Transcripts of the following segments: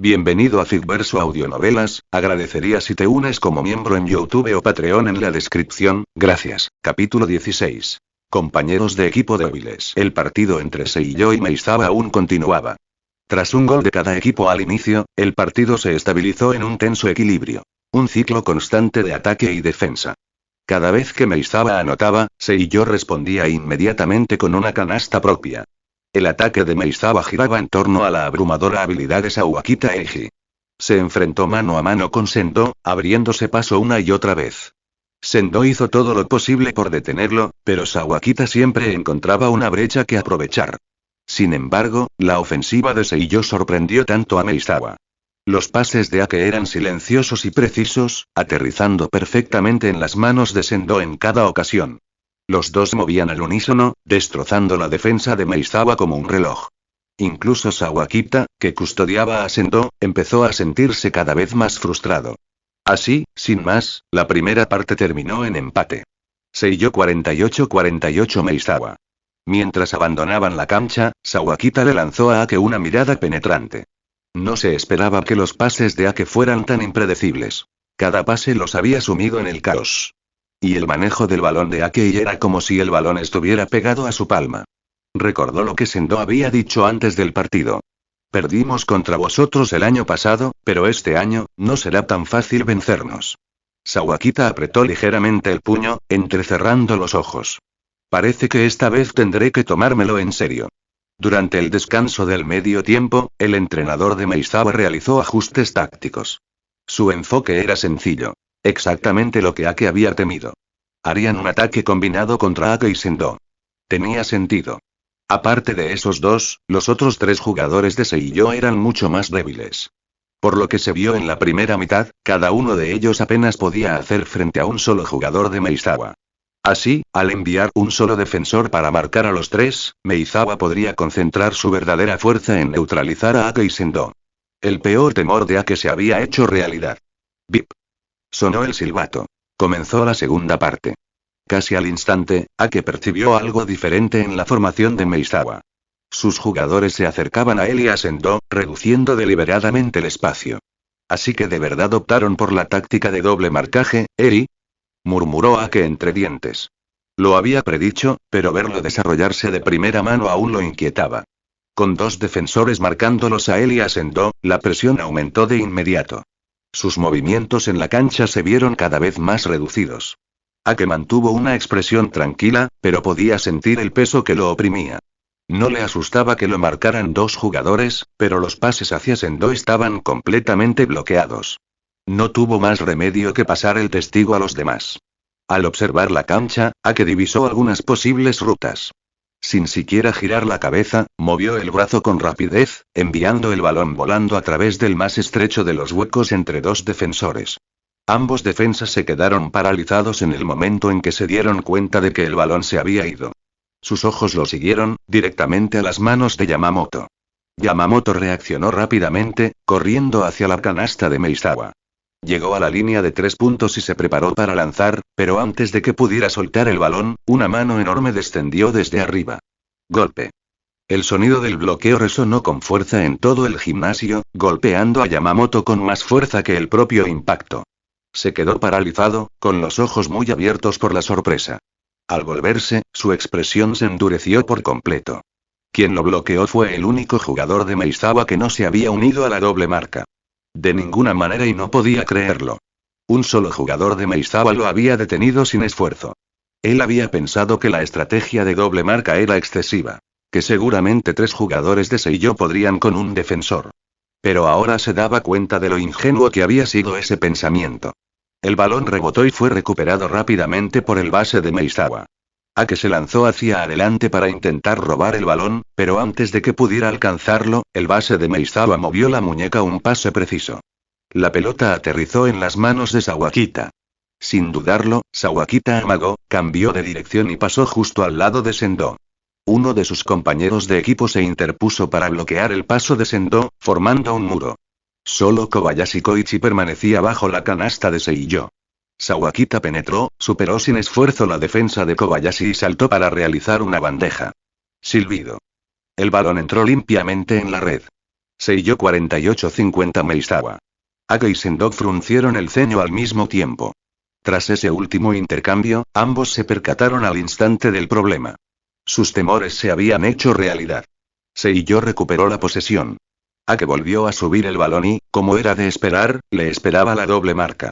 Bienvenido a Figverso Audionovelas, agradecería si te unes como miembro en YouTube o Patreon en la descripción, gracias. Capítulo 16. Compañeros de equipo débiles. El partido entre Seiyo y Meizaba aún continuaba. Tras un gol de cada equipo al inicio, el partido se estabilizó en un tenso equilibrio. Un ciclo constante de ataque y defensa. Cada vez que Meizaba anotaba, Seiyo respondía inmediatamente con una canasta propia. El ataque de Meizaba giraba en torno a la abrumadora habilidad de Sawakita Eiji. Se enfrentó mano a mano con Sendo, abriéndose paso una y otra vez. Sendo hizo todo lo posible por detenerlo, pero Sawakita siempre encontraba una brecha que aprovechar. Sin embargo, la ofensiva de Seiyo sorprendió tanto a Meizaba. Los pases de Ake eran silenciosos y precisos, aterrizando perfectamente en las manos de Sendo en cada ocasión. Los dos movían al unísono, destrozando la defensa de Meizaba como un reloj. Incluso Sawakita, que custodiaba a Sendo, empezó a sentirse cada vez más frustrado. Así, sin más, la primera parte terminó en empate. Seiyo 48-48 Meizaba. Mientras abandonaban la cancha, Sawakita le lanzó a Ake una mirada penetrante. No se esperaba que los pases de Ake fueran tan impredecibles. Cada pase los había sumido en el caos. Y el manejo del balón de Ake era como si el balón estuviera pegado a su palma. Recordó lo que Sendo había dicho antes del partido. Perdimos contra vosotros el año pasado, pero este año, no será tan fácil vencernos. Sawakita apretó ligeramente el puño, entrecerrando los ojos. Parece que esta vez tendré que tomármelo en serio. Durante el descanso del medio tiempo, el entrenador de Meizaba realizó ajustes tácticos. Su enfoque era sencillo. Exactamente lo que Ake había temido. Harían un ataque combinado contra Ake y Sendo. Tenía sentido. Aparte de esos dos, los otros tres jugadores de Seiyo eran mucho más débiles. Por lo que se vio en la primera mitad, cada uno de ellos apenas podía hacer frente a un solo jugador de Meizaba. Así, al enviar un solo defensor para marcar a los tres, Meizaba podría concentrar su verdadera fuerza en neutralizar a Ake y Sendo. El peor temor de Ake se había hecho realidad. Bip. Sonó el silbato. Comenzó la segunda parte. Casi al instante, Ake percibió algo diferente en la formación de Meizaba. Sus jugadores se acercaban a él y a Sendo, reduciendo deliberadamente el espacio. Así que de verdad optaron por la táctica de doble marcaje, ¿Eri? Murmuró Ake entre dientes. Lo había predicho, pero verlo desarrollarse de primera mano aún lo inquietaba. Con dos defensores marcándolos a él y a Sendo, la presión aumentó de inmediato. Sus movimientos en la cancha se vieron cada vez más reducidos. Ake mantuvo una expresión tranquila, pero podía sentir el peso que lo oprimía. No le asustaba que lo marcaran dos jugadores, pero los pases hacia Sendo estaban completamente bloqueados. No tuvo más remedio que pasar el testigo a los demás. Al observar la cancha, Ake divisó algunas posibles rutas. Sin siquiera girar la cabeza, movió el brazo con rapidez, enviando el balón volando a través del más estrecho de los huecos entre dos defensores. Ambos defensas se quedaron paralizados en el momento en que se dieron cuenta de que el balón se había ido. Sus ojos lo siguieron, directamente a las manos de Yamamoto. Yamamoto reaccionó rápidamente, corriendo hacia la canasta de Meizaba. Llegó a la línea de 3 puntos y se preparó para lanzar, pero antes de que pudiera soltar el balón, una mano enorme descendió desde arriba. Golpe. El sonido del bloqueo resonó con fuerza en todo el gimnasio, golpeando a Yamamoto con más fuerza que el propio impacto. Se quedó paralizado, con los ojos muy abiertos por la sorpresa. Al volverse, su expresión se endureció por completo. Quien lo bloqueó fue el único jugador de Meizaba que no se había unido a la doble marca. De ninguna manera y no podía creerlo. Un solo jugador de Meizaba lo había detenido sin esfuerzo. Él había pensado que la estrategia de doble marca era excesiva. Que seguramente 3 jugadores de Seiyo podrían con un defensor. Pero ahora se daba cuenta de lo ingenuo que había sido ese pensamiento. El balón rebotó y fue recuperado rápidamente por el base de Meizaba. Ake se lanzó hacia adelante para intentar robar el balón, pero antes de que pudiera alcanzarlo, el base de Meizaba movió la muñeca un pase preciso. La pelota aterrizó en las manos de Sawakita. Sin dudarlo, Sawakita amagó, cambió de dirección y pasó justo al lado de Sendo. Uno de sus compañeros de equipo se interpuso para bloquear el paso de Sendo, formando un muro. Solo Kobayashi Koichi permanecía bajo la canasta de Seiyo. Sawakita penetró, superó sin esfuerzo la defensa de Kobayashi y saltó para realizar una bandeja. Silbido. El balón entró limpiamente en la red. Seiyo 48-50 Meizawa. Ake y Sendo fruncieron el ceño al mismo tiempo. Tras ese último intercambio, ambos se percataron al instante del problema. Sus temores se habían hecho realidad. Seiyo recuperó la posesión. Ake volvió a subir el balón y, como era de esperar, le esperaba la doble marca.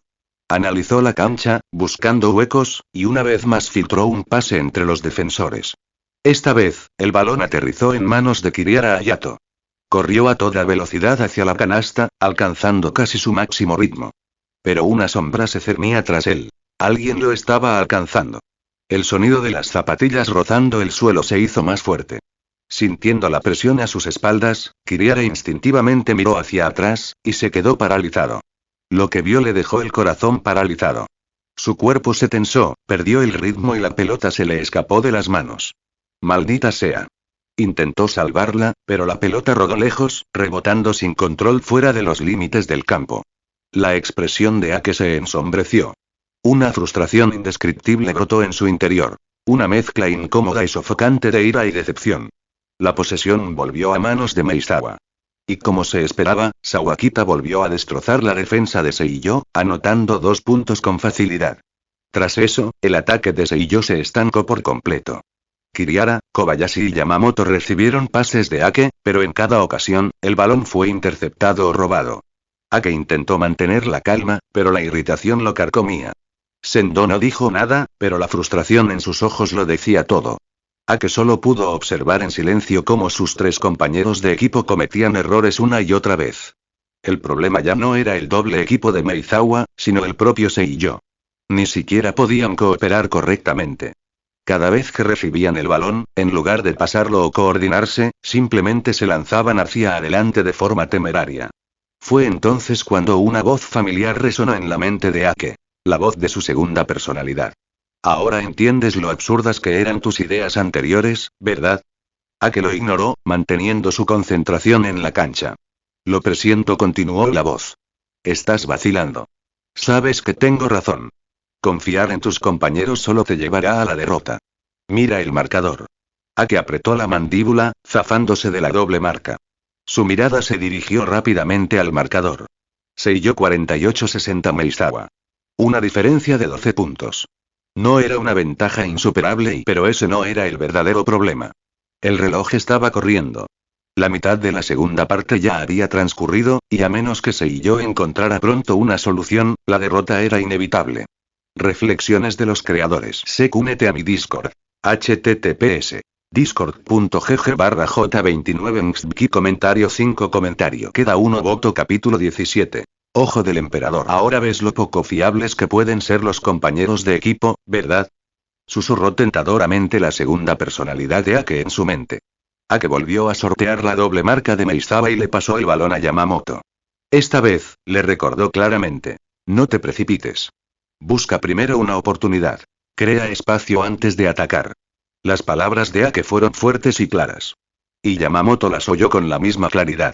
Analizó la cancha, buscando huecos, y una vez más filtró un pase entre los defensores. Esta vez, el balón aterrizó en manos de Kiriara Hayato. Corrió a toda velocidad hacia la canasta, alcanzando casi su máximo ritmo. Pero una sombra se cernía tras él. Alguien lo estaba alcanzando. El sonido de las zapatillas rozando el suelo se hizo más fuerte. Sintiendo la presión a sus espaldas, Kiriara instintivamente miró hacia atrás, y se quedó paralizado. Lo que vio le dejó el corazón paralizado. Su cuerpo se tensó, perdió el ritmo y la pelota se le escapó de las manos. Maldita sea. Intentó salvarla, pero la pelota rodó lejos, rebotando sin control fuera de los límites del campo. La expresión de Ake se ensombreció. Una frustración indescriptible brotó en su interior. Una mezcla incómoda y sofocante de ira y decepción. La posesión volvió a manos de Meizawa. Y como se esperaba, Sawakita volvió a destrozar la defensa de Seiyo, anotando 2 puntos con facilidad. Tras eso, el ataque de Seiyo se estancó por completo. Kiriara, Kobayashi y Yamamoto recibieron pases de Ake, pero en cada ocasión, el balón fue interceptado o robado. Ake intentó mantener la calma, pero la irritación lo carcomía. Sendo no dijo nada, pero la frustración en sus ojos lo decía todo. Ake solo pudo observar en silencio cómo sus 3 compañeros de equipo cometían errores una y otra vez. El problema ya no era el doble equipo de Meizawa, sino el propio Seiyo. Ni siquiera podían cooperar correctamente. Cada vez que recibían el balón, en lugar de pasarlo o coordinarse, simplemente se lanzaban hacia adelante de forma temeraria. Fue entonces cuando una voz familiar resonó en la mente de Ake. La voz de su segunda personalidad. Ahora entiendes lo absurdas que eran tus ideas anteriores, ¿verdad? Ake lo ignoró, manteniendo su concentración en la cancha. Lo presiento, continuó la voz. Estás vacilando. Sabes que tengo razón. Confiar en tus compañeros solo te llevará a la derrota. Mira el marcador. Ake apretó la mandíbula, zafándose de la doble marca. Su mirada se dirigió rápidamente al marcador. Seiyo 48-60 Meizawa. Una diferencia de 12 puntos. No era una ventaja insuperable, pero ese no era el verdadero problema. El reloj estaba corriendo. La mitad de la segunda parte ya había transcurrido, y a menos que Seiyo encontrara pronto una solución, la derrota era inevitable. Reflexiones de los creadores. Únete a mi Discord. https discord.gg/j29mxbki comentario 5 comentario. Queda uno voto. Capítulo 17. Ojo del emperador. Ahora ves lo poco fiables que pueden ser los compañeros de equipo, ¿verdad? Susurró tentadoramente la segunda personalidad de Ake en su mente. Ake volvió a sortear la doble marca de Meizawa y le pasó el balón a Yamamoto. Esta vez, le recordó claramente. No te precipites. Busca primero una oportunidad. Crea espacio antes de atacar. Las palabras de Ake fueron fuertes y claras. Y Yamamoto las oyó con la misma claridad.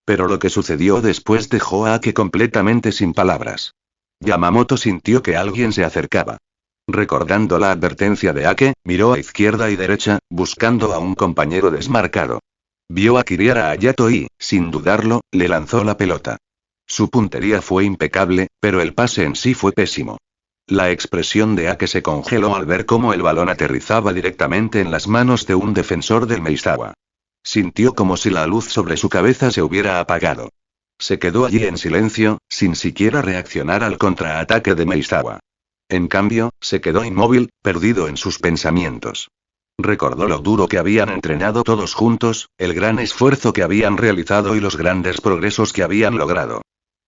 Pero lo que sucedió después dejó a Ake completamente sin palabras. Yamamoto sintió que alguien se acercaba. Recordando la advertencia de Ake, miró a izquierda y derecha, buscando a un compañero desmarcado. Vio a Kiriara Hayato y, sin dudarlo, le lanzó la pelota. Su puntería fue impecable, pero el pase en sí fue pésimo. La expresión de Ake se congeló al ver cómo el balón aterrizaba directamente en las manos de un defensor del Meizawa. Sintió como si la luz sobre su cabeza se hubiera apagado. Se quedó allí en silencio, sin siquiera reaccionar al contraataque de Meizawa. En cambio, se quedó inmóvil, perdido en sus pensamientos. Recordó lo duro que habían entrenado todos juntos, el gran esfuerzo que habían realizado y los grandes progresos que habían logrado.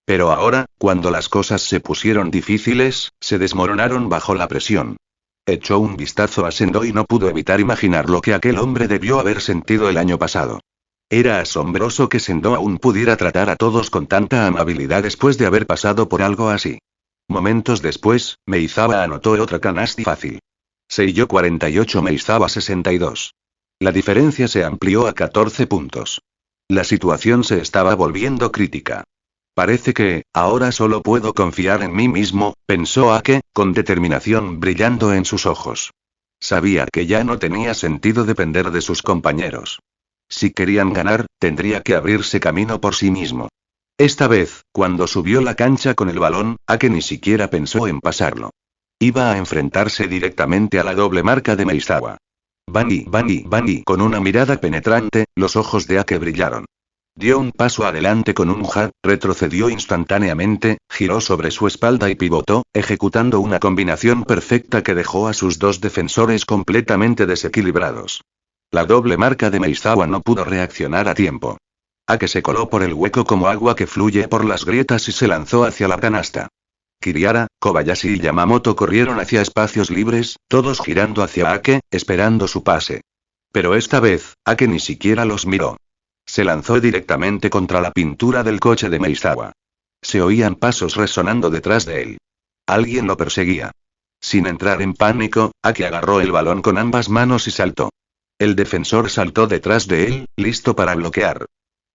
Pero ahora, cuando las cosas se pusieron difíciles, se desmoronaron bajo la presión. Echó un vistazo a Sendo y no pudo evitar imaginar lo que aquel hombre debió haber sentido el año pasado. Era asombroso que Sendo aún pudiera tratar a todos con tanta amabilidad después de haber pasado por algo así. Momentos después, Meizawa anotó otra canasta fácil. Seiyo 48 Meizawa 62. La diferencia se amplió a 14 puntos. La situación se estaba volviendo crítica. Parece que, ahora solo puedo confiar en mí mismo, pensó Ake, con determinación brillando en sus ojos. Sabía que ya no tenía sentido depender de sus compañeros. Si querían ganar, tendría que abrirse camino por sí mismo. Esta vez, cuando subió la cancha con el balón, Ake ni siquiera pensó en pasarlo. Iba a enfrentarse directamente a la doble marca de Meizawa. Bani, Bani, Bani. Con una mirada penetrante, los ojos de Ake brillaron. Dio un paso adelante con un jab, retrocedió instantáneamente, giró sobre su espalda y pivotó, ejecutando una combinación perfecta que dejó a sus dos defensores completamente desequilibrados. La doble marca de Meizawa no pudo reaccionar a tiempo. Ake se coló por el hueco como agua que fluye por las grietas y se lanzó hacia la canasta. Kiriara, Kobayashi y Yamamoto corrieron hacia espacios libres, todos girando hacia Ake, esperando su pase. Pero esta vez, Ake ni siquiera los miró. Se lanzó directamente contra la pintura del coche de Meizawa. Se oían pasos resonando detrás de él. Alguien lo perseguía. Sin entrar en pánico, Ake agarró el balón con ambas manos y saltó. El defensor saltó detrás de él, listo para bloquear.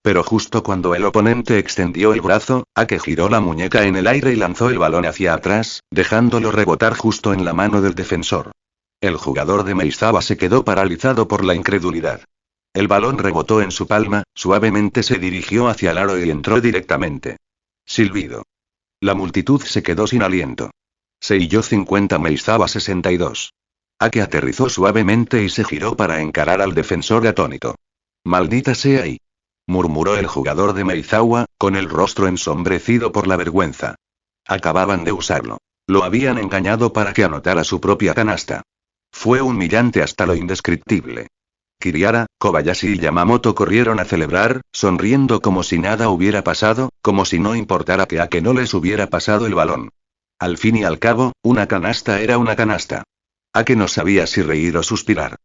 Pero justo cuando el oponente extendió el brazo, Ake giró la muñeca en el aire y lanzó el balón hacia atrás, dejándolo rebotar justo en la mano del defensor. El jugador de Meizawa se quedó paralizado por la incredulidad. El balón rebotó en su palma, suavemente se dirigió hacia el aro y entró directamente. Silbido. La multitud se quedó sin aliento. Seiyo 50 Meizawa 62. Ake aterrizó suavemente y se giró para encarar al defensor atónito. «Maldita sea y», murmuró el jugador de Meizawa, con el rostro ensombrecido por la vergüenza. Acababan de usarlo. Lo habían engañado para que anotara su propia canasta. Fue humillante hasta lo indescriptible. Kiriara, Kobayashi y Yamamoto corrieron a celebrar, sonriendo como si nada hubiera pasado, como si no importara que Ake no les hubiera pasado el balón. Al fin y al cabo, una canasta era una canasta. Ake no sabía si reír o suspirar.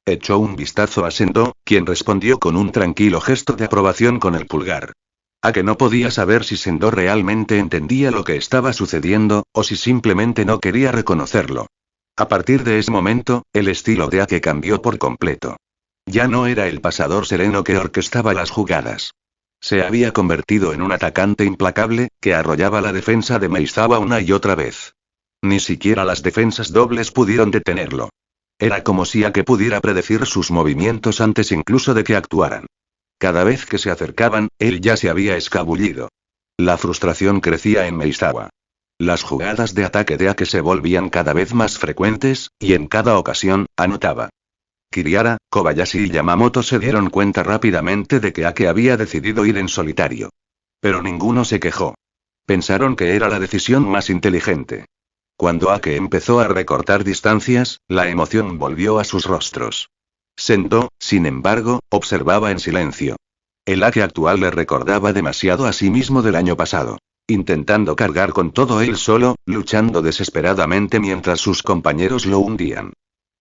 Echó un vistazo a Sendo, quien respondió con un tranquilo gesto de aprobación con el pulgar. Ake no podía saber si Sendo realmente entendía lo que estaba sucediendo, o si simplemente no quería reconocerlo. A partir de ese momento, el estilo de Ake cambió por completo. Ya no era el pasador sereno que orquestaba las jugadas. Se había convertido en un atacante implacable, que arrollaba la defensa de Meizawa una y otra vez. Ni siquiera las defensas dobles pudieron detenerlo. Era como si Ake pudiera predecir sus movimientos antes incluso de que actuaran. Cada vez que se acercaban, él ya se había escabullido. La frustración crecía en Meizawa. Las jugadas de ataque de Ake se volvían cada vez más frecuentes, y en cada ocasión, anotaba. Kiriara, Kobayashi y Yamamoto se dieron cuenta rápidamente de que Ake había decidido ir en solitario. Pero ninguno se quejó. Pensaron que era la decisión más inteligente. Cuando Ake empezó a recortar distancias, la emoción volvió a sus rostros. Sendo, sin embargo, observaba en silencio. El Ake actual le recordaba demasiado a sí mismo del año pasado. Intentando cargar con todo él solo, luchando desesperadamente mientras sus compañeros lo hundían.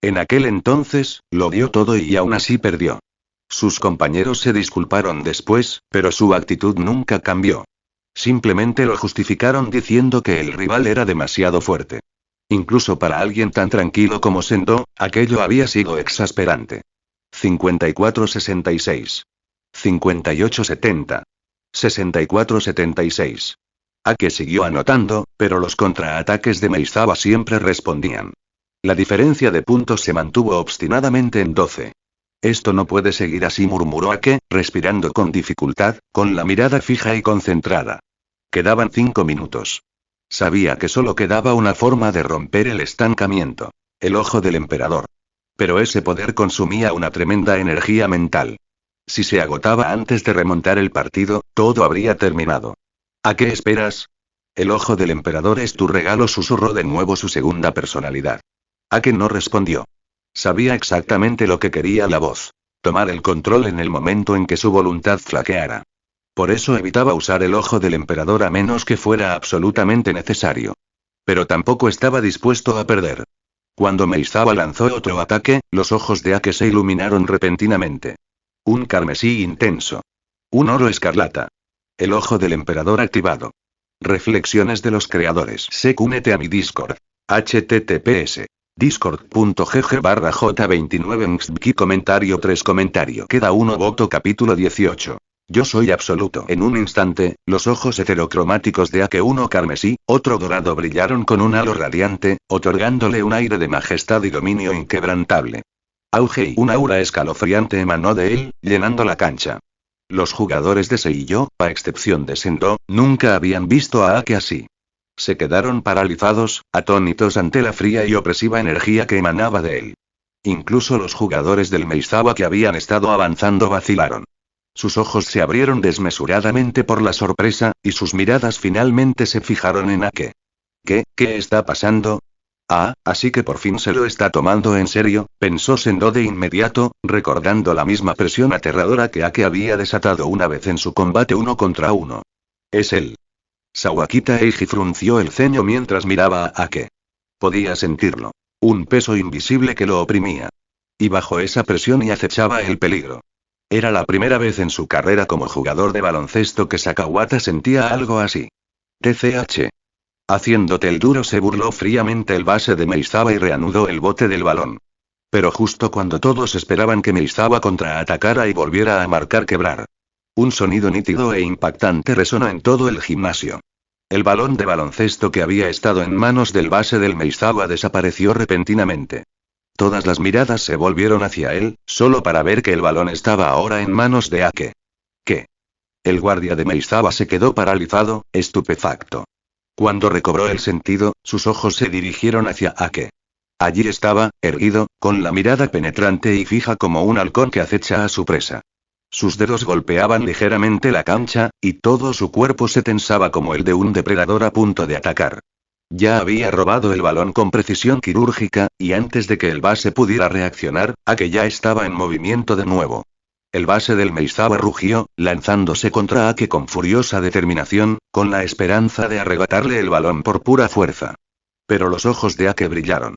En aquel entonces, lo dio todo y aún así perdió. Sus compañeros se disculparon después, pero su actitud nunca cambió. Simplemente lo justificaron diciendo que el rival era demasiado fuerte. Incluso para alguien tan tranquilo como Sendo, aquello había sido exasperante. 54-66. 58-70. 64-76. Ake siguió anotando, pero los contraataques de Meizawa siempre respondían. La diferencia de puntos se mantuvo obstinadamente en 12. Esto no puede seguir así, murmuró Ake, respirando con dificultad, con la mirada fija y concentrada. Quedaban 5 minutos. Sabía que solo quedaba una forma de romper el estancamiento: el ojo del emperador. Pero ese poder consumía una tremenda energía mental. Si se agotaba antes de remontar el partido, todo habría terminado. ¿A qué esperas? El ojo del emperador es tu regalo, susurró de nuevo su segunda personalidad. Ake no respondió. Sabía exactamente lo que quería la voz: tomar el control en el momento en que su voluntad flaqueara. Por eso evitaba usar el ojo del emperador a menos que fuera absolutamente necesario. Pero tampoco estaba dispuesto a perder. Cuando Meizawa lanzó otro ataque, los ojos de Ake se iluminaron repentinamente. Un carmesí intenso. Un oro escarlata. El ojo del emperador activado. Reflexiones de los creadores. Únete a mi Discord. https discord.gg/j29mxbki comentario 3 comentario queda 1 voto capítulo 18. Yo soy absoluto. En un instante, los ojos heterocromáticos de Ake, uno carmesí, otro dorado, brillaron con un halo radiante, otorgándole un aire de majestad y dominio inquebrantable. Auge y un aura escalofriante emanó de él, llenando la cancha. Los jugadores de Seiyo, a excepción de Sendo, nunca habían visto a Ake así. Se quedaron paralizados, atónitos ante la fría y opresiva energía que emanaba de él. Incluso los jugadores del Meizawa que habían estado avanzando vacilaron. Sus ojos se abrieron desmesuradamente por la sorpresa, y sus miradas finalmente se fijaron en Ake. ¿Qué está pasando? Ah, así que por fin se lo está tomando en serio, pensó Sendo de inmediato, recordando la misma presión aterradora que Ake había desatado una vez en su combate 1 contra 1. Es él. Sawakita Eiji frunció el ceño mientras miraba a Ake. Podía sentirlo. Un peso invisible que lo oprimía. Y bajo esa presión y acechaba el peligro. Era la primera vez en su carrera como jugador de baloncesto que Sakawata sentía algo así. TCH. Haciéndote el duro, se burló fríamente el base de Meizawa y reanudó el bote del balón. Pero justo cuando todos esperaban que Meizawa contraatacara y volviera a marcar, quebrar. Un sonido nítido e impactante resonó en todo el gimnasio. El balón de baloncesto que había estado en manos del base del Meizawa desapareció repentinamente. Todas las miradas se volvieron hacia él, solo para ver que el balón estaba ahora en manos de Ake. ¿Qué? El guardia de Meizawa se quedó paralizado, estupefacto. Cuando recobró el sentido, sus ojos se dirigieron hacia Ake. Allí estaba, erguido, con la mirada penetrante y fija como un halcón que acecha a su presa. Sus dedos golpeaban ligeramente la cancha, y todo su cuerpo se tensaba como el de un depredador a punto de atacar. Ya había robado el balón con precisión quirúrgica, y antes de que el base pudiera reaccionar, Ake ya estaba en movimiento de nuevo. El base del Meizawa rugió, lanzándose contra Ake con furiosa determinación, con la esperanza de arrebatarle el balón por pura fuerza. Pero los ojos de Ake brillaron.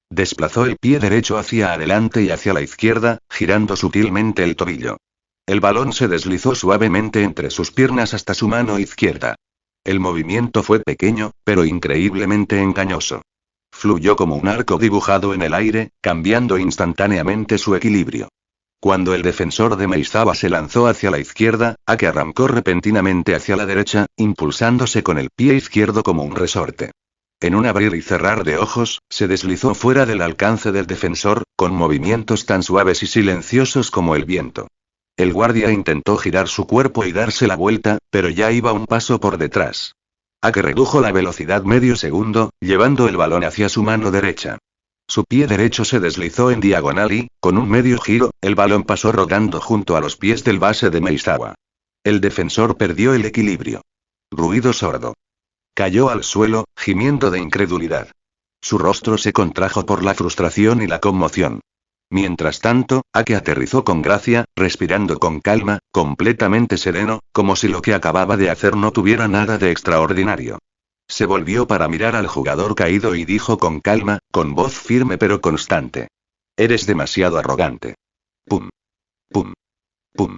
Desplazó el pie derecho hacia adelante y hacia la izquierda, girando sutilmente el tobillo. El balón se deslizó suavemente entre sus piernas hasta su mano izquierda. El movimiento fue pequeño, pero increíblemente engañoso. Fluyó como un arco dibujado en el aire, cambiando instantáneamente su equilibrio. Cuando el defensor de Meizawa se lanzó hacia la izquierda, Ake arrancó repentinamente hacia la derecha, impulsándose con el pie izquierdo como un resorte. En un abrir y cerrar de ojos, se deslizó fuera del alcance del defensor, con movimientos tan suaves y silenciosos como el viento. El guardia intentó girar su cuerpo y darse la vuelta, pero ya iba un paso por detrás. Ake redujo la velocidad medio segundo, llevando el balón hacia su mano derecha. Su pie derecho se deslizó en diagonal y, con un medio giro, el balón pasó rodando junto a los pies del base de Meizawa. El defensor perdió el equilibrio. Ruido sordo. Cayó al suelo, gimiendo de incredulidad. Su rostro se contrajo por la frustración y la conmoción. Mientras tanto, Ake aterrizó con gracia, respirando con calma, completamente sereno, como si lo que acababa de hacer no tuviera nada de extraordinario. Se volvió para mirar al jugador caído y dijo con calma, con voz firme pero constante. Eres demasiado arrogante. Pum. Pum. Pum.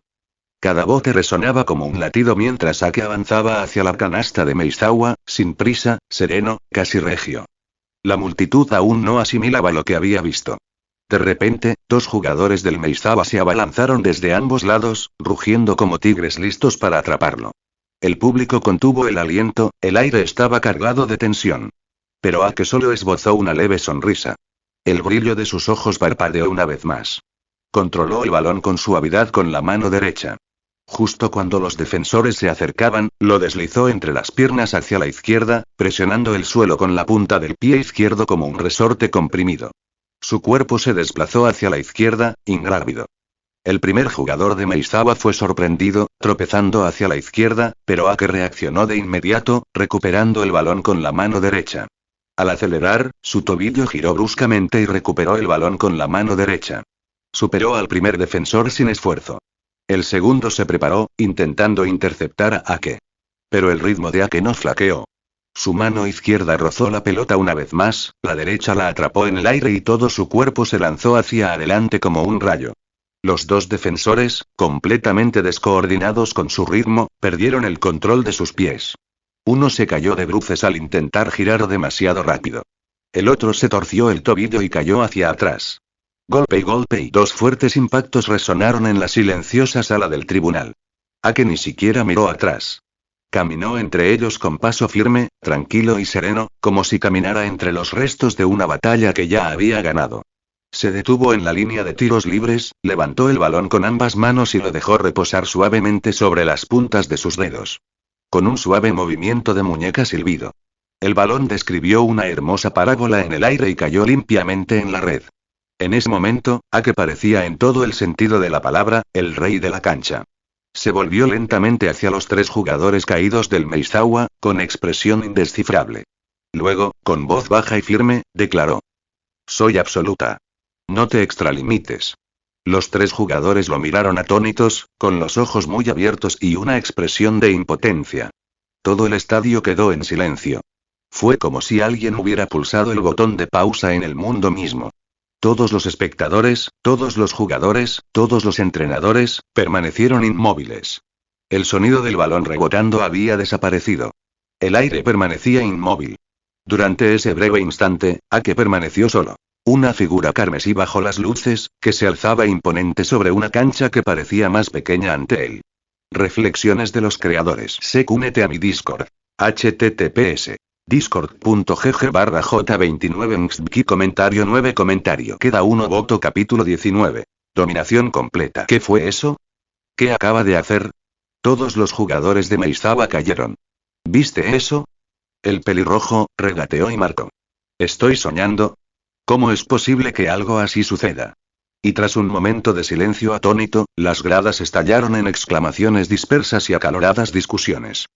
Cada bote resonaba como un latido mientras Ake avanzaba hacia la canasta de Meizawa, sin prisa, sereno, casi regio. La multitud aún no asimilaba lo que había visto. De repente, dos jugadores del Meizawa se abalanzaron desde ambos lados, rugiendo como tigres listos para atraparlo. El público contuvo el aliento, el aire estaba cargado de tensión. Pero Ake solo esbozó una leve sonrisa. El brillo de sus ojos parpadeó una vez más. Controló el balón con suavidad con la mano derecha. Justo cuando los defensores se acercaban, lo deslizó entre las piernas hacia la izquierda, presionando el suelo con la punta del pie izquierdo como un resorte comprimido. Su cuerpo se desplazó hacia la izquierda, ingrávido. El primer jugador de Meizawa fue sorprendido, tropezando hacia la izquierda, pero Ake reaccionó de inmediato, recuperando el balón con la mano derecha. Al acelerar, su tobillo giró bruscamente y recuperó el balón con la mano derecha. Superó al primer defensor sin esfuerzo. El segundo se preparó, intentando interceptar a Ake. Pero el ritmo de Ake no flaqueó. Su mano izquierda rozó la pelota una vez más, la derecha la atrapó en el aire y todo su cuerpo se lanzó hacia adelante como un rayo. Los dos defensores, completamente descoordinados con su ritmo, perdieron el control de sus pies. Uno se cayó de bruces al intentar girar demasiado rápido. El otro se torció el tobillo y cayó hacia atrás. Golpe y dos fuertes impactos resonaron en la silenciosa sala del tribunal. Ake ni siquiera miró atrás. Caminó entre ellos con paso firme, tranquilo y sereno, como si caminara entre los restos de una batalla que ya había ganado. Se detuvo en la línea de tiros libres, levantó el balón con ambas manos y lo dejó reposar suavemente sobre las puntas de sus dedos. Con un suave movimiento de muñeca silbido. El balón describió una hermosa parábola en el aire y cayó limpiamente en la red. En ese momento, Ake parecía en todo el sentido de la palabra, el rey de la cancha. Se volvió lentamente hacia los 3 jugadores caídos del Meizawa, con expresión indescifrable. Luego, con voz baja y firme, declaró. Soy absoluta. No te extralimites. Los 3 jugadores lo miraron atónitos, con los ojos muy abiertos y una expresión de impotencia. Todo el estadio quedó en silencio. Fue como si alguien hubiera pulsado el botón de pausa en el mundo mismo. Todos los espectadores, todos los jugadores, todos los entrenadores, permanecieron inmóviles. El sonido del balón rebotando había desaparecido. El aire permanecía inmóvil. Durante ese breve instante, Ake permaneció solo. Una figura carmesí bajo las luces, que se alzaba imponente sobre una cancha que parecía más pequeña ante él. Reflexiones de los creadores. Únete a mi Discord. https discord.gg/j29mxbki comentario 9 comentario. Queda 1 voto. Capítulo 19. Dominación completa. ¿Qué fue eso? ¿Qué acaba de hacer? Todos los jugadores de Meizawa cayeron. ¿Viste eso? El pelirrojo, regateó y marcó. ¿Estoy soñando? ¿Cómo es posible que algo así suceda? Y tras un momento de silencio atónito, las gradas estallaron en exclamaciones dispersas y acaloradas discusiones.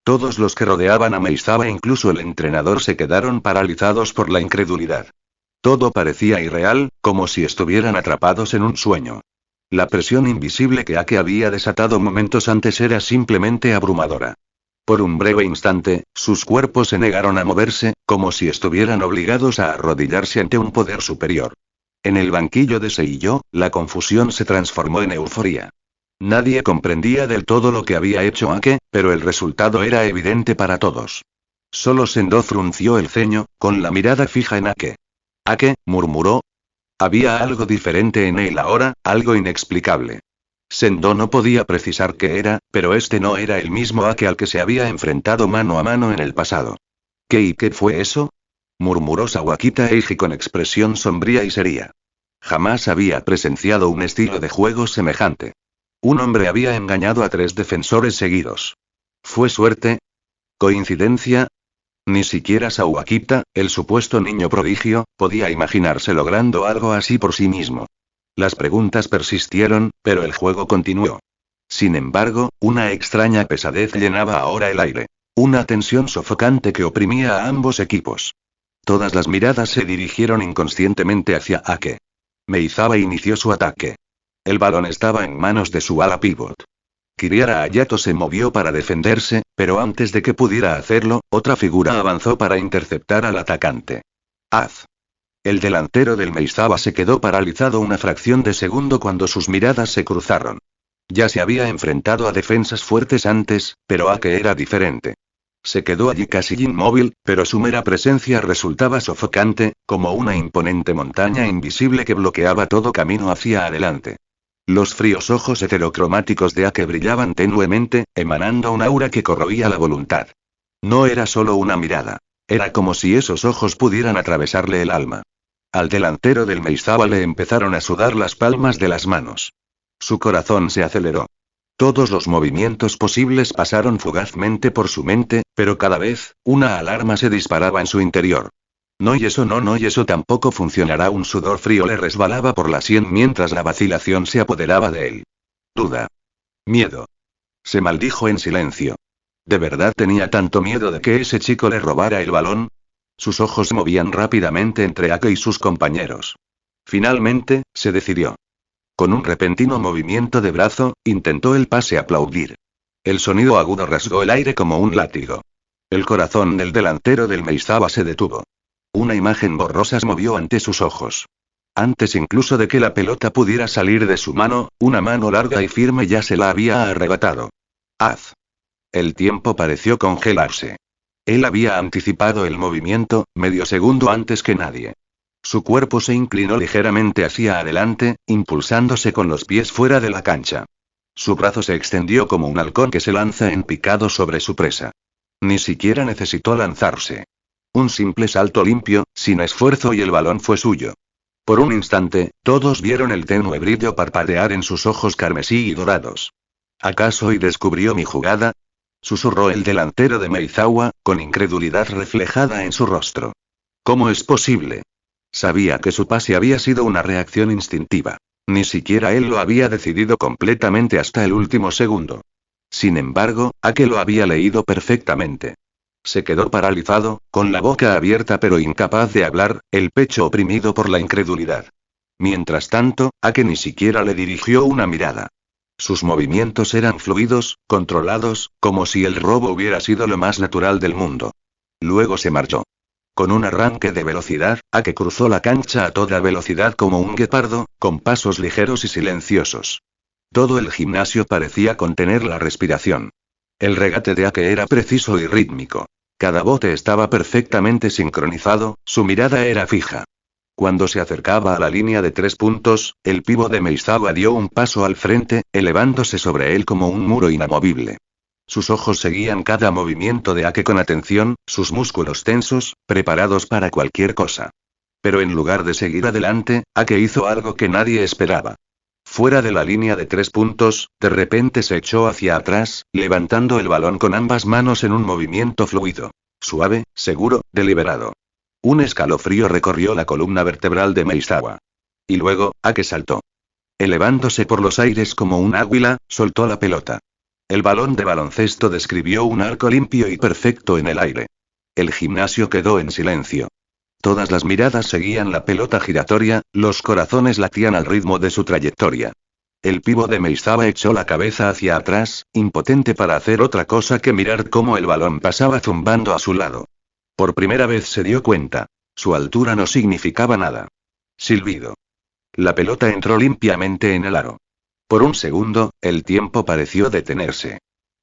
Todos los que rodeaban a Meizawa, incluso el entrenador, se quedaron paralizados por la incredulidad. Todo parecía irreal, como si estuvieran atrapados en un sueño. La presión invisible que Ake había desatado momentos antes era simplemente abrumadora. Por un breve instante, sus cuerpos se negaron a moverse, como si estuvieran obligados a arrodillarse ante un poder superior. En el banquillo de Seiyo, la confusión se transformó en euforía. Nadie comprendía del todo lo que había hecho Ake, pero el resultado era evidente para todos. Solo Sendo frunció el ceño, con la mirada fija en Ake. «Ake», murmuró. Había algo diferente en él ahora, algo inexplicable. Sendo no podía precisar qué era, pero este no era el mismo Ake al que se había enfrentado mano a mano en el pasado. ¿Qué fue eso?, murmuró Sawakita Eiji con expresión sombría y seria. Jamás había presenciado un estilo de juego semejante. Un hombre había engañado a 3 defensores seguidos. ¿Fue suerte? ¿Coincidencia? Ni siquiera Sawakita, el supuesto niño prodigio, podía imaginarse logrando algo así por sí mismo. Las preguntas persistieron, pero el juego continuó. Sin embargo, una extraña pesadez llenaba ahora el aire. Una tensión sofocante que oprimía a ambos equipos. Todas las miradas se dirigieron inconscientemente hacia Ake. Meizawa inició su ataque. El balón estaba en manos de su ala pívot. Kiriara Hayato se movió para defenderse, pero antes de que pudiera hacerlo, otra figura avanzó para interceptar al atacante. ¡Az! El delantero del Meizawa se quedó paralizado una fracción de segundo cuando sus miradas se cruzaron. Ya se había enfrentado a defensas fuertes antes, pero Ake era diferente. Se quedó allí casi inmóvil, pero su mera presencia resultaba sofocante, como una imponente montaña invisible que bloqueaba todo camino hacia adelante. Los fríos ojos heterocromáticos de Ake brillaban tenuemente, emanando un aura que corroía la voluntad. No era solo una mirada. Era como si esos ojos pudieran atravesarle el alma. Al delantero del Meizawa le empezaron a sudar las palmas de las manos. Su corazón se aceleró. Todos los movimientos posibles pasaron fugazmente por su mente, pero cada vez, una alarma se disparaba en su interior. No y eso tampoco funcionará. Un sudor frío le resbalaba por la sien mientras la vacilación se apoderaba de él. Duda. Miedo. Se maldijo en silencio. ¿De verdad tenía tanto miedo de que ese chico le robara el balón? Sus ojos se movían rápidamente entre Ake y sus compañeros. Finalmente, se decidió. Con un repentino movimiento de brazo, intentó el pase aplaudir. El sonido agudo rasgó el aire como un látigo. El corazón del delantero del Meizawa se detuvo. Una imagen borrosa se movió ante sus ojos. Antes incluso de que la pelota pudiera salir de su mano, una mano larga y firme ya se la había arrebatado. ¡Az! El tiempo pareció congelarse. Él había anticipado el movimiento, medio segundo antes que nadie. Su cuerpo se inclinó ligeramente hacia adelante, impulsándose con los pies fuera de la cancha. Su brazo se extendió como un halcón que se lanza en picado sobre su presa. Ni siquiera necesitó lanzarse. Un simple salto limpio, sin esfuerzo y el balón fue suyo. Por un instante, todos vieron el tenue brillo parpadear en sus ojos carmesí y dorados. ¿Acaso hoy descubrió mi jugada? Susurró el delantero de Meizawa, con incredulidad reflejada en su rostro. ¿Cómo es posible? Sabía que su pase había sido una reacción instintiva. Ni siquiera él lo había decidido completamente hasta el último segundo. Sin embargo, Ake lo había leído perfectamente. Se quedó paralizado, con la boca abierta pero incapaz de hablar, el pecho oprimido por la incredulidad. Mientras tanto, Ake ni siquiera le dirigió una mirada. Sus movimientos eran fluidos, controlados, como si el robo hubiera sido lo más natural del mundo. Luego se marchó. Con un arranque de velocidad, Ake cruzó la cancha a toda velocidad como un guepardo, con pasos ligeros y silenciosos. Todo el gimnasio parecía contener la respiración. El regate de Ake era preciso y rítmico. Cada bote estaba perfectamente sincronizado, su mirada era fija. Cuando se acercaba a la línea de 3 puntos, el pívot de Meizawa dio un paso al frente, elevándose sobre él como un muro inamovible. Sus ojos seguían cada movimiento de Ake con atención, sus músculos tensos, preparados para cualquier cosa. Pero en lugar de seguir adelante, Ake hizo algo que nadie esperaba. Fuera de la línea de 3 puntos, de repente se echó hacia atrás, levantando el balón con ambas manos en un movimiento fluido. Suave, seguro, deliberado. Un escalofrío recorrió la columna vertebral de Meizawa. Y luego, Ake saltó. Elevándose por los aires como un águila, soltó la pelota. El balón de baloncesto describió un arco limpio y perfecto en el aire. El gimnasio quedó en silencio. Todas las miradas seguían la pelota giratoria, los corazones latían al ritmo de su trayectoria. El pívot de Meizawa echó la cabeza hacia atrás, impotente para hacer otra cosa que mirar cómo el balón pasaba zumbando a su lado. Por primera vez se dio cuenta. Su altura no significaba nada. Silbido. La pelota entró limpiamente en el aro. Por un segundo, el tiempo pareció detenerse.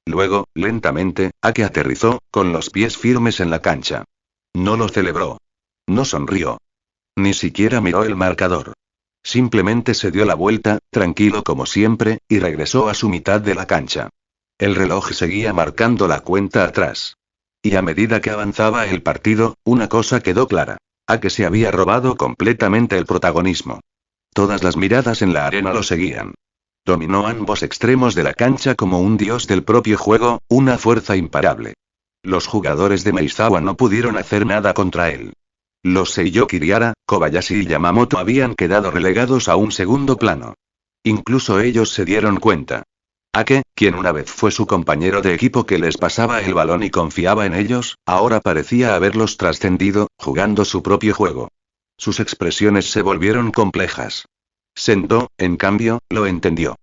Luego, lentamente, Ake aterrizó, con los pies firmes en la cancha. No lo celebró. No sonrió. Ni siquiera miró el marcador. Simplemente se dio la vuelta, tranquilo como siempre, y regresó a su mitad de la cancha. El reloj seguía marcando la cuenta atrás. Y a medida que avanzaba el partido, una cosa quedó clara. Ake se había robado completamente el protagonismo. Todas las miradas en la arena lo seguían. Dominó ambos extremos de la cancha como un dios del propio juego, una fuerza imparable. Los jugadores de Meizawa no pudieron hacer nada contra él. Los Seiyo Kiriara, Kobayashi y Yamamoto habían quedado relegados a un segundo plano. Incluso ellos se dieron cuenta. Ake, quien una vez fue su compañero de equipo que les pasaba el balón y confiaba en ellos, ahora parecía haberlos trascendido, jugando su propio juego. Sus expresiones se volvieron complejas. Sento, en cambio, lo entendió.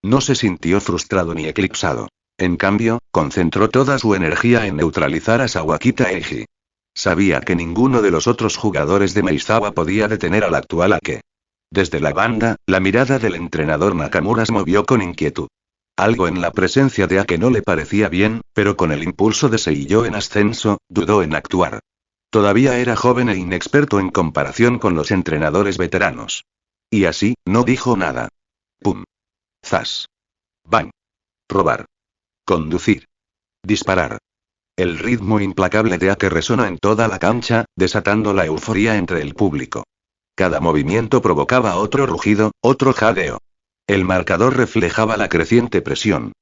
No se sintió frustrado ni eclipsado. En cambio, concentró toda su energía en neutralizar a Sawakita Eiji. Sabía que ninguno de los otros jugadores de Meizawa podía detener al actual Ake. Desde la banda, la mirada del entrenador Nakamura se movió con inquietud. Algo en la presencia de Ake no le parecía bien, pero con el impulso de Seiyo en ascenso, dudó en actuar. Todavía era joven e inexperto en comparación con los entrenadores veteranos. Y así, no dijo nada. Pum. Zas. Bang. Robar. Conducir. Disparar. El ritmo implacable de Ake resonó en toda la cancha, desatando la euforia entre el público. Cada movimiento provocaba otro rugido, otro jadeo. El marcador reflejaba la creciente presión.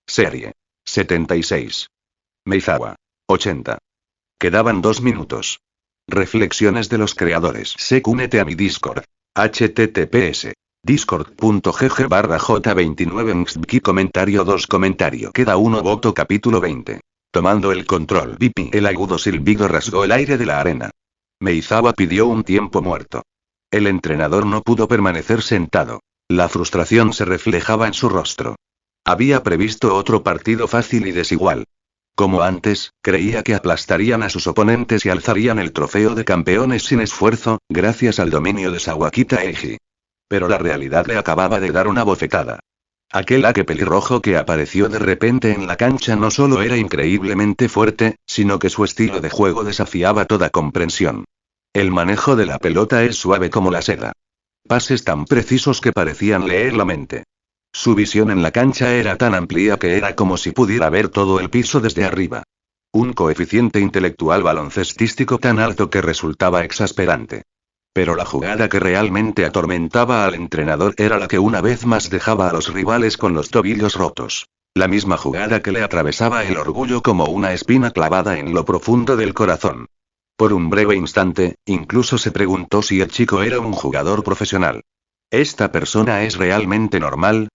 Serie. 76. Meizawa. 80. Quedaban 2 minutos. Reflexiones de los creadores. Únete a mi Discord. https. discord.gg/j29mxbki comentario 2 comentario. Queda 1 voto capítulo 20. Tomando el control. Bipi. El agudo silbido rasgó el aire de la arena. Meizawa pidió un tiempo muerto. El entrenador no pudo permanecer sentado. La frustración se reflejaba en su rostro. Había previsto otro partido fácil y desigual. Como antes, creía que aplastarían a sus oponentes y alzarían el trofeo de campeones sin esfuerzo, gracias al dominio de Sawakita Eiji. Pero la realidad le acababa de dar una bofetada. Aquel Ake pelirrojo que apareció de repente en la cancha no solo era increíblemente fuerte, sino que su estilo de juego desafiaba toda comprensión. El manejo de la pelota es suave como la seda. Pases tan precisos que parecían leer la mente. Su visión en la cancha era tan amplia que era como si pudiera ver todo el piso desde arriba. Un coeficiente intelectual baloncestístico tan alto que resultaba exasperante. Pero la jugada que realmente atormentaba al entrenador era la que una vez más dejaba a los rivales con los tobillos rotos. La misma jugada que le atravesaba el orgullo como una espina clavada en lo profundo del corazón. Por un breve instante, incluso se preguntó si el chico era un jugador profesional. ¿Esta persona es realmente normal?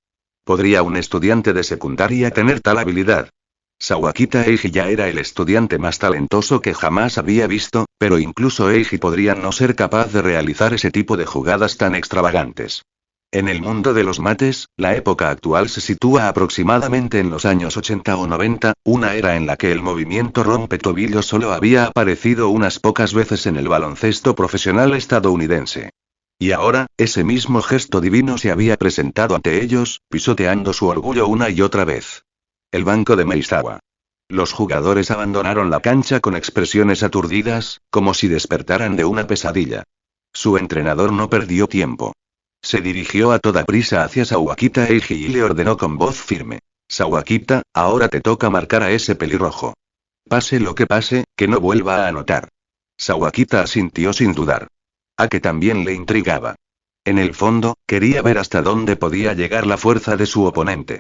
¿Podría un estudiante de secundaria tener tal habilidad? Sawakita Eiji ya era el estudiante más talentoso que jamás había visto, pero incluso Eiji podría no ser capaz de realizar ese tipo de jugadas tan extravagantes. En el mundo de los mates, la época actual se sitúa aproximadamente en los años 80 o 90, una era en la que el movimiento rompetobillos solo había aparecido unas pocas veces en el baloncesto profesional estadounidense. Y ahora, ese mismo gesto divino se había presentado ante ellos, pisoteando su orgullo una y otra vez. El banco de Meizawa. Los jugadores abandonaron la cancha con expresiones aturdidas, como si despertaran de una pesadilla. Su entrenador no perdió tiempo. Se dirigió a toda prisa hacia Sawakita Eiji y le ordenó con voz firme. Sawakita, ahora te toca marcar a ese pelirrojo. Pase lo que pase, que no vuelva a anotar. Sawakita asintió sin dudar. A que también le intrigaba. En el fondo, quería ver hasta dónde podía llegar la fuerza de su oponente.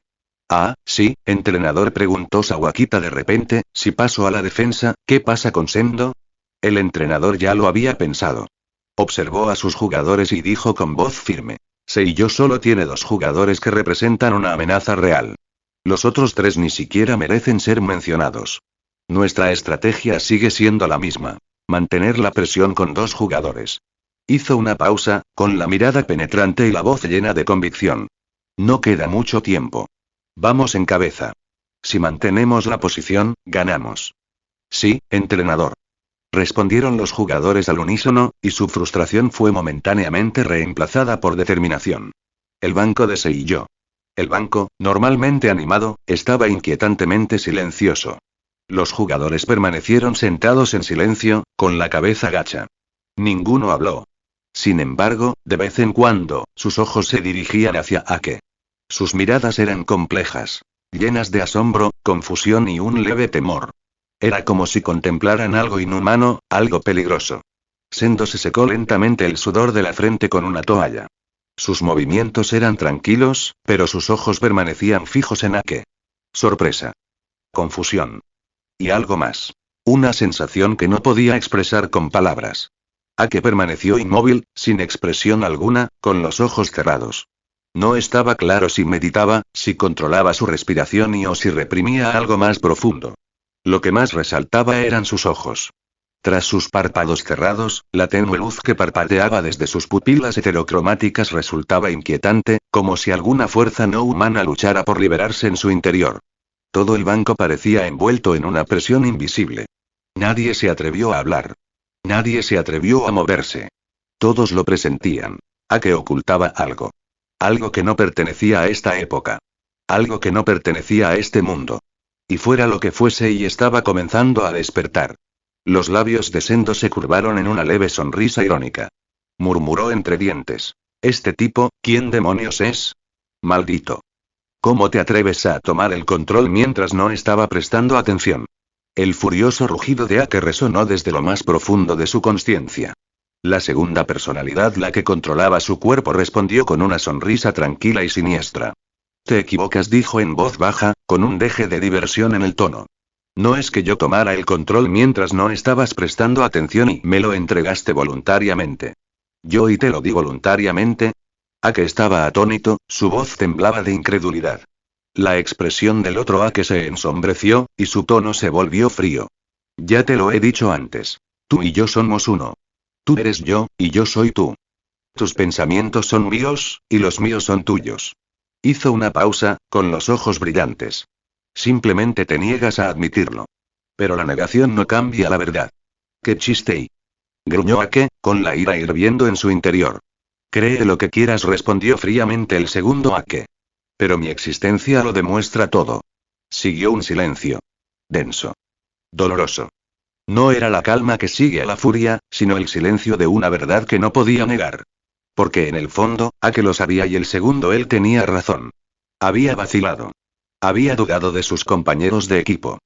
Ah, sí, entrenador, preguntó Sawakita de repente, si paso a la defensa, ¿qué pasa con Sendo? El entrenador ya lo había pensado. Observó a sus jugadores y dijo con voz firme. Seiyo solo tiene 2 jugadores que representan una amenaza real. Los otros 3 ni siquiera merecen ser mencionados. Nuestra estrategia sigue siendo la misma. Mantener la presión con 2 jugadores. Hizo una pausa, con la mirada penetrante y la voz llena de convicción. No queda mucho tiempo. Vamos en cabeza. Si mantenemos la posición, ganamos. Sí, entrenador. Respondieron los jugadores al unísono, y su frustración fue momentáneamente reemplazada por determinación. El banco de Seiyo. El banco, normalmente animado, estaba inquietantemente silencioso. Los jugadores permanecieron sentados en silencio, con la cabeza gacha. Ninguno habló. Sin embargo, de vez en cuando, sus ojos se dirigían hacia Ake. Sus miradas eran complejas, llenas de asombro, confusión y un leve temor. Era como si contemplaran algo inhumano, algo peligroso. Sendo se secó lentamente el sudor de la frente con una toalla. Sus movimientos eran tranquilos, pero sus ojos permanecían fijos en Ake. Sorpresa. Confusión. Y algo más. Una sensación que no podía expresar con palabras. Ake permaneció inmóvil, sin expresión alguna, con los ojos cerrados. No estaba claro si meditaba, si controlaba su respiración o si reprimía algo más profundo. Lo que más resaltaba eran sus ojos. Tras sus párpados cerrados, la tenue luz que parpadeaba desde sus pupilas heterocromáticas resultaba inquietante, como si alguna fuerza no humana luchara por liberarse en su interior. Todo el banco parecía envuelto en una presión invisible. Nadie se atrevió a hablar. Nadie se atrevió a moverse. Todos lo presentían. Ake ocultaba algo. Algo que no pertenecía a esta época. Algo que no pertenecía a este mundo. Y fuera lo que fuese, y estaba comenzando a despertar. Los labios de Sendo se curvaron en una leve sonrisa irónica. Murmuró entre dientes. ¿Este tipo, quién demonios es? Maldito. ¿Cómo te atreves a tomar el control mientras no estaba prestando atención? El furioso rugido de Ake resonó desde lo más profundo de su conciencia. La segunda personalidad, la que controlaba su cuerpo, respondió con una sonrisa tranquila y siniestra. Te equivocas, dijo en voz baja, con un deje de diversión en el tono. No es que yo tomara el control mientras no estabas prestando atención y me lo entregaste voluntariamente. Yo y te lo di voluntariamente. Ake estaba atónito, su voz temblaba de incredulidad. La expresión del otro Ake se ensombreció, y su tono se volvió frío. Ya te lo he dicho antes. Tú y yo somos uno. Tú eres yo, y yo soy tú. Tus pensamientos son míos, y los míos son tuyos. Hizo una pausa, con los ojos brillantes. Simplemente te niegas a admitirlo. Pero la negación no cambia la verdad. ¡Qué chiste! Gruñó Ake, con la ira hirviendo en su interior. Cree lo que quieras, respondió fríamente el segundo Ake. Pero mi existencia lo demuestra todo. Siguió un silencio. Denso. Doloroso. No era la calma que sigue a la furia, sino el silencio de una verdad que no podía negar. Porque en el fondo, Ake lo sabía, y el segundo él tenía razón. Había vacilado. Había dudado de sus compañeros de equipo.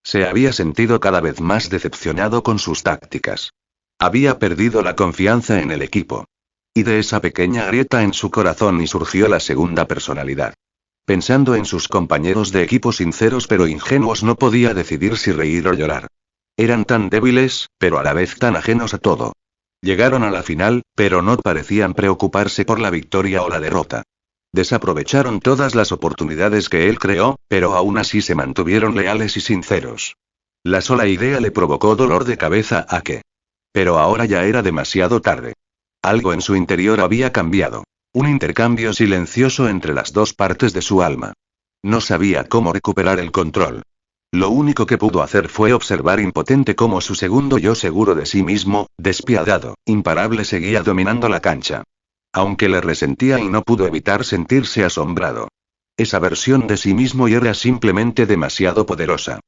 Se había sentido cada vez más decepcionado con sus tácticas. Había perdido la confianza en el equipo. Y de esa pequeña grieta en su corazón y surgió la segunda personalidad. Pensando en sus compañeros de equipo sinceros pero ingenuos, no podía decidir si reír o llorar. Eran tan débiles, pero a la vez tan ajenos a todo. Llegaron a la final, pero no parecían preocuparse por la victoria o la derrota. Desaprovecharon todas las oportunidades que él creó, pero aún así se mantuvieron leales y sinceros. La sola idea le provocó dolor de cabeza a Ake. Pero ahora ya era demasiado tarde. Algo en su interior había cambiado. Un intercambio silencioso entre las dos partes de su alma. No sabía cómo recuperar el control. Lo único que pudo hacer fue observar impotente cómo su segundo yo, seguro de sí mismo, despiadado, imparable, seguía dominando la cancha. Aunque le resentía y no pudo evitar sentirse asombrado. Esa versión de sí mismo era simplemente demasiado poderosa.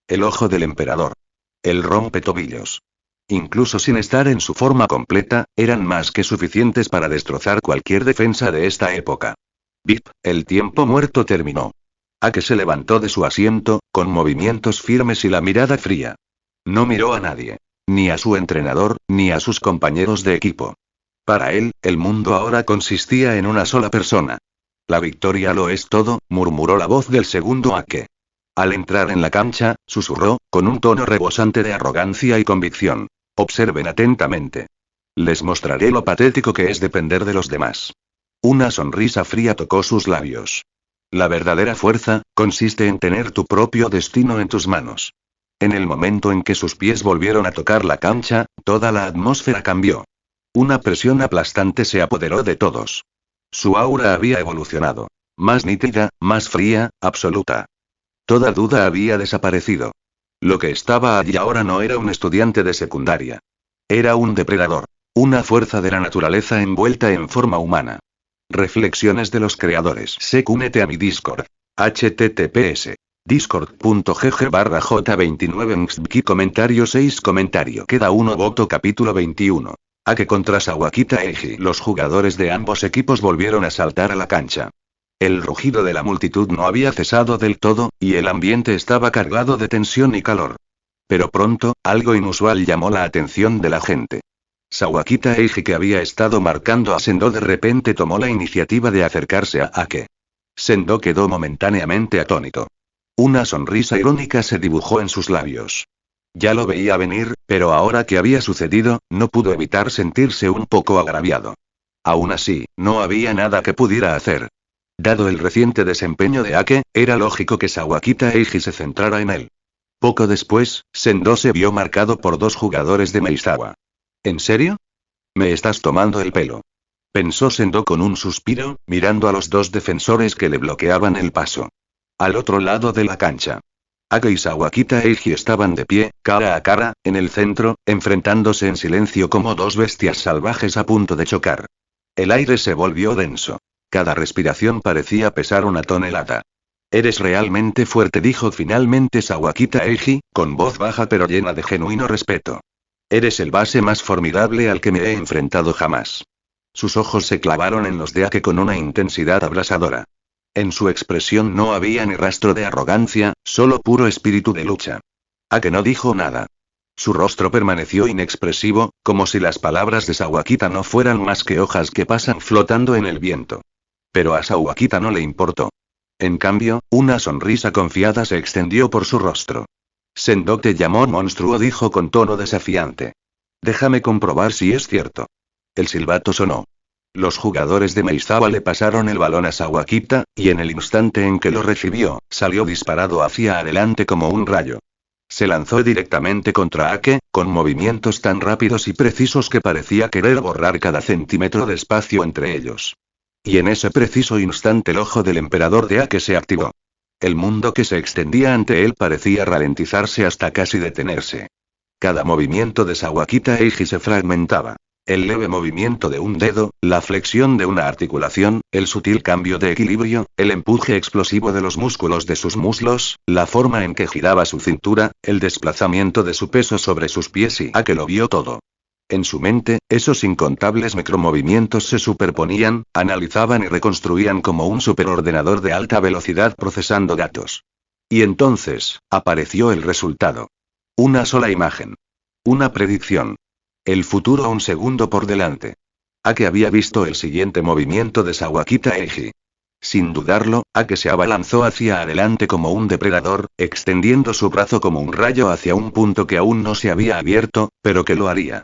El ojo del emperador. El rompetobillos. Incluso sin estar en su forma completa, eran más que suficientes para destrozar cualquier defensa de esta época. Bip, el tiempo muerto terminó. Ake se levantó de su asiento, con movimientos firmes y la mirada fría. No miró a nadie. Ni a su entrenador, ni a sus compañeros de equipo. Para él, el mundo ahora consistía en una sola persona. La victoria lo es todo, murmuró la voz del segundo Ake. Al entrar en la cancha, susurró, con un tono rebosante de arrogancia y convicción. Observen atentamente. Les mostraré lo patético que es depender de los demás. Una sonrisa fría tocó sus labios. La verdadera fuerza, consiste en tener tu propio destino en tus manos. En el momento en que sus pies volvieron a tocar la cancha, toda la atmósfera cambió. Una presión aplastante se apoderó de todos. Su aura había evolucionado. Más nítida, más fría, absoluta. Toda duda había desaparecido. Lo que estaba allí ahora no era un estudiante de secundaria. Era un depredador. Una fuerza de la naturaleza envuelta en forma humana. Reflexiones de los creadores. Únete a mi Discord. https discord.gg/j29mxbki comentario 6 comentario. Queda uno voto. Capítulo 21. Ake contra Sawakita Eiji. Los jugadores de ambos equipos volvieron a saltar a la cancha. El rugido de la multitud no había cesado del todo, y el ambiente estaba cargado de tensión y calor. Pero pronto, algo inusual llamó la atención de la gente. Sawakita Eiji, que había estado marcando a Sendo, de repente tomó la iniciativa de acercarse a Ake. Sendo quedó momentáneamente atónito. Una sonrisa irónica se dibujó en sus labios. Ya lo veía venir, pero ahora que había sucedido, no pudo evitar sentirse un poco agraviado. Aún así, no había nada que pudiera hacer. Dado el reciente desempeño de Ake, era lógico que Sawakita Eiji se centrara en él. Poco después, Sendo se vio marcado por dos jugadores de Meizawa. ¿En serio? Me estás tomando el pelo. Pensó Sendo con un suspiro, mirando a los dos defensores que le bloqueaban el paso. Al otro lado de la cancha. Ake y Sawakita Eiji estaban de pie, cara a cara, en el centro, enfrentándose en silencio como dos bestias salvajes a punto de chocar. El aire se volvió denso. Cada respiración parecía pesar una tonelada. Eres realmente fuerte, dijo finalmente Sawakita Eiji, con voz baja pero llena de genuino respeto. Eres el base más formidable al que me he enfrentado jamás. Sus ojos se clavaron en los de Ake con una intensidad abrasadora. En su expresión no había ni rastro de arrogancia, solo puro espíritu de lucha. Ake no dijo nada. Su rostro permaneció inexpresivo, como si las palabras de Sawakita no fueran más que hojas que pasan flotando en el viento. Pero a Sawakita no le importó. En cambio, una sonrisa confiada se extendió por su rostro. Sendo te llamó monstruo, dijo con tono desafiante. Déjame comprobar si es cierto. El silbato sonó. Los jugadores de Meizawa le pasaron el balón a Sawakita, y en el instante en que lo recibió, salió disparado hacia adelante como un rayo. Se lanzó directamente contra Ake, con movimientos tan rápidos y precisos que parecía querer borrar cada centímetro de espacio entre ellos. Y en ese preciso instante el ojo del emperador de Ake se activó. El mundo que se extendía ante él parecía ralentizarse hasta casi detenerse. Cada movimiento de Sawakita Eiji se fragmentaba. El leve movimiento de un dedo, la flexión de una articulación, el sutil cambio de equilibrio, el empuje explosivo de los músculos de sus muslos, la forma en que giraba su cintura, el desplazamiento de su peso sobre sus pies, y Ake lo vio todo. En su mente, esos incontables micromovimientos se superponían, analizaban y reconstruían como un superordenador de alta velocidad procesando datos. Y entonces, apareció el resultado. Una sola imagen. Una predicción. El futuro un segundo por delante. Ake había visto el siguiente movimiento de Sawakita Eiji. Sin dudarlo, Ake se abalanzó hacia adelante como un depredador, extendiendo su brazo como un rayo hacia un punto que aún no se había abierto, pero que lo haría.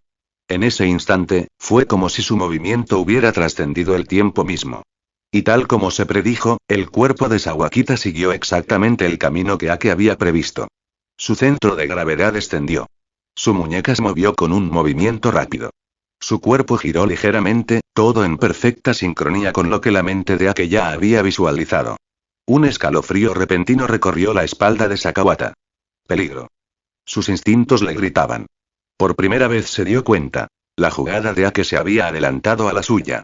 En ese instante, fue como si su movimiento hubiera trascendido el tiempo mismo. Y tal como se predijo, el cuerpo de Sawakita siguió exactamente el camino que Ake había previsto. Su centro de gravedad descendió. Su muñeca se movió con un movimiento rápido. Su cuerpo giró ligeramente, todo en perfecta sincronía con lo que la mente de Ake ya había visualizado. Un escalofrío repentino recorrió la espalda de Sakawata. Peligro. Sus instintos le gritaban. Por primera vez se dio cuenta. La jugada de Ake se había adelantado a la suya.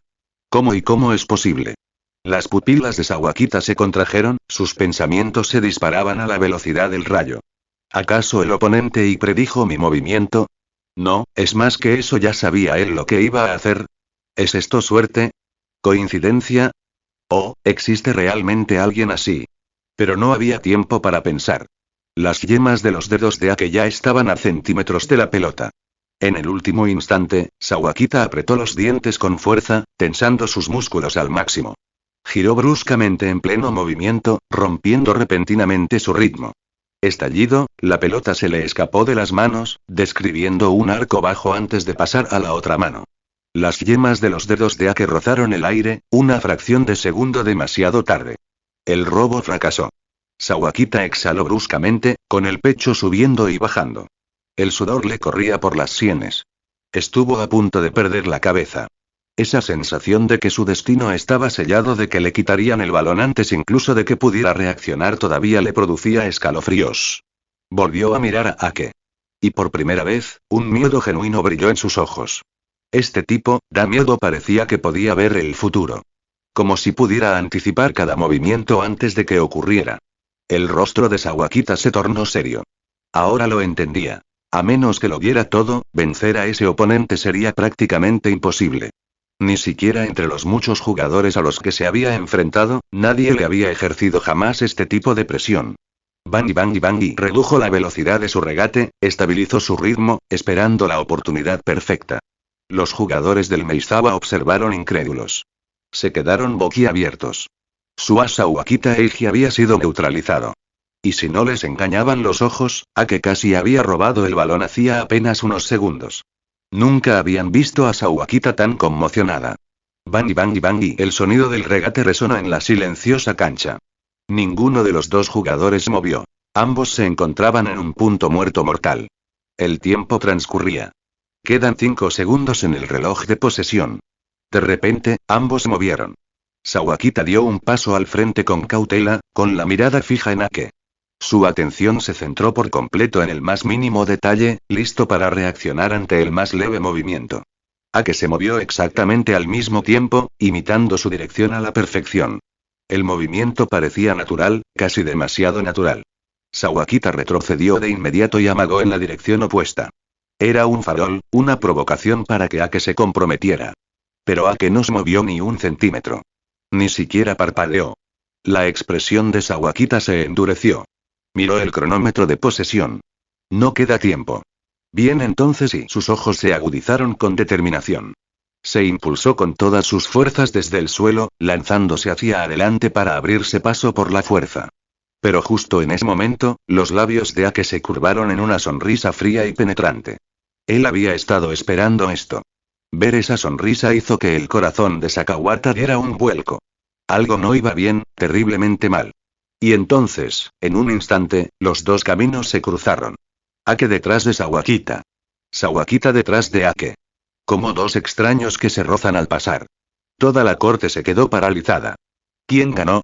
¿Cómo es posible? Las pupilas de Sawakita se contrajeron, sus pensamientos se disparaban a la velocidad del rayo. ¿Acaso el oponente y predijo mi movimiento? No, es más que eso, ya sabía él lo que iba a hacer. ¿Es esto suerte? ¿Coincidencia? ¿O existe realmente alguien así? Pero no había tiempo para pensar. Las yemas de los dedos de Ake ya estaban a centímetros de la pelota. En el último instante, Sawakita apretó los dientes con fuerza, tensando sus músculos al máximo. Giró bruscamente en pleno movimiento, rompiendo repentinamente su ritmo. Estallido, la pelota se le escapó de las manos, describiendo un arco bajo antes de pasar a la otra mano. Las yemas de los dedos de Ake rozaron el aire, una fracción de segundo demasiado tarde. El robo fracasó. Sawakita exhaló bruscamente, con el pecho subiendo y bajando. El sudor le corría por las sienes. Estuvo a punto de perder la cabeza. Esa sensación de que su destino estaba sellado, de que le quitarían el balón antes incluso de que pudiera reaccionar, todavía le producía escalofríos. Volvió a mirar a Ake. Y por primera vez, un miedo genuino brilló en sus ojos. Este tipo, da miedo, parecía que podía ver el futuro. Como si pudiera anticipar cada movimiento antes de que ocurriera. El rostro de Sawakita se tornó serio. Ahora lo entendía. A menos que lo viera todo, vencer a ese oponente sería prácticamente imposible. Ni siquiera entre los muchos jugadores a los que se había enfrentado, nadie le había ejercido jamás este tipo de presión. Bangi redujo la velocidad de su regate, estabilizó su ritmo, esperando la oportunidad perfecta. Los jugadores del Meizawa observaron incrédulos. Se quedaron boquiabiertos. Su asa Sawakita Eiji había sido neutralizado. Y si no les engañaban los ojos, Ake casi había robado el balón hacía apenas unos segundos. Nunca habían visto a Sawakita tan conmocionada. Bangi, el sonido del regate resonó en la silenciosa cancha. Ninguno de los dos jugadores se movió. Ambos se encontraban en un punto muerto mortal. El tiempo transcurría. Quedan 5 segundos en el reloj de posesión. De repente, ambos se movieron. Sawakita dio un paso al frente con cautela, con la mirada fija en Ake. Su atención se centró por completo en el más mínimo detalle, listo para reaccionar ante el más leve movimiento. Ake se movió exactamente al mismo tiempo, imitando su dirección a la perfección. El movimiento parecía natural, casi demasiado natural. Sawakita retrocedió de inmediato y amagó en la dirección opuesta. Era un farol, una provocación para que Ake se comprometiera. Pero Ake no se movió ni un centímetro. Ni siquiera parpadeó. La expresión de Sawakita se endureció. Miró el cronómetro de posesión. No queda tiempo. Bien, entonces, y sus ojos se agudizaron con determinación. Se impulsó con todas sus fuerzas desde el suelo, lanzándose hacia adelante para abrirse paso por la fuerza. Pero justo en ese momento, los labios de Ake se curvaron en una sonrisa fría y penetrante. Él había estado esperando esto. Ver esa sonrisa hizo que el corazón de Sakawata diera un vuelco. Algo no iba bien, terriblemente mal. Y entonces, en un instante, los dos caminos se cruzaron. Ake detrás de Sawakita. Sawakita detrás de Ake. Como dos extraños que se rozan al pasar. Toda la corte se quedó paralizada. ¿Quién ganó?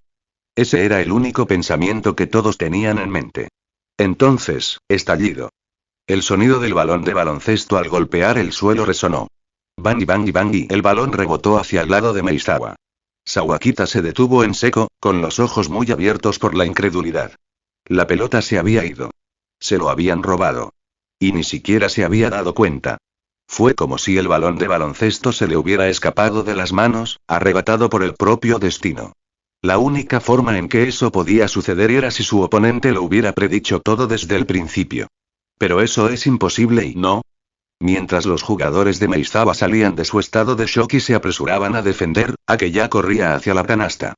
Ese era el único pensamiento que todos tenían en mente. Entonces, estallido. El sonido del balón de baloncesto al golpear el suelo resonó. Bangi, el balón rebotó hacia el lado de Meizawa. Sawakita se detuvo en seco, con los ojos muy abiertos por la incredulidad. La pelota se había ido. Se lo habían robado. Y ni siquiera se había dado cuenta. Fue como si el balón de baloncesto se le hubiera escapado de las manos, arrebatado por el propio destino. La única forma en que eso podía suceder era si su oponente lo hubiera predicho todo desde el principio. Pero eso es imposible y no. Mientras los jugadores de Meizawa salían de su estado de shock y se apresuraban a defender, Ake ya corría hacia la canasta.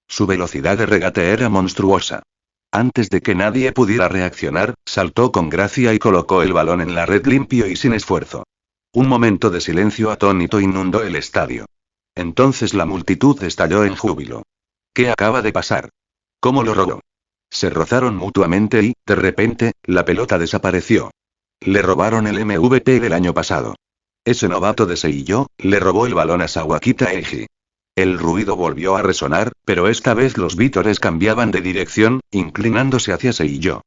Su velocidad de regate era monstruosa. Antes de que nadie pudiera reaccionar, saltó con gracia y colocó el balón en la red limpio y sin esfuerzo. Un momento de silencio atónito inundó el estadio. Entonces la multitud estalló en júbilo. ¿Qué acaba de pasar? ¿Cómo lo robó? Se rozaron mutuamente y, de repente, la pelota desapareció. Le robaron el MVP del año pasado. Ese novato de Seiyo le robó el balón a Sawakita Eiji. El ruido volvió a resonar, pero esta vez los vítores cambiaban de dirección, inclinándose hacia Seiyo.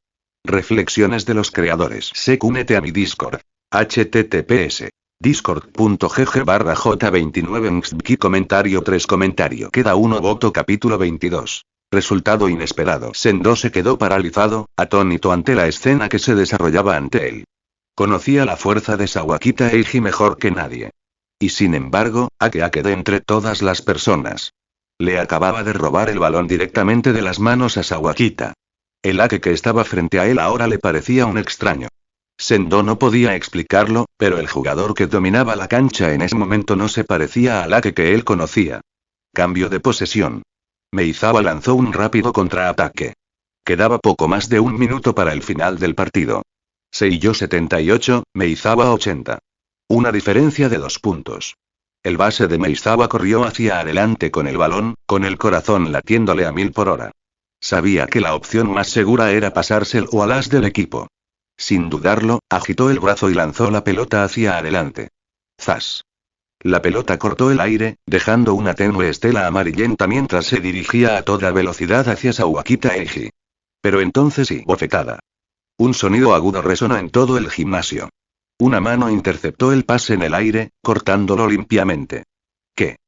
Reflexiones de los creadores. Únete a mi Discord. https discord.gg/j29mxbki comentario 3 comentario. Queda uno voto capítulo 22. Resultado inesperado. Sendo se quedó paralizado, atónito ante la escena que se desarrollaba ante él. Conocía la fuerza de Sawakita Eiji mejor que nadie. Y sin embargo, Ake de entre todas las personas. Le acababa de robar el balón directamente de las manos a Sawakita. El Ake que estaba frente a él ahora le parecía un extraño. Sendo no podía explicarlo, pero el jugador que dominaba la cancha en ese momento no se parecía al Ake que él conocía. Cambio de posesión. Meizawa lanzó un rápido contraataque. Quedaba poco más de un minuto para el final del partido. Seiyo 78, Meizawa 80. Una diferencia de 2 puntos. El base de Meizawa corrió hacia adelante con el balón, con el corazón latiéndole a 1000 por hora. Sabía que la opción más segura era pasárselo al as del equipo. Sin dudarlo, agitó el brazo y lanzó la pelota hacia adelante. ¡Zas! La pelota cortó el aire, dejando una tenue estela amarillenta mientras se dirigía a toda velocidad hacia Sawakita Eiji. Pero entonces bofetada. Un sonido agudo resonó en todo el gimnasio. Una mano interceptó el pase en el aire, cortándolo limpiamente. ¿Qué?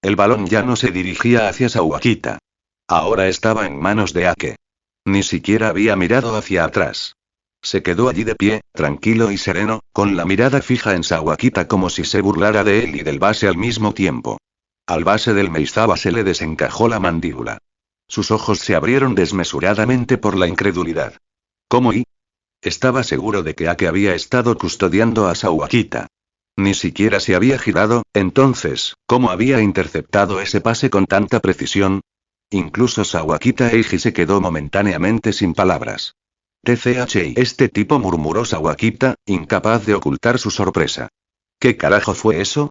El balón ya no se dirigía hacia Sawakita. Ahora estaba en manos de Ake. Ni siquiera había mirado hacia atrás. Se quedó allí de pie, tranquilo y sereno, con la mirada fija en Sawakita como si se burlara de él y del base al mismo tiempo. Al base del Meizawa se le desencajó la mandíbula. Sus ojos se abrieron desmesuradamente por la incredulidad. ¿Cómo y? Estaba seguro de que Ake había estado custodiando a Sawakita. Ni siquiera se había girado, entonces, ¿cómo había interceptado ese pase con tanta precisión? Incluso Sawakita Eiji se quedó momentáneamente sin palabras. TCHI. Este tipo, murmuró Sawakita, incapaz de ocultar su sorpresa. ¿Qué carajo fue eso?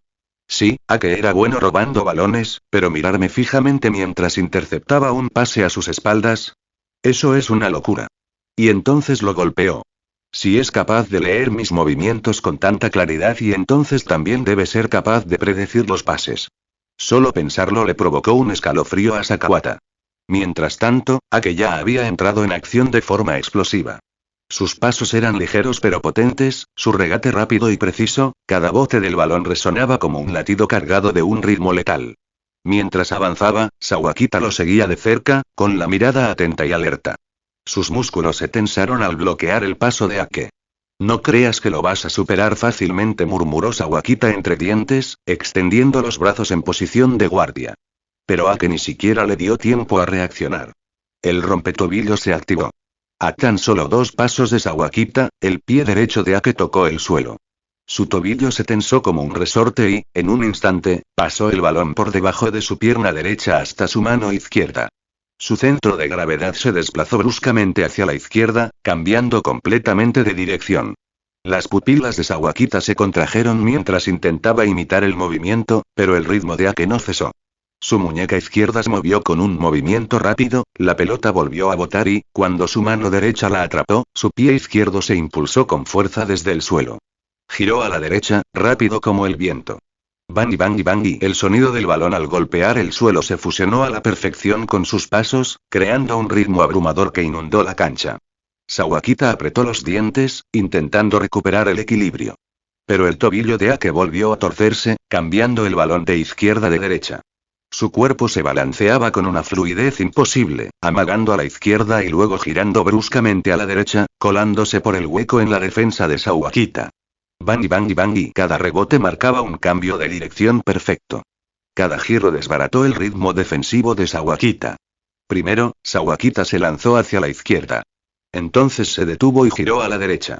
Sí, Ake era bueno robando balones, pero mirarme fijamente mientras interceptaba un pase a sus espaldas. Eso es una locura. Y entonces lo golpeó. Si es capaz de leer mis movimientos con tanta claridad y entonces también debe ser capaz de predecir los pases. Solo pensarlo le provocó un escalofrío a Sakawata. Mientras tanto, Ake ya había entrado en acción de forma explosiva. Sus pasos eran ligeros pero potentes, su regate rápido y preciso, cada bote del balón resonaba como un latido cargado de un ritmo letal. Mientras avanzaba, Sawakita lo seguía de cerca, con la mirada atenta y alerta. Sus músculos se tensaron al bloquear el paso de Ake. No creas que lo vas a superar fácilmente, murmuró Sawakita entre dientes, extendiendo los brazos en posición de guardia. Pero Ake ni siquiera le dio tiempo a reaccionar. El rompetobillos se activó. A tan solo 2 pasos de Sawakita, el pie derecho de Ake tocó el suelo. Su tobillo se tensó como un resorte y, en un instante, pasó el balón por debajo de su pierna derecha hasta su mano izquierda. Su centro de gravedad se desplazó bruscamente hacia la izquierda, cambiando completamente de dirección. Las pupilas de Sawakita se contrajeron mientras intentaba imitar el movimiento, pero el ritmo de Ake no cesó. Su muñeca izquierda se movió con un movimiento rápido, la pelota volvió a botar y, cuando su mano derecha la atrapó, su pie izquierdo se impulsó con fuerza desde el suelo. Giró a la derecha, rápido como el viento. Bang y bang y bang y el sonido del balón al golpear el suelo se fusionó a la perfección con sus pasos, creando un ritmo abrumador que inundó la cancha. Sawakita apretó los dientes, intentando recuperar el equilibrio. Pero el tobillo de Ake volvió a torcerse, cambiando el balón de izquierda a derecha. Su cuerpo se balanceaba con una fluidez imposible, amagando a la izquierda y luego girando bruscamente a la derecha, colándose por el hueco en la defensa de Sawakita. Bang y bang y bang y cada rebote marcaba un cambio de dirección perfecto. Cada giro desbarató el ritmo defensivo de Sawakita. Primero, Sawakita se lanzó hacia la izquierda. Entonces se detuvo y giró a la derecha.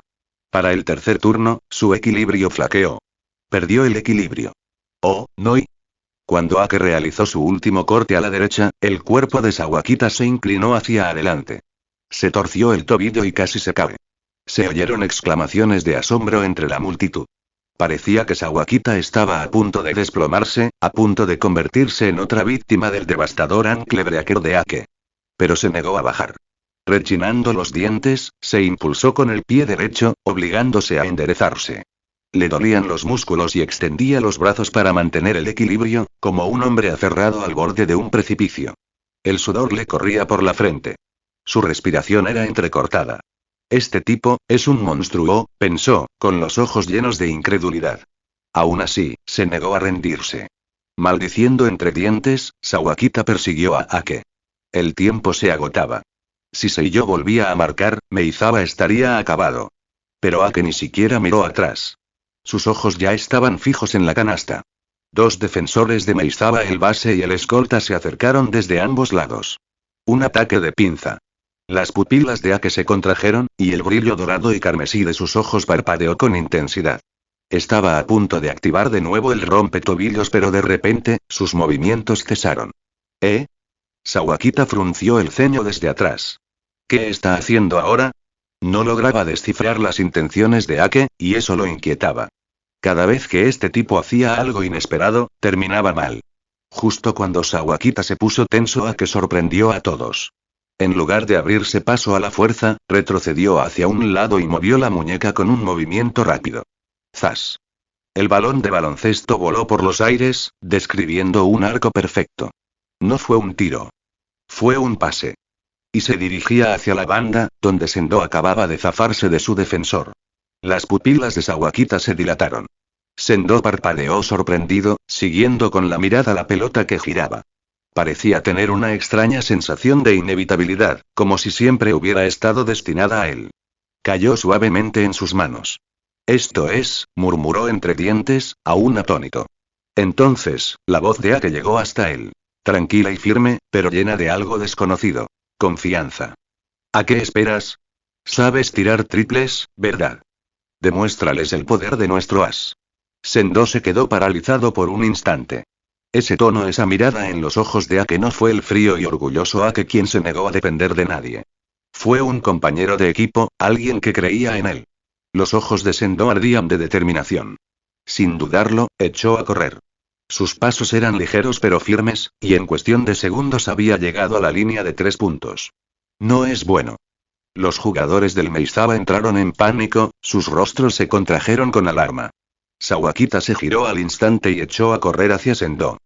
Para el tercer turno, su equilibrio flaqueó. Perdió el equilibrio. Oh, no y... Cuando Ake realizó su último corte a la derecha, el cuerpo de Sawakita se inclinó hacia adelante. Se torció el tobillo y casi se cae. Se oyeron exclamaciones de asombro entre la multitud. Parecía que Sawakita estaba a punto de desplomarse, a punto de convertirse en otra víctima del devastador ancla breaker de Ake. Pero se negó a bajar. Rechinando los dientes, se impulsó con el pie derecho, obligándose a enderezarse. Le dolían los músculos y extendía los brazos para mantener el equilibrio, como un hombre aferrado al borde de un precipicio. El sudor le corría por la frente. Su respiración era entrecortada. Este tipo, es un monstruo, pensó, con los ojos llenos de incredulidad. Aún así, se negó a rendirse. Maldiciendo entre dientes, Sawakita persiguió a Ake. El tiempo se agotaba. Si Seiyo volvía a marcar, Meizawa estaría acabado. Pero Ake ni siquiera miró atrás. Sus ojos ya estaban fijos en la canasta. Dos defensores de Meizawa, el base y el escolta, se acercaron desde ambos lados. Un ataque de pinza. Las pupilas de Ake se contrajeron, y el brillo dorado y carmesí de sus ojos parpadeó con intensidad. Estaba a punto de activar de nuevo el rompetobillos, pero de repente, sus movimientos cesaron. ¿Eh? Sawakita frunció el ceño desde atrás. ¿Qué está haciendo ahora? No lograba descifrar las intenciones de Ake, y eso lo inquietaba. Cada vez que este tipo hacía algo inesperado, terminaba mal. Justo cuando Sawakita se puso tenso, Ake sorprendió a todos. En lugar de abrirse paso a la fuerza, retrocedió hacia un lado y movió la muñeca con un movimiento rápido. ¡Zas! El balón de baloncesto voló por los aires, describiendo un arco perfecto. No fue un tiro. Fue un pase. Y se dirigía hacia la banda, donde Sendo acababa de zafarse de su defensor. Las pupilas de Sawakita se dilataron. Sendo parpadeó sorprendido, siguiendo con la mirada la pelota que giraba. Parecía tener una extraña sensación de inevitabilidad, como si siempre hubiera estado destinada a él. Cayó suavemente en sus manos. Esto es, murmuró entre dientes, aún atónito. Entonces, la voz de Ake llegó hasta él. Tranquila y firme, pero llena de algo desconocido. Confianza. ¿A qué esperas? Sabes tirar triples, ¿verdad? Demuéstrales el poder de nuestro as. Sendo se quedó paralizado por un instante. Ese tono, esa mirada en los ojos de Ake no fue el frío y orgulloso Ake quien se negó a depender de nadie. Fue un compañero de equipo, alguien que creía en él. Los ojos de Sendo ardían de determinación. Sin dudarlo, echó a correr. Sus pasos eran ligeros pero firmes, y en cuestión de segundos había llegado a la línea de 3 puntos. No es bueno. Los jugadores del Meizawa entraron en pánico, sus rostros se contrajeron con alarma. Sawakita se giró al instante y echó a correr hacia Sendo.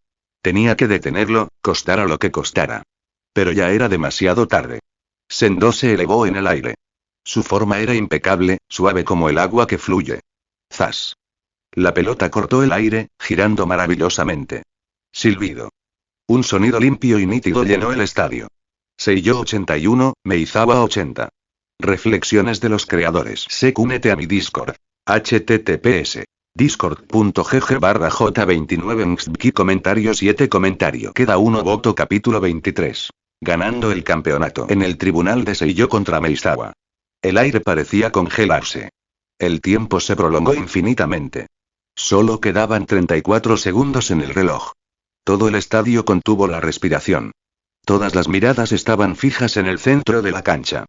Tenía que detenerlo, costara lo que costara. Pero ya era demasiado tarde. Sendo se elevó en el aire. Su forma era impecable, suave como el agua que fluye. ¡Zas! La pelota cortó el aire, girando maravillosamente. Silbido. Un sonido limpio y nítido llenó el estadio. Seiyo 81, Meizawa 80. Reflexiones de los creadores. Únete a mi Discord. https discord.gg/j29mxbki comentario 7 comentario. Queda uno voto. Capítulo 23. Ganando el campeonato. En el tribunal de Seiyo contra Meizawa. El aire parecía congelarse. El tiempo se prolongó infinitamente. Solo quedaban 34 segundos en el reloj. Todo el estadio contuvo la respiración. Todas las miradas estaban fijas en el centro de la cancha.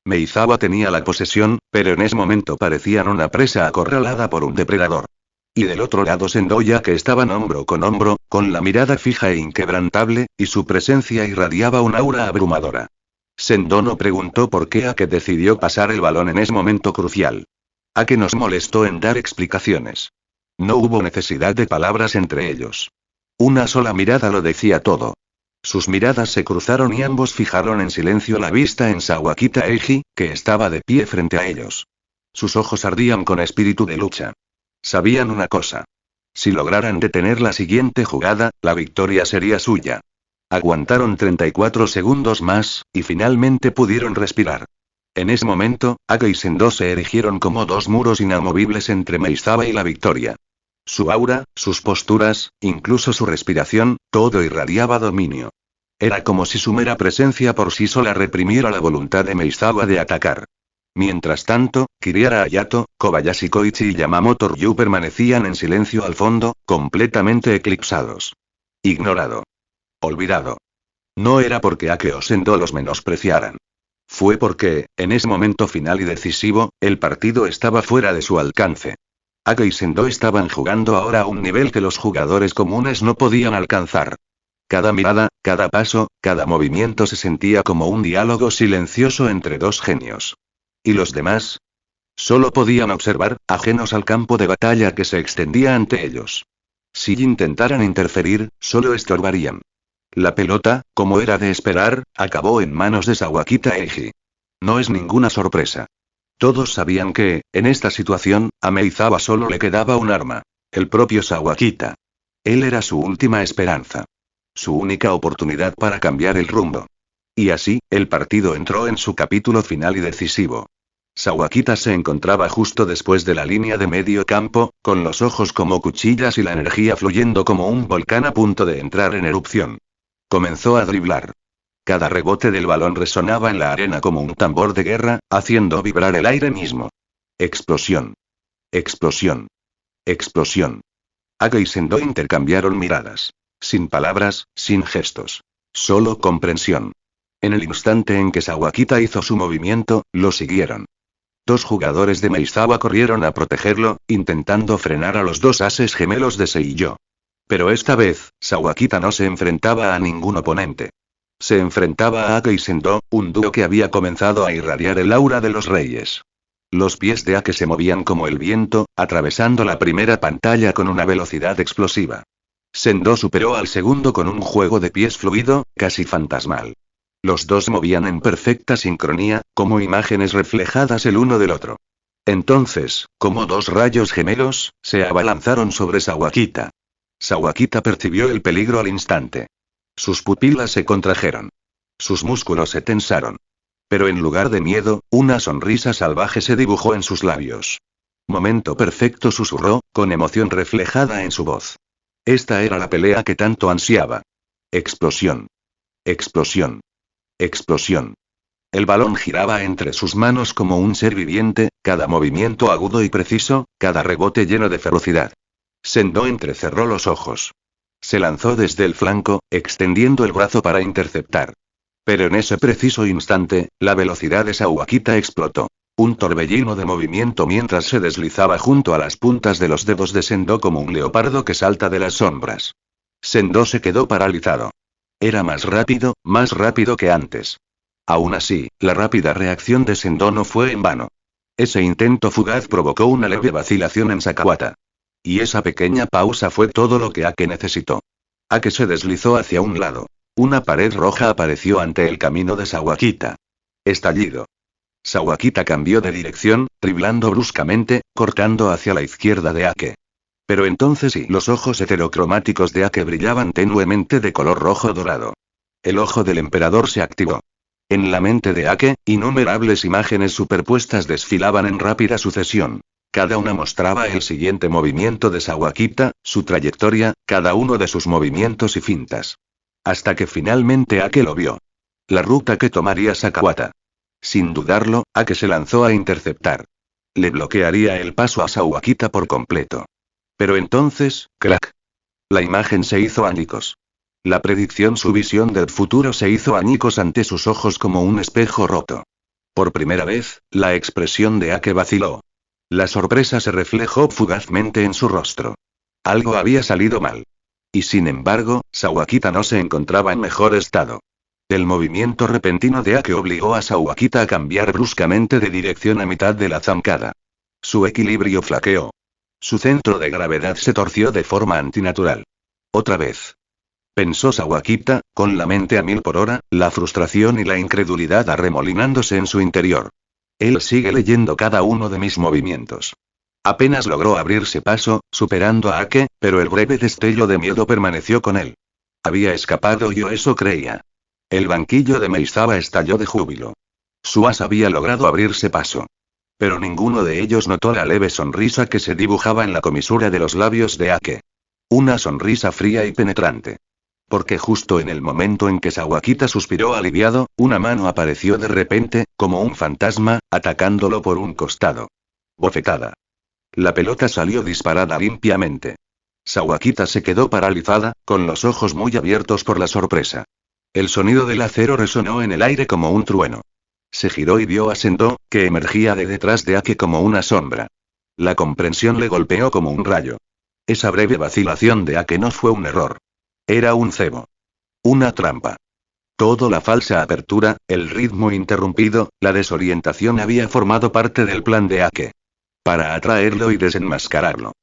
Meizawa tenía la posesión, pero en ese momento parecían una presa acorralada por un depredador. Y del otro lado Sendo y Ake estaban hombro, con la mirada fija e inquebrantable, y su presencia irradiaba un aura abrumadora. Sendo no preguntó por qué Ake decidió pasar el balón en ese momento crucial. Ake nos molestó en dar explicaciones. No hubo necesidad de palabras entre ellos. Una sola mirada lo decía todo. Sus miradas se cruzaron y ambos fijaron en silencio la vista en Sawakita Eiji, que estaba de pie frente a ellos. Sus ojos ardían con espíritu de lucha. Sabían una cosa. Si lograran detener la siguiente jugada, la victoria sería suya. Aguantaron 34 segundos más, y finalmente pudieron respirar. En ese momento, Ake y Sendo se erigieron como dos muros inamovibles entre Meizawa y la victoria. Su aura, sus posturas, incluso su respiración, todo irradiaba dominio. Era como si su mera presencia por sí sola reprimiera la voluntad de Meizawa de atacar. Mientras tanto, Kiriara Hayato, Kobayashi Koichi y Yamamoto Ryu permanecían en silencio al fondo, completamente eclipsados. Ignorado. Olvidado. No era porque Ake o Sendo los menospreciaran. Fue porque, en ese momento final y decisivo, el partido estaba fuera de su alcance. Ake y Sendo estaban jugando ahora a un nivel que los jugadores comunes no podían alcanzar. Cada mirada, cada paso, cada movimiento se sentía como un diálogo silencioso entre dos genios. ¿Y los demás? Solo podían observar, ajenos al campo de batalla que se extendía ante ellos. Si intentaran interferir, solo estorbarían. La pelota, como era de esperar, acabó en manos de Sawakita Eiji. No es ninguna sorpresa. Todos sabían que, en esta situación, a Meizawa solo le quedaba un arma. El propio Sawakita. Él era su última esperanza. Su única oportunidad para cambiar el rumbo. Y así, el partido entró en su capítulo final y decisivo. Sawakita se encontraba justo después de la línea de medio campo, con los ojos como cuchillas y la energía fluyendo como un volcán a punto de entrar en erupción. Comenzó a driblar. Cada rebote del balón resonaba en la arena como un tambor de guerra, haciendo vibrar el aire mismo. Explosión. Explosión. Explosión. Ake y Sendo intercambiaron miradas. Sin palabras, sin gestos. Solo comprensión. En el instante en que Sawakita hizo su movimiento, lo siguieron. Dos jugadores de Meizawa corrieron a protegerlo, intentando frenar a los dos ases gemelos de Seiyo. Pero esta vez, Sawakita no se enfrentaba a ningún oponente. Se enfrentaba a Ake y Sendo, un dúo que había comenzado a irradiar el aura de los reyes. Los pies de Ake se movían como el viento, atravesando la primera pantalla con una velocidad explosiva. Sendo superó al segundo con un juego de pies fluido, casi fantasmal. Los dos movían en perfecta sincronía, como imágenes reflejadas el uno del otro. Entonces, como dos rayos gemelos, se abalanzaron sobre Sawakita. Sawakita percibió el peligro al instante. Sus pupilas se contrajeron. Sus músculos se tensaron. Pero en lugar de miedo, una sonrisa salvaje se dibujó en sus labios. Momento perfecto, susurró, con emoción reflejada en su voz. Esta era la pelea que tanto ansiaba. Explosión. Explosión. Explosión. El balón giraba entre sus manos como un ser viviente, cada movimiento agudo y preciso, cada rebote lleno de ferocidad. Sendo entrecerró los ojos. Se lanzó desde el flanco, extendiendo el brazo para interceptar. Pero en ese preciso instante, la velocidad de Sawakita explotó. Un torbellino de movimiento mientras se deslizaba junto a las puntas de los dedos de Sendo como un leopardo que salta de las sombras. Sendo se quedó paralizado. Era más rápido que antes. Aún así, la rápida reacción de Sendo no fue en vano. Ese intento fugaz provocó una leve vacilación en Sakawata. Y esa pequeña pausa fue todo lo que Ake necesitó. Ake se deslizó hacia un lado. Una pared roja apareció ante el camino de Sawakita. Estallido. Sawakita cambió de dirección, driblando bruscamente, cortando hacia la izquierda de Ake. Pero entonces los ojos heterocromáticos de Ake brillaban tenuemente de color rojo dorado. El ojo del emperador se activó. En la mente de Ake, innumerables imágenes superpuestas desfilaban en rápida sucesión. Cada una mostraba el siguiente movimiento de Sawakita, su trayectoria, cada uno de sus movimientos y fintas. Hasta que finalmente Ake lo vio. La ruta que tomaría Sakawata. Sin dudarlo, Ake se lanzó a interceptar. Le bloquearía el paso a Sawakita por completo. Pero entonces, crack. La imagen se hizo añicos. La predicción, su visión del futuro se hizo añicos ante sus ojos como un espejo roto. Por primera vez, la expresión de Ake vaciló. La sorpresa se reflejó fugazmente en su rostro. Algo había salido mal. Y sin embargo, Sawakita no se encontraba en mejor estado. El movimiento repentino de Ake obligó a Sawakita a cambiar bruscamente de dirección a mitad de la zancada. Su equilibrio flaqueó. Su centro de gravedad se torció de forma antinatural. Otra vez. Pensó Sawakita, con la mente a 1000 por hora, la frustración y la incredulidad arremolinándose en su interior. Él sigue leyendo cada uno de mis movimientos. Apenas logró abrirse paso, superando a Ake, pero el breve destello de miedo permaneció con él. Había escapado, yo eso creía. El banquillo de Meizawa estalló de júbilo. Su as había logrado abrirse paso. Pero ninguno de ellos notó la leve sonrisa que se dibujaba en la comisura de los labios de Ake. Una sonrisa fría y penetrante. Porque justo en el momento en que Sawakita suspiró aliviado, una mano apareció de repente, como un fantasma, atacándolo por un costado. Bofetada. La pelota salió disparada limpiamente. Sawakita se quedó paralizada, con los ojos muy abiertos por la sorpresa. El sonido del acero resonó en el aire como un trueno. Se giró y vio a Sendo, que emergía de detrás de Ake como una sombra. La comprensión le golpeó como un rayo. Esa breve vacilación de Ake no fue un error. Era un cebo. Una trampa. Todo la falsa apertura, el ritmo interrumpido, la desorientación había formado parte del plan de Ake. Para atraerlo y desenmascararlo.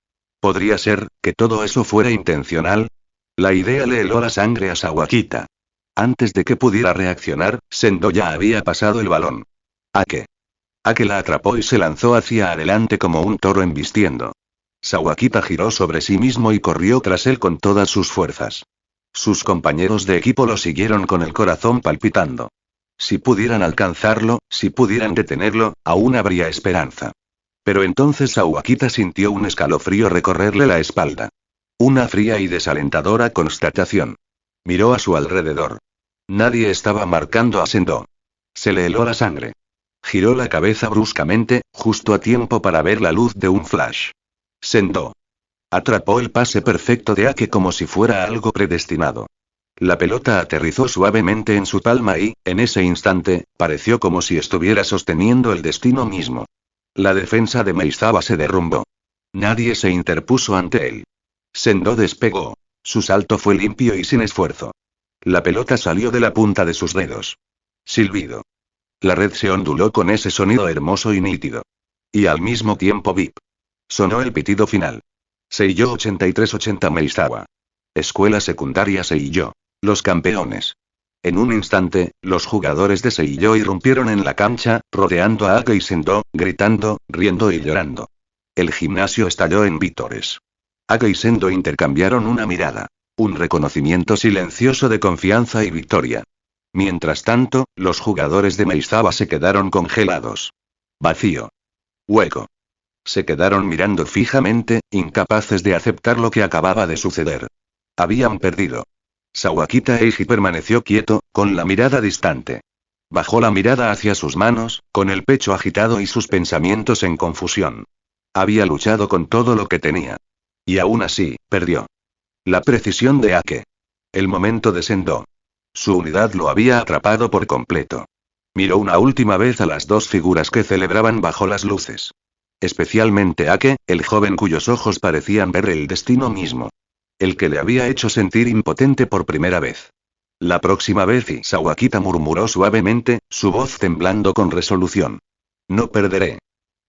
¿Podría ser que todo eso fuera intencional? La idea le heló la sangre a Sawakita. Antes de que pudiera reaccionar, Sendo ya había pasado el balón. Ake. Ake la atrapó y se lanzó hacia adelante como un toro embistiendo. Sawakita giró sobre sí mismo y corrió tras él con todas sus fuerzas. Sus compañeros de equipo lo siguieron con el corazón palpitando. Si pudieran alcanzarlo, si pudieran detenerlo, aún habría esperanza. Pero entonces Sawakita sintió un escalofrío recorrerle la espalda. Una fría y desalentadora constatación. Miró a su alrededor. Nadie estaba marcando a Sendo. Se le heló la sangre. Giró la cabeza bruscamente, justo a tiempo para ver la luz de un flash. Sendo. Atrapó el pase perfecto de Ake como si fuera algo predestinado. La pelota aterrizó suavemente en su palma y, en ese instante, pareció como si estuviera sosteniendo el destino mismo. La defensa de Meizawa se derrumbó. Nadie se interpuso ante él. Sendo despegó. Su salto fue limpio y sin esfuerzo. La pelota salió de la punta de sus dedos. Silbido. La red se onduló con ese sonido hermoso y nítido. Y al mismo tiempo vip. Sonó el pitido final. Seiyo 8380 Meizawa. Escuela secundaria Seiyo. Los campeones. En un instante, los jugadores de Seiyo irrumpieron en la cancha, rodeando a Ake y Sendo, gritando, riendo y llorando. El gimnasio estalló en vítores. Ake y Sendo intercambiaron una mirada. Un reconocimiento silencioso de confianza y victoria. Mientras tanto, los jugadores de Meizawa se quedaron congelados. Vacío. Hueco. Se quedaron mirando fijamente, incapaces de aceptar lo que acababa de suceder. Habían perdido. Sawakita Eiji permaneció quieto, con la mirada distante. Bajó la mirada hacia sus manos, con el pecho agitado y sus pensamientos en confusión. Había luchado con todo lo que tenía. Y aún así, perdió. La precisión de Ake. El momento de Sendo. Su unidad lo había atrapado por completo. Miró una última vez a las dos figuras que celebraban bajo las luces. Especialmente Ake, el joven cuyos ojos parecían ver el destino mismo. El que le había hecho sentir impotente por primera vez. La próxima vez y Sawakita murmuró suavemente, su voz temblando con resolución. No perderé.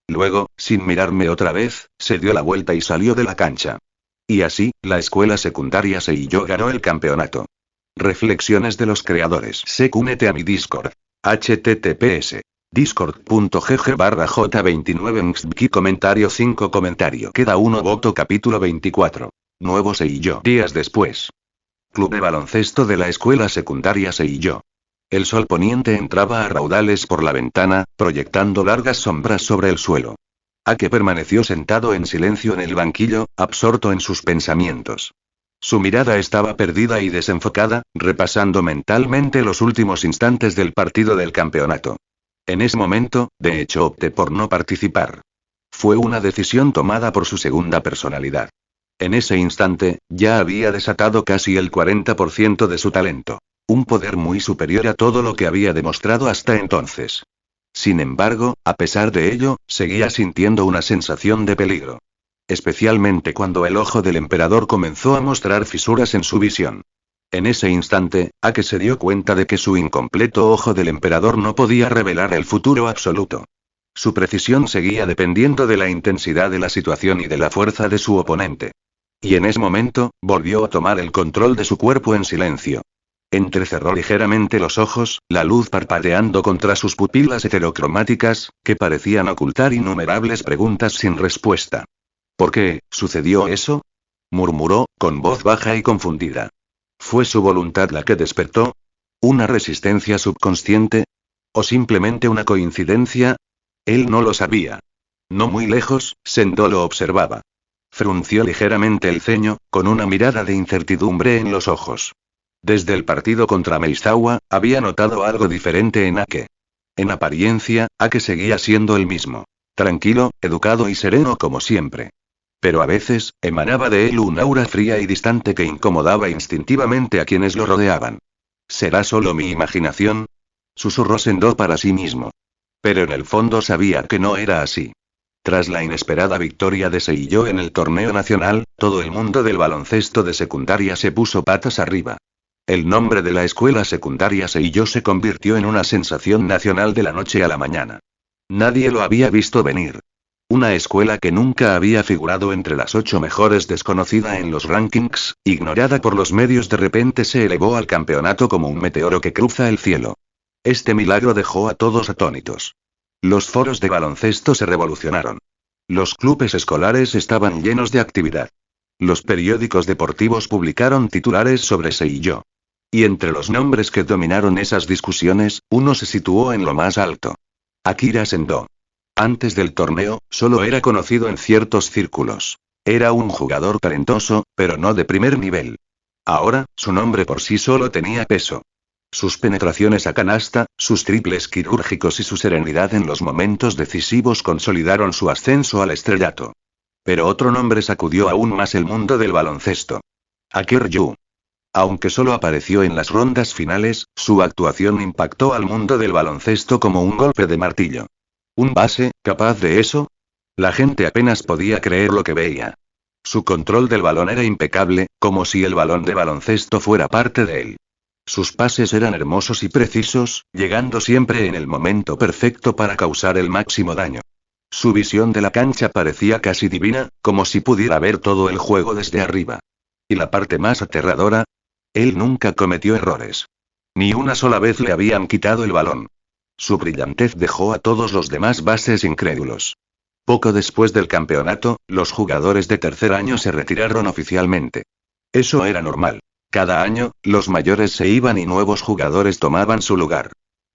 Luego, sin mirarme otra vez, se dio la vuelta y salió de la cancha. Y así, la escuela secundaria Seiyo ganó el campeonato. Reflexiones de los creadores. Únete a mi Discord. https discord.gg/j29mxbki comentario 5 comentario. Queda uno voto capítulo 24. Nuevo Seiyo. Días después. Club de baloncesto de la escuela secundaria Seiyo. El sol poniente entraba a raudales por la ventana, proyectando largas sombras sobre el suelo. Ake permaneció sentado en silencio en el banquillo, absorto en sus pensamientos. Su mirada estaba perdida y desenfocada, repasando mentalmente los últimos instantes del partido del campeonato. En ese momento, de hecho, opté por no participar. Fue una decisión tomada por su segunda personalidad. En ese instante, ya había desatado casi el 40% de su talento. Un poder muy superior a todo lo que había demostrado hasta entonces. Sin embargo, a pesar de ello, seguía sintiendo una sensación de peligro. Especialmente cuando el ojo del emperador comenzó a mostrar fisuras en su visión. En ese instante, Ake se dio cuenta de que su incompleto ojo del emperador no podía revelar el futuro absoluto. Su precisión seguía dependiendo de la intensidad de la situación y de la fuerza de su oponente. Y en ese momento, volvió a tomar el control de su cuerpo en silencio. Entrecerró ligeramente los ojos, la luz parpadeando contra sus pupilas heterocromáticas, que parecían ocultar innumerables preguntas sin respuesta. ¿Por qué sucedió eso?, murmuró, con voz baja y confundida. ¿Fue su voluntad la que despertó? ¿Una resistencia subconsciente? ¿O simplemente una coincidencia? Él no lo sabía. No muy lejos, Sendo lo observaba. Frunció ligeramente el ceño, con una mirada de incertidumbre en los ojos. Desde el partido contra Meizawa, había notado algo diferente en Ake. En apariencia, Ake seguía siendo el mismo. Tranquilo, educado y sereno como siempre. Pero a veces, emanaba de él un aura fría y distante que incomodaba instintivamente a quienes lo rodeaban. ¿Será solo mi imaginación? Susurró Sendo para sí mismo. Pero en el fondo sabía que no era así. Tras la inesperada victoria de Seiyo en el torneo nacional, todo el mundo del baloncesto de secundaria se puso patas arriba. El nombre de la escuela secundaria Seiyo se convirtió en una sensación nacional de la noche a la mañana. Nadie lo había visto venir. Una escuela que nunca había figurado entre las 8 mejores, desconocida en los rankings, ignorada por los medios, de repente se elevó al campeonato como un meteoro que cruza el cielo. Este milagro dejó a todos atónitos. Los foros de baloncesto se revolucionaron. Los clubes escolares estaban llenos de actividad. Los periódicos deportivos publicaron titulares sobre Seiyo. Y entre los nombres que dominaron esas discusiones, uno se situó en lo más alto. Akira Sendo. Antes del torneo, solo era conocido en ciertos círculos. Era un jugador talentoso, pero no de primer nivel. Ahora, su nombre por sí solo tenía peso. Sus penetraciones a canasta, sus triples quirúrgicos y su serenidad en los momentos decisivos consolidaron su ascenso al estrellato. Pero otro nombre sacudió aún más el mundo del baloncesto. Aker Yu. Aunque solo apareció en las rondas finales, su actuación impactó al mundo del baloncesto como un golpe de martillo. ¿Un base, capaz de eso? La gente apenas podía creer lo que veía. Su control del balón era impecable, como si el balón de baloncesto fuera parte de él. Sus pases eran hermosos y precisos, llegando siempre en el momento perfecto para causar el máximo daño. Su visión de la cancha parecía casi divina, como si pudiera ver todo el juego desde arriba. ¿Y la parte más aterradora? Él nunca cometió errores. Ni una sola vez le habían quitado el balón. Su brillantez dejó a todos los demás bases incrédulos. Poco después del campeonato, los jugadores de tercer año se retiraron oficialmente. Eso era normal. Cada año, los mayores se iban y nuevos jugadores tomaban su lugar.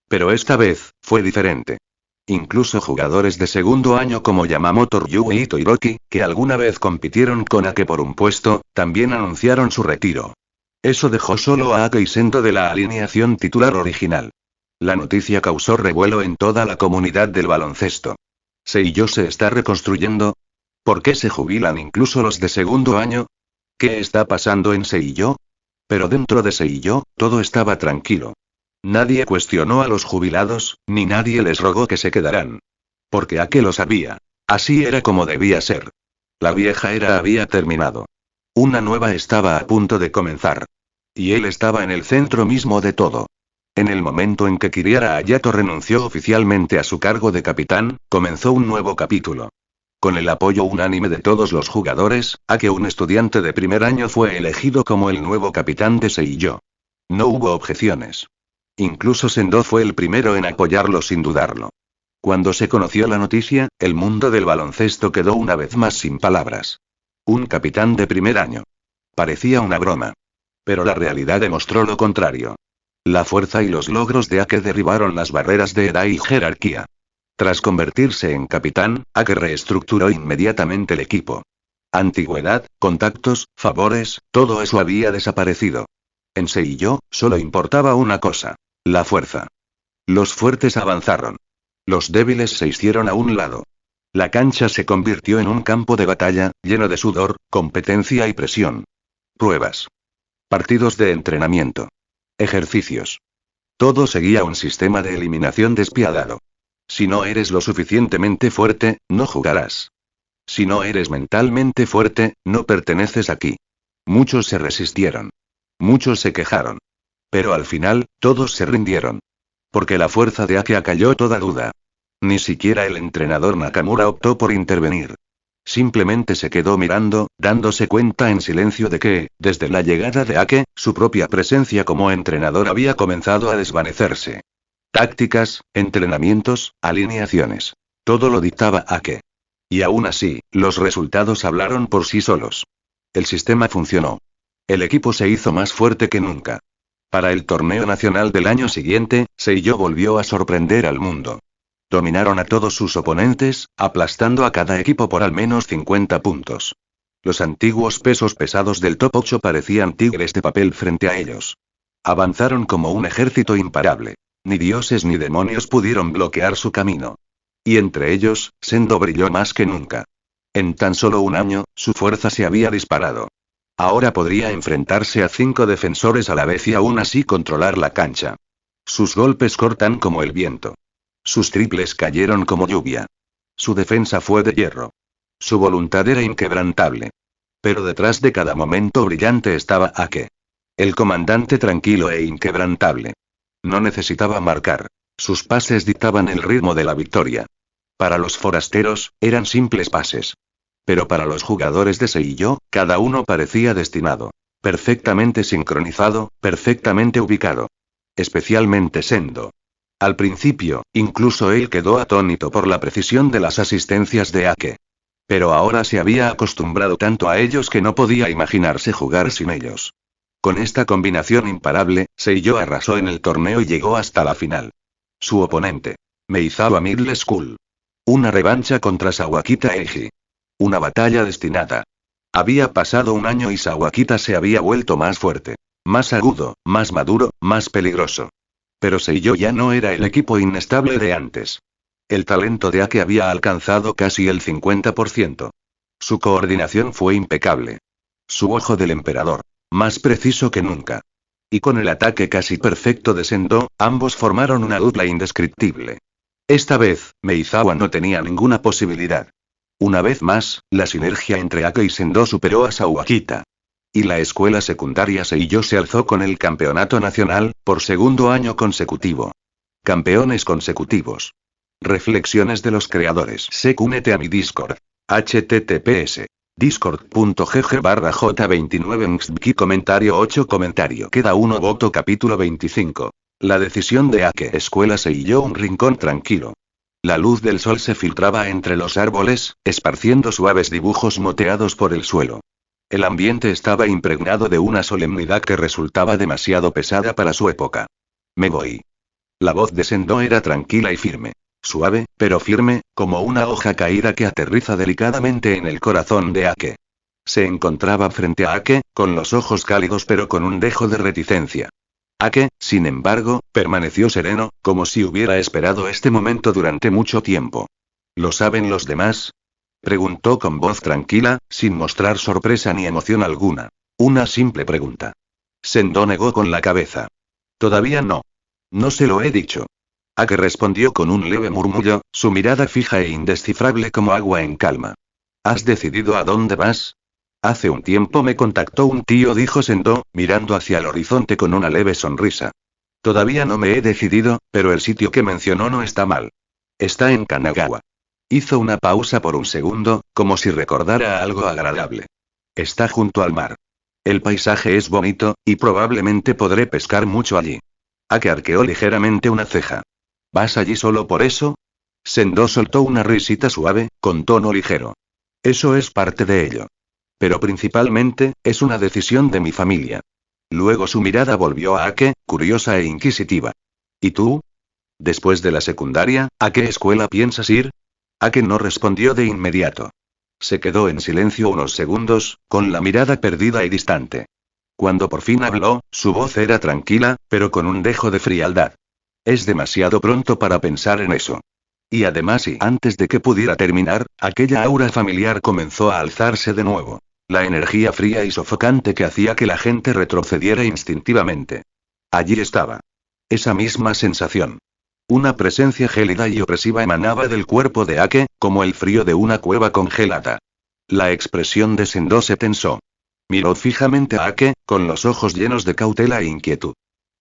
Pero esta vez, fue diferente. Incluso jugadores de segundo año como Yamamoto Ryu e Ito Hiroki, que alguna vez compitieron con Ake por un puesto, también anunciaron su retiro. Eso dejó solo a Ake y Sendo de la alineación titular original. La noticia causó revuelo en toda la comunidad del baloncesto. ¿Seiyo se está reconstruyendo? ¿Por qué se jubilan incluso los de segundo año? ¿Qué está pasando en Seiyo? Pero dentro de Seiyo, todo estaba tranquilo. Nadie cuestionó a los jubilados, ni nadie les rogó que se quedaran. Porque Ake lo sabía. Así era como debía ser. La vieja era había terminado. Una nueva estaba a punto de comenzar. Y él estaba en el centro mismo de todo. En el momento en que Kiriara Hayato renunció oficialmente a su cargo de capitán, comenzó un nuevo capítulo. Con el apoyo unánime de todos los jugadores, Ake, un estudiante de primer año, fue elegido como el nuevo capitán de Seiyo. No hubo objeciones. Incluso Sendo fue el primero en apoyarlo sin dudarlo. Cuando se conoció la noticia, el mundo del baloncesto quedó una vez más sin palabras. Un capitán de primer año. Parecía una broma. Pero la realidad demostró lo contrario. La fuerza y los logros de Ake derribaron las barreras de edad y jerarquía. Tras convertirse en capitán, Ake reestructuró inmediatamente el equipo. Antigüedad, contactos, favores, todo eso había desaparecido. En Seiyo, solo importaba una cosa: la fuerza. Los fuertes avanzaron. Los débiles se hicieron a un lado. La cancha se convirtió en un campo de batalla, lleno de sudor, competencia y presión. Pruebas. Partidos de entrenamiento. Ejercicios. Todo seguía un sistema de eliminación despiadado. Si no eres lo suficientemente fuerte, no jugarás. Si no eres mentalmente fuerte, no perteneces aquí. Muchos se resistieron. Muchos se quejaron. Pero al final, todos se rindieron. Porque la fuerza de Ake acalló toda duda. Ni siquiera el entrenador Nakamura optó por intervenir. Simplemente se quedó mirando, dándose cuenta en silencio de que, desde la llegada de Ake, su propia presencia como entrenador había comenzado a desvanecerse. Tácticas, entrenamientos, alineaciones. Todo lo dictaba Ake. Y aún así, los resultados hablaron por sí solos. El sistema funcionó. El equipo se hizo más fuerte que nunca. Para el torneo nacional del año siguiente, Seiyo volvió a sorprender al mundo. Dominaron a todos sus oponentes, aplastando a cada equipo por al menos 50 puntos. Los antiguos pesos pesados del top 8 parecían tigres de papel frente a ellos. Avanzaron como un ejército imparable. Ni dioses ni demonios pudieron bloquear su camino. Y entre ellos, Sendo brilló más que nunca. En tan solo un año, su fuerza se había disparado. Ahora podría enfrentarse a 5 defensores a la vez y aún así controlar la cancha. Sus golpes cortan como el viento. Sus triples cayeron como lluvia. Su defensa fue de hierro. Su voluntad era inquebrantable. Pero detrás de cada momento brillante estaba Ake. El comandante tranquilo e inquebrantable. No necesitaba marcar. Sus pases dictaban el ritmo de la victoria. Para los forasteros, eran simples pases. Pero para los jugadores de Seiyo, cada uno parecía destinado. Perfectamente sincronizado, perfectamente ubicado. Especialmente Sendo. Al principio, incluso él quedó atónito por la precisión de las asistencias de Ake. Pero ahora se había acostumbrado tanto a ellos que no podía imaginarse jugar sin ellos. Con esta combinación imparable, Seiyo arrasó en el torneo y llegó hasta la final. Su oponente. Meizawa Middle School. Una revancha contra Sawakita Eiji. Una batalla destinada. Había pasado un año y Sawakita se había vuelto más fuerte. Más agudo, más maduro, más peligroso. Pero Seiyo ya no era el equipo inestable de antes. El talento de Ake había alcanzado casi el 50%. Su coordinación fue impecable. Su ojo del emperador. Más preciso que nunca. Y con el ataque casi perfecto de Sendo, ambos formaron una dupla indescriptible. Esta vez, Meizawa no tenía ninguna posibilidad. Una vez más, la sinergia entre Ake y Sendo superó a Sawakita. Y la escuela secundaria Seiyo se alzó con el campeonato nacional, por segundo año consecutivo. Campeones consecutivos. Reflexiones de los creadores. Únete a mi Discord. https discord.gg/j29mxbki comentario 8 comentario queda 1 voto capítulo 25. La decisión de Ake. Escuela Seiyo, un rincón tranquilo. La luz del sol se filtraba entre los árboles, esparciendo suaves dibujos moteados por el suelo. El ambiente estaba impregnado de una solemnidad que resultaba demasiado pesada para su época. Me voy. La voz de Sendo era tranquila y firme. Suave, pero firme, como una hoja caída que aterriza delicadamente en el corazón de Ake. Se encontraba frente a Ake, con los ojos cálidos pero con un dejo de reticencia. Ake, sin embargo, permaneció sereno, como si hubiera esperado este momento durante mucho tiempo. ¿Lo saben los demás? Preguntó con voz tranquila, sin mostrar sorpresa ni emoción alguna. Una simple pregunta. Sendo negó con la cabeza. Todavía no. No se lo he dicho. Ake respondió con un leve murmullo, su mirada fija e indescifrable como agua en calma. ¿Has decidido a dónde vas? Hace un tiempo me contactó un tío, dijo Sendo, mirando hacia el horizonte con una leve sonrisa. Todavía no me he decidido, pero el sitio que mencionó no está mal. Está en Kanagawa. Hizo una pausa por un segundo, como si recordara algo agradable. Está junto al mar. El paisaje es bonito, y probablemente podré pescar mucho allí. Ake arqueó ligeramente una ceja. ¿Vas allí solo por eso? Sendo soltó una risita suave, con tono ligero. Eso es parte de ello. Pero principalmente, es una decisión de mi familia. Luego su mirada volvió a Ake, curiosa e inquisitiva. ¿Y tú? Después de la secundaria, ¿a qué escuela piensas ir? Ake no respondió de inmediato. Se quedó en silencio unos segundos, con la mirada perdida y distante. Cuando por fin habló, su voz era tranquila, pero con un dejo de frialdad. Es demasiado pronto para pensar en eso. Y además antes de que pudiera terminar, aquella aura familiar comenzó a alzarse de nuevo. La energía fría y sofocante que hacía que la gente retrocediera instintivamente. Allí estaba. Esa misma sensación. Una presencia gélida y opresiva emanaba del cuerpo de Ake, como el frío de una cueva congelada. La expresión de Sendo se tensó. Miró fijamente a Ake, con los ojos llenos de cautela e inquietud.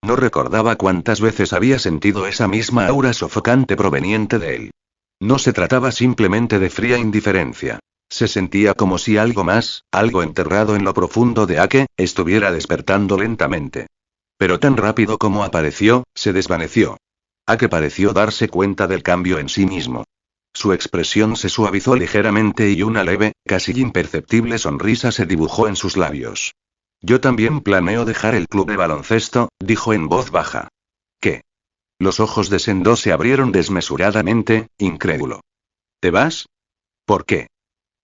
No recordaba cuántas veces había sentido esa misma aura sofocante proveniente de él. No se trataba simplemente de fría indiferencia. Se sentía como si algo más, algo enterrado en lo profundo de Ake, estuviera despertando lentamente. Pero tan rápido como apareció, se desvaneció. Ake pareció darse cuenta del cambio en sí mismo. Su expresión se suavizó ligeramente y una leve, casi imperceptible sonrisa se dibujó en sus labios. Yo también planeo dejar el club de baloncesto, dijo en voz baja. ¿Qué? Los ojos de Sendo se abrieron desmesuradamente, incrédulo. ¿Te vas? ¿Por qué?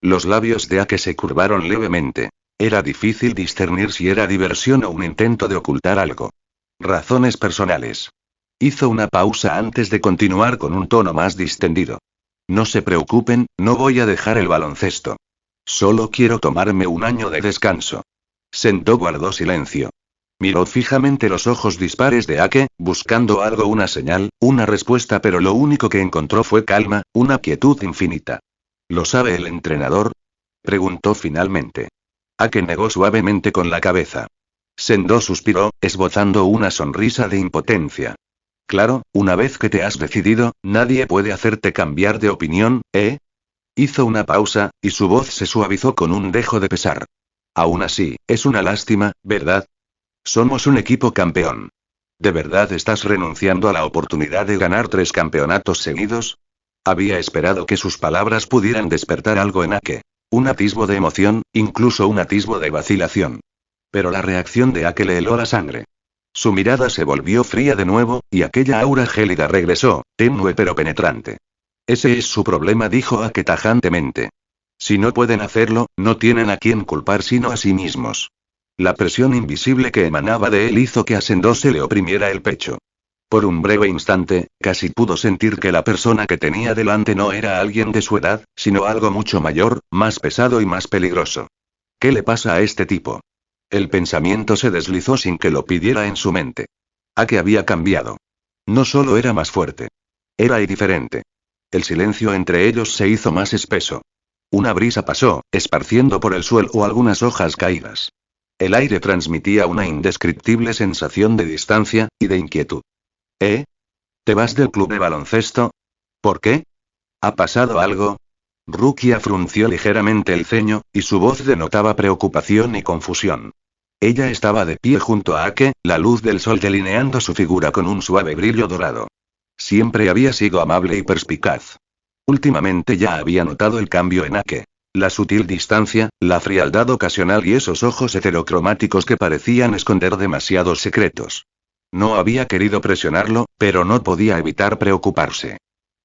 Los labios de Ake se curvaron levemente. Era difícil discernir si era diversión o un intento de ocultar algo. Razones personales. Hizo una pausa antes de continuar con un tono más distendido. No se preocupen, no voy a dejar el baloncesto. Solo quiero tomarme un año de descanso. Sento guardó silencio. Miró fijamente los ojos dispares de Ake, buscando algo, una señal, una respuesta, pero lo único que encontró fue calma, una quietud infinita. ¿Lo sabe el entrenador?, preguntó finalmente. Ake negó suavemente con la cabeza. Sendo suspiró, esbozando una sonrisa de impotencia. Claro, una vez que te has decidido, nadie puede hacerte cambiar de opinión, ¿eh? Hizo una pausa, y su voz se suavizó con un dejo de pesar. Aún así, es una lástima, ¿verdad? Somos un equipo campeón. ¿De verdad estás renunciando a la oportunidad de ganar 3 campeonatos seguidos? Había esperado que sus palabras pudieran despertar algo en Ake. Un atisbo de emoción, incluso un atisbo de vacilación. Pero la reacción de Ake le heló la sangre. Su mirada se volvió fría de nuevo, y aquella aura gélida regresó, tenue pero penetrante. Ese es su problema, dijo Ake tajantemente. Si no pueden hacerlo, no tienen a quién culpar sino a sí mismos. La presión invisible que emanaba de él hizo que a Sendo se le oprimiera el pecho. Por un breve instante, casi pudo sentir que la persona que tenía delante no era alguien de su edad, sino algo mucho mayor, más pesado y más peligroso. ¿Qué le pasa a este tipo? El pensamiento se deslizó sin que lo pidiera en su mente. Ake había cambiado. No solo era más fuerte. Era indiferente. El silencio entre ellos se hizo más espeso. Una brisa pasó, esparciendo por el suelo algunas hojas caídas. El aire transmitía una indescriptible sensación de distancia, y de inquietud. ¿Eh? ¿Te vas del club de baloncesto? ¿Por qué? ¿Ha pasado algo? Rukia frunció ligeramente el ceño, y su voz denotaba preocupación y confusión. Ella estaba de pie junto a Ake, la luz del sol delineando su figura con un suave brillo dorado. Siempre había sido amable y perspicaz. Últimamente ya había notado el cambio en Ake. La sutil distancia, la frialdad ocasional y esos ojos heterocromáticos que parecían esconder demasiados secretos. No había querido presionarlo, pero no podía evitar preocuparse.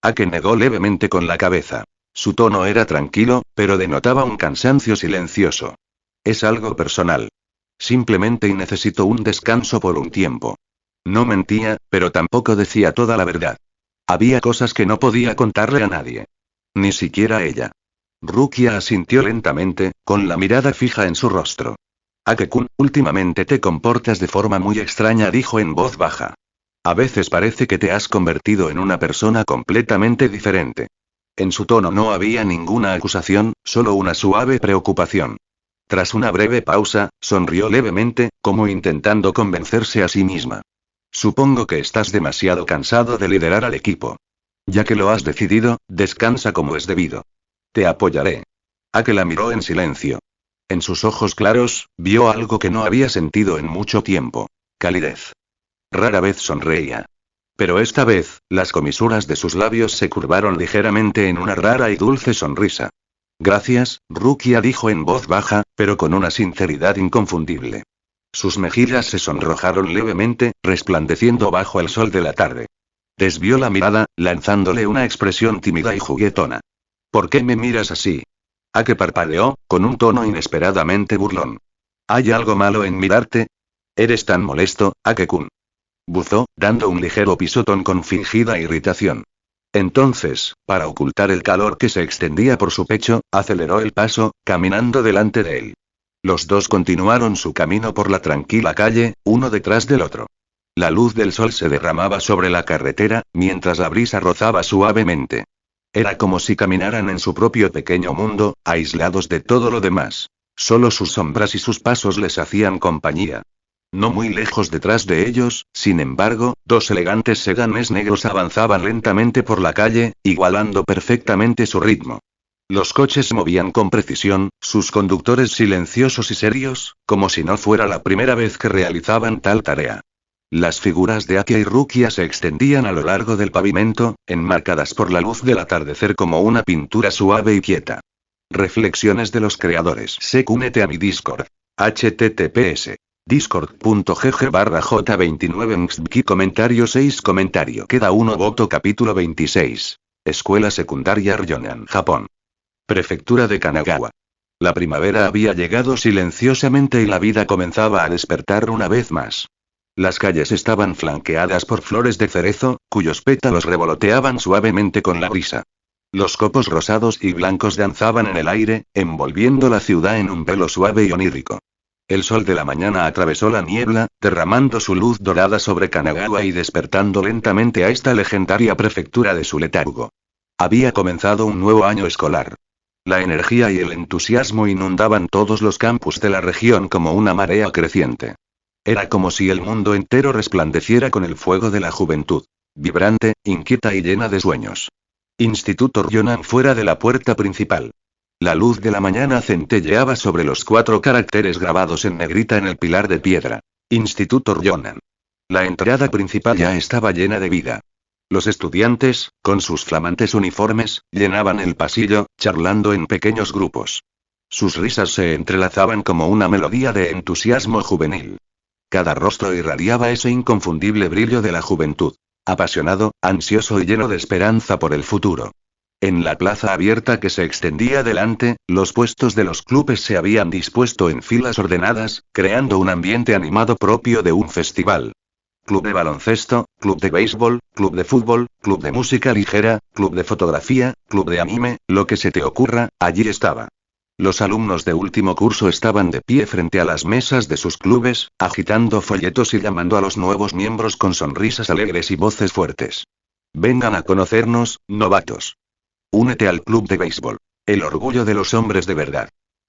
Ake negó levemente con la cabeza. Su tono era tranquilo, pero denotaba un cansancio silencioso. Es algo personal. Simplemente necesito un descanso por un tiempo. No mentía, pero tampoco decía toda la verdad. Había cosas que no podía contarle a nadie. Ni siquiera a ella. Rukia asintió lentamente, con la mirada fija en su rostro. Ake-kun, últimamente te comportas de forma muy extraña, dijo en voz baja. A veces parece que te has convertido en una persona completamente diferente. En su tono no había ninguna acusación, solo una suave preocupación. Tras una breve pausa, sonrió levemente, como intentando convencerse a sí misma. Supongo que estás demasiado cansado de liderar al equipo. Ya que lo has decidido, descansa como es debido. Te apoyaré. Ake la miró en silencio. En sus ojos claros, vio algo que no había sentido en mucho tiempo. Calidez. Rara vez sonreía. Pero esta vez, las comisuras de sus labios se curvaron ligeramente en una rara y dulce sonrisa. Gracias, Rukia dijo en voz baja, pero con una sinceridad inconfundible. Sus mejillas se sonrojaron levemente, resplandeciendo bajo el sol de la tarde. Desvió la mirada, lanzándole una expresión tímida y juguetona. ¿Por qué me miras así? Ake parpadeó, con un tono inesperadamente burlón. ¿Hay algo malo en mirarte? ¿Eres tan molesto, Ake-kun? Buzó, dando un ligero pisotón con fingida irritación. Entonces, para ocultar el calor que se extendía por su pecho, aceleró el paso, caminando delante de él. Los dos continuaron su camino por la tranquila calle, uno detrás del otro. La luz del sol se derramaba sobre la carretera, mientras la brisa rozaba suavemente. Era como si caminaran en su propio pequeño mundo, aislados de todo lo demás. Solo sus sombras y sus pasos les hacían compañía. No muy lejos detrás de ellos, sin embargo, 2 elegantes sedanes negros avanzaban lentamente por la calle, igualando perfectamente su ritmo. Los coches se movían con precisión, sus conductores silenciosos y serios, como si no fuera la primera vez que realizaban tal tarea. Las figuras de Ake y Rukia se extendían a lo largo del pavimento, enmarcadas por la luz del atardecer como una pintura suave y quieta. Reflexiones de los creadores. Únete a mi Discord. https discord.gg/j29mxbki comentario 6 comentario. Queda 1 voto. Capítulo 26. Escuela secundaria Ryonan, Japón. Prefectura de Kanagawa. La primavera había llegado silenciosamente y la vida comenzaba a despertar una vez más. Las calles estaban flanqueadas por flores de cerezo, cuyos pétalos revoloteaban suavemente con la brisa. Los copos rosados y blancos danzaban en el aire, envolviendo la ciudad en un velo suave y onírico. El sol de la mañana atravesó la niebla, derramando su luz dorada sobre Kanagawa y despertando lentamente a esta legendaria prefectura de su letargo. Había comenzado un nuevo año escolar. La energía y el entusiasmo inundaban todos los campus de la región como una marea creciente. Era como si el mundo entero resplandeciera con el fuego de la juventud. Vibrante, inquieta y llena de sueños. Instituto Ryonan fuera de la puerta principal. La luz de la mañana centelleaba sobre los 4 caracteres grabados en negrita en el pilar de piedra. Instituto Ryonan. La entrada principal ya estaba llena de vida. Los estudiantes, con sus flamantes uniformes, llenaban el pasillo, charlando en pequeños grupos. Sus risas se entrelazaban como una melodía de entusiasmo juvenil. Cada rostro irradiaba ese inconfundible brillo de la juventud. Apasionado, ansioso y lleno de esperanza por el futuro. En la plaza abierta que se extendía delante, los puestos de los clubes se habían dispuesto en filas ordenadas, creando un ambiente animado propio de un festival. Club de baloncesto, club de béisbol, club de fútbol, club de música ligera, club de fotografía, club de anime, lo que se te ocurra, allí estaba. Los alumnos de último curso estaban de pie frente a las mesas de sus clubes, agitando folletos y llamando a los nuevos miembros con sonrisas alegres y voces fuertes. Vengan a conocernos, novatos. Únete al club de béisbol. El orgullo de los hombres de verdad.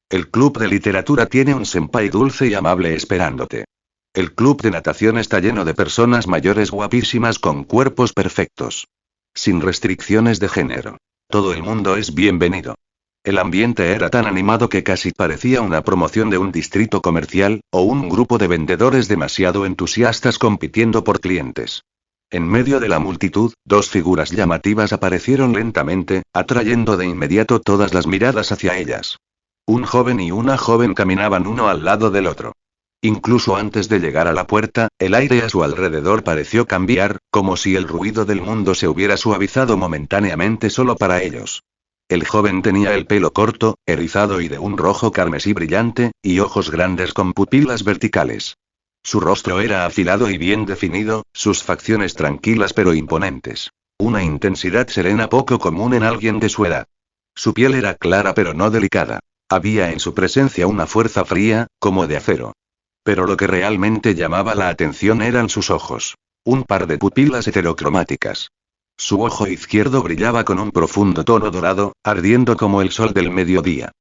El club de literatura tiene un senpai dulce y amable esperándote. El club de natación está lleno de personas mayores guapísimas con cuerpos perfectos. Sin restricciones de género. Todo el mundo es bienvenido. El ambiente era tan animado que casi parecía una promoción de un distrito comercial, o un grupo de vendedores demasiado entusiastas compitiendo por clientes. En medio de la multitud, 2 figuras llamativas aparecieron lentamente, atrayendo de inmediato todas las miradas hacia ellas. Un joven y una joven caminaban uno al lado del otro. Incluso antes de llegar a la puerta, el aire a su alrededor pareció cambiar, como si el ruido del mundo se hubiera suavizado momentáneamente solo para ellos. El joven tenía el pelo corto, erizado y de un rojo carmesí brillante, y ojos grandes con pupilas verticales. Su rostro era afilado y bien definido, sus facciones tranquilas pero imponentes. Una intensidad serena poco común en alguien de su edad. Su piel era clara pero no delicada. Había en su presencia una fuerza fría, como de acero. Pero lo que realmente llamaba la atención eran sus ojos. Un par de pupilas heterocromáticas. Su ojo izquierdo brillaba con un profundo tono dorado, ardiendo como el sol del mediodía.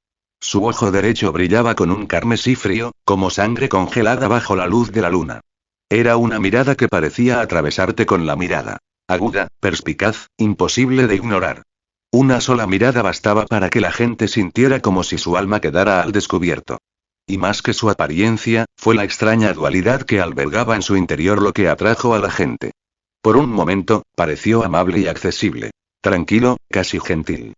Su ojo derecho brillaba con un carmesí frío, como sangre congelada bajo la luz de la luna. Era una mirada que parecía atravesarte con la mirada. Aguda, perspicaz, imposible de ignorar. Una sola mirada bastaba para que la gente sintiera como si su alma quedara al descubierto. Y más que su apariencia, fue la extraña dualidad que albergaba en su interior lo que atrajo a la gente. Por un momento, pareció amable y accesible. Tranquilo, casi gentil.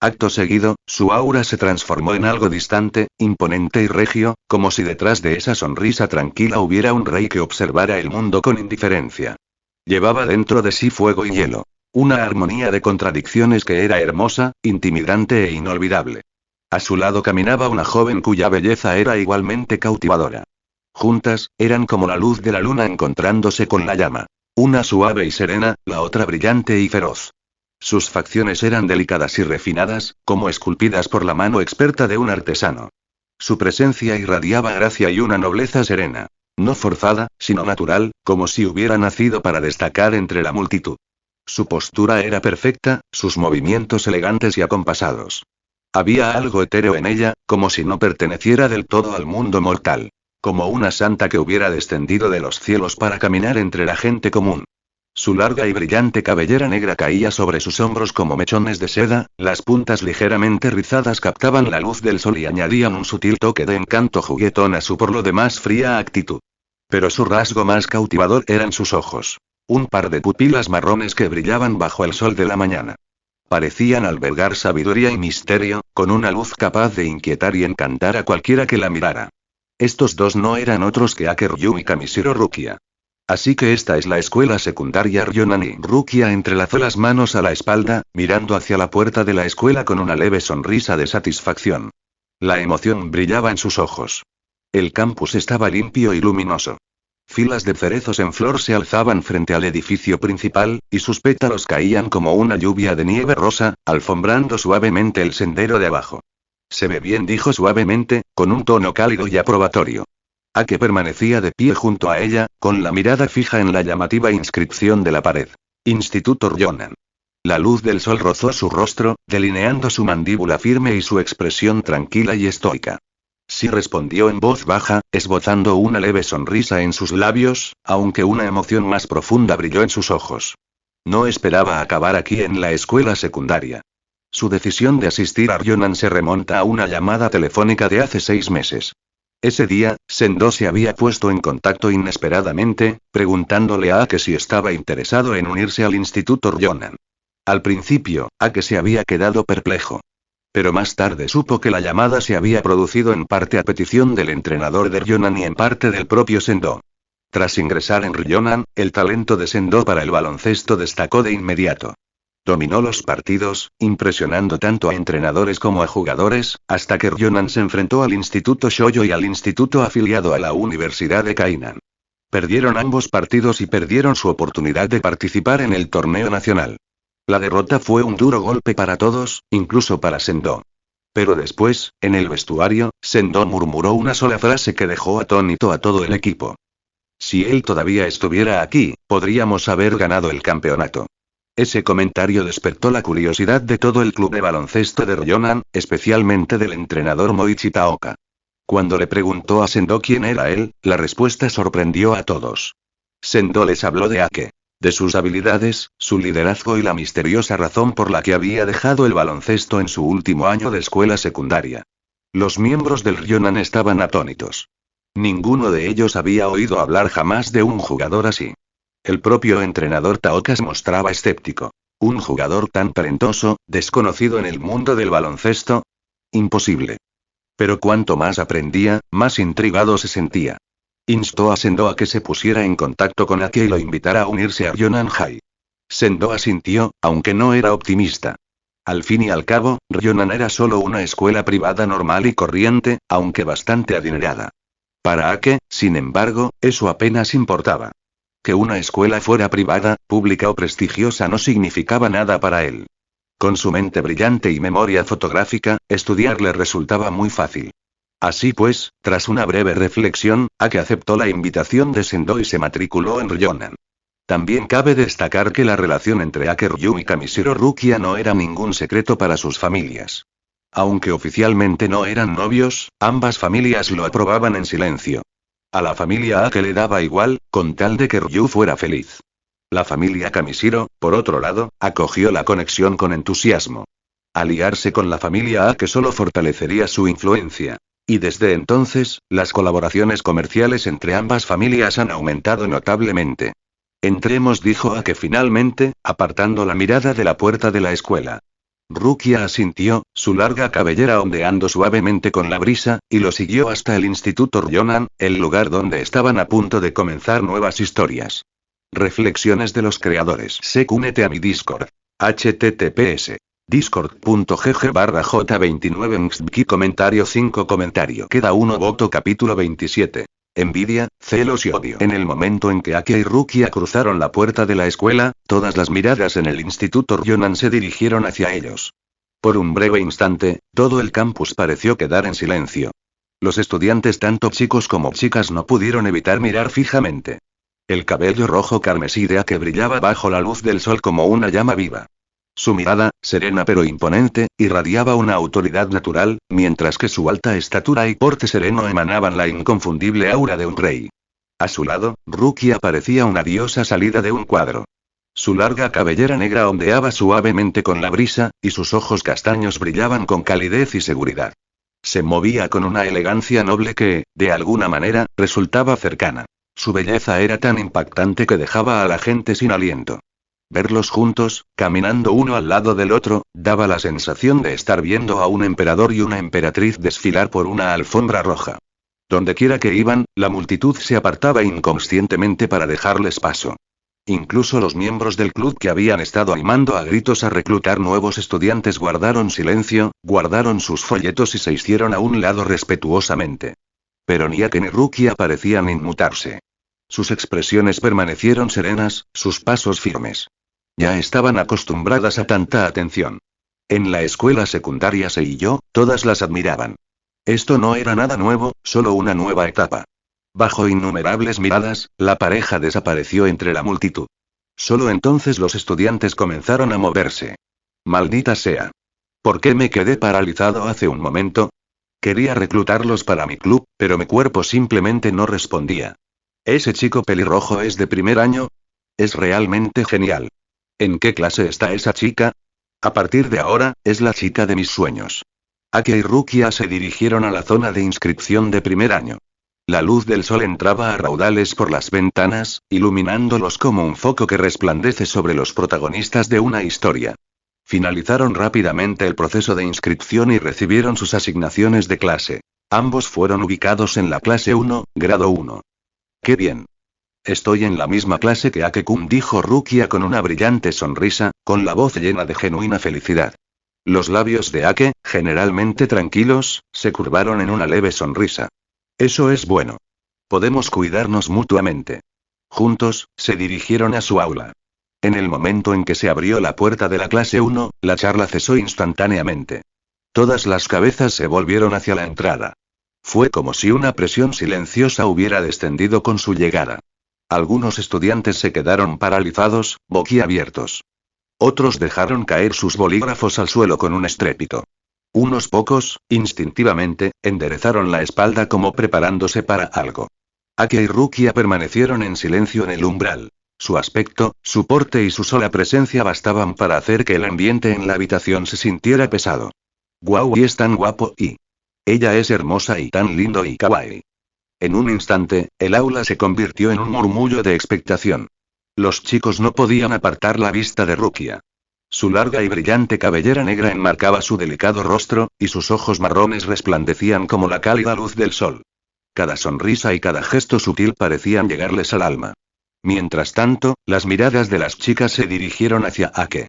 Acto seguido, su aura se transformó en algo distante, imponente y regio, como si detrás de esa sonrisa tranquila hubiera un rey que observara el mundo con indiferencia. Llevaba dentro de sí fuego y hielo. Una armonía de contradicciones que era hermosa, intimidante e inolvidable. A su lado caminaba una joven cuya belleza era igualmente cautivadora. Juntas, eran como la luz de la luna encontrándose con la llama. Una suave y serena, la otra brillante y feroz. Sus facciones eran delicadas y refinadas, como esculpidas por la mano experta de un artesano. Su presencia irradiaba gracia y una nobleza serena. No forzada, sino natural, como si hubiera nacido para destacar entre la multitud. Su postura era perfecta, sus movimientos elegantes y acompasados. Había algo etéreo en ella, como si no perteneciera del todo al mundo mortal. Como una santa que hubiera descendido de los cielos para caminar entre la gente común. Su larga y brillante cabellera negra caía sobre sus hombros como mechones de seda, las puntas ligeramente rizadas captaban la luz del sol y añadían un sutil toque de encanto juguetón a su por lo demás fría actitud. Pero su rasgo más cautivador eran sus ojos. Un par de pupilas marrones que brillaban bajo el sol de la mañana. Parecían albergar sabiduría y misterio, con una luz capaz de inquietar y encantar a cualquiera que la mirara. Estos dos no eran otros que Ake Ryu y Kamishiro Rukia. Así que esta es la escuela secundaria Ryonani. Rukia entrelazó las manos a la espalda, mirando hacia la puerta de la escuela con una leve sonrisa de satisfacción. La emoción brillaba en sus ojos. El campus estaba limpio y luminoso. Filas de cerezos en flor se alzaban frente al edificio principal, y sus pétalos caían como una lluvia de nieve rosa, alfombrando suavemente el sendero de abajo. Se ve bien, dijo suavemente, con un tono cálido y aprobatorio. Ake permanecía de pie junto a ella, con la mirada fija en la llamativa inscripción de la pared. Instituto Ryonan. La luz del sol rozó su rostro, delineando su mandíbula firme y su expresión tranquila y estoica. Sí, respondió en voz baja, esbozando una leve sonrisa en sus labios, aunque una emoción más profunda brilló en sus ojos. No esperaba acabar aquí en la escuela secundaria. Su decisión de asistir a Ryonan se remonta a una llamada telefónica de hace 6 meses. Ese día, Sendo se había puesto en contacto inesperadamente, preguntándole a Ake si estaba interesado en unirse al Instituto Ryonan. Al principio, Ake se había quedado perplejo. Pero más tarde supo que la llamada se había producido en parte a petición del entrenador de Ryonan y en parte del propio Sendo. Tras ingresar en Ryonan, el talento de Sendo para el baloncesto destacó de inmediato. Dominó los partidos, impresionando tanto a entrenadores como a jugadores, hasta que Ryonan se enfrentó al Instituto Shoyo y al instituto afiliado a la Universidad de Kainan. Perdieron ambos partidos y perdieron su oportunidad de participar en el torneo nacional. La derrota fue un duro golpe para todos, incluso para Sendo. Pero después, en el vestuario, Sendo murmuró una sola frase que dejó atónito a todo el equipo. Si él todavía estuviera aquí, podríamos haber ganado el campeonato. Ese comentario despertó la curiosidad de todo el club de baloncesto de Ryonan, especialmente del entrenador Moichi Taoka. Cuando le preguntó a Sendo quién era él, la respuesta sorprendió a todos. Sendo les habló de Ake, de sus habilidades, su liderazgo y la misteriosa razón por la que había dejado el baloncesto en su último año de escuela secundaria. Los miembros del Ryonan estaban atónitos. Ninguno de ellos había oído hablar jamás de un jugador así. El propio entrenador Taoka se mostraba escéptico. ¿Un jugador tan talentoso, desconocido en el mundo del baloncesto? Imposible. Pero cuanto más aprendía, más intrigado se sentía. Instó a Sendo a que se pusiera en contacto con Ake y lo invitara a unirse a Ryonan High. Sendo asintió, aunque no era optimista. Al fin y al cabo, Ryonan era solo una escuela privada normal y corriente, aunque bastante adinerada. Para Ake, sin embargo, eso apenas importaba. Que una escuela fuera privada, pública o prestigiosa no significaba nada para él. Con su mente brillante y memoria fotográfica, estudiar le resultaba muy fácil. Así pues, tras una breve reflexión, Ake aceptó la invitación de Sendo y se matriculó en Ryonan. También cabe destacar que la relación entre Ake Ryu y Kamishiro Rukia no era ningún secreto para sus familias. Aunque oficialmente no eran novios, ambas familias lo aprobaban en silencio. A la familia Ake le daba igual, con tal de que Ryu fuera feliz. La familia Kamishiro, por otro lado, acogió la conexión con entusiasmo. Aliarse con la familia Ake solo fortalecería su influencia. Y desde entonces, las colaboraciones comerciales entre ambas familias han aumentado notablemente. Entremos, dijo Ake finalmente, apartando la mirada de la puerta de la escuela. Rukia asintió, su larga cabellera ondeando suavemente con la brisa, y lo siguió hasta el Instituto Ryonan, el lugar donde estaban a punto de comenzar nuevas historias. Reflexiones de los creadores. Únete a mi Discord. https discord.gg/j29mxbki comentario 5 comentario queda 1 voto capítulo 27. Envidia, celos y odio. En el momento en que Ake y Rukia cruzaron la puerta de la escuela, todas las miradas en el Instituto Ryonan se dirigieron hacia ellos. Por un breve instante, todo el campus pareció quedar en silencio. Los estudiantes, tanto chicos como chicas, no pudieron evitar mirar fijamente. El cabello rojo carmesí de Ake brillaba bajo la luz del sol como una llama viva. Su mirada, serena pero imponente, irradiaba una autoridad natural, mientras que su alta estatura y porte sereno emanaban la inconfundible aura de un rey. A su lado, Rukia parecía una diosa salida de un cuadro. Su larga cabellera negra ondeaba suavemente con la brisa, y sus ojos castaños brillaban con calidez y seguridad. Se movía con una elegancia noble que, de alguna manera, resultaba cercana. Su belleza era tan impactante que dejaba a la gente sin aliento. Verlos juntos, caminando uno al lado del otro, daba la sensación de estar viendo a un emperador y una emperatriz desfilar por una alfombra roja. Dondequiera que iban, la multitud se apartaba inconscientemente para dejarles paso. Incluso los miembros del club que habían estado animando a gritos a reclutar nuevos estudiantes guardaron silencio, guardaron sus folletos y se hicieron a un lado respetuosamente. Pero ni Ake ni Rukia parecían inmutarse. Sus expresiones permanecieron serenas, sus pasos firmes. Ya estaban acostumbradas a tanta atención. En la escuela secundaria Se y yo, todas las admiraban. Esto no era nada nuevo, solo una nueva etapa. Bajo innumerables miradas, la pareja desapareció entre la multitud. Solo entonces los estudiantes comenzaron a moverse. Maldita sea. ¿Por qué me quedé paralizado hace un momento? Quería reclutarlos para mi club, pero mi cuerpo simplemente no respondía. ¿Ese chico pelirrojo es de primer año? Es realmente genial. ¿En qué clase está esa chica? A partir de ahora, es la chica de mis sueños. Ake y Rukia se dirigieron a la zona de inscripción de primer año. La luz del sol entraba a raudales por las ventanas, iluminándolos como un foco que resplandece sobre los protagonistas de una historia. Finalizaron rápidamente el proceso de inscripción y recibieron sus asignaciones de clase. Ambos fueron ubicados en la clase 1, grado 1. ¡Qué bien! Estoy en la misma clase que Ake-kun, dijo Rukia con una brillante sonrisa, con la voz llena de genuina felicidad. Los labios de Ake, generalmente tranquilos, se curvaron en una leve sonrisa. Eso es bueno. Podemos cuidarnos mutuamente. Juntos, se dirigieron a su aula. En el momento en que se abrió la puerta de la clase 1, la charla cesó instantáneamente. Todas las cabezas se volvieron hacia la entrada. Fue como si una presión silenciosa hubiera descendido con su llegada. Algunos estudiantes se quedaron paralizados, boquiabiertos. Otros dejaron caer sus bolígrafos al suelo con un estrépito. Unos pocos, instintivamente, enderezaron la espalda como preparándose para algo. Ake y Rukia permanecieron en silencio en el umbral. Su aspecto, su porte y su sola presencia bastaban para hacer que el ambiente en la habitación se sintiera pesado. Guau, y es tan guapo y... Ella es hermosa y tan lindo y kawaii. En un instante, el aula se convirtió en un murmullo de expectación. Los chicos no podían apartar la vista de Rukia. Su larga y brillante cabellera negra enmarcaba su delicado rostro, y sus ojos marrones resplandecían como la cálida luz del sol. Cada sonrisa y cada gesto sutil parecían llegarles al alma. Mientras tanto, las miradas de las chicas se dirigieron hacia Ake.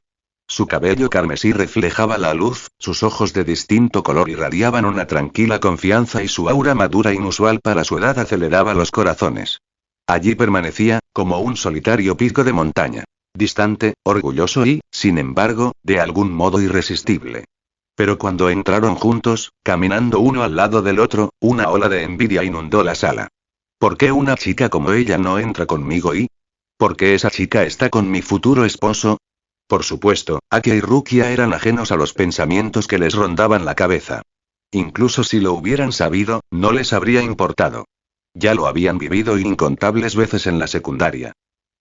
Su cabello carmesí reflejaba la luz, sus ojos de distinto color irradiaban una tranquila confianza y su aura madura inusual para su edad aceleraba los corazones. Allí permanecía, como un solitario pico de montaña. Distante, orgulloso y, sin embargo, de algún modo irresistible. Pero cuando entraron juntos, caminando uno al lado del otro, una ola de envidia inundó la sala. ¿Por qué una chica como ella no entra conmigo y? ¿Por qué esa chica está con mi futuro esposo? Por supuesto, Ake y Rukia eran ajenos a los pensamientos que les rondaban la cabeza. Incluso si lo hubieran sabido, no les habría importado. Ya lo habían vivido incontables veces en la secundaria.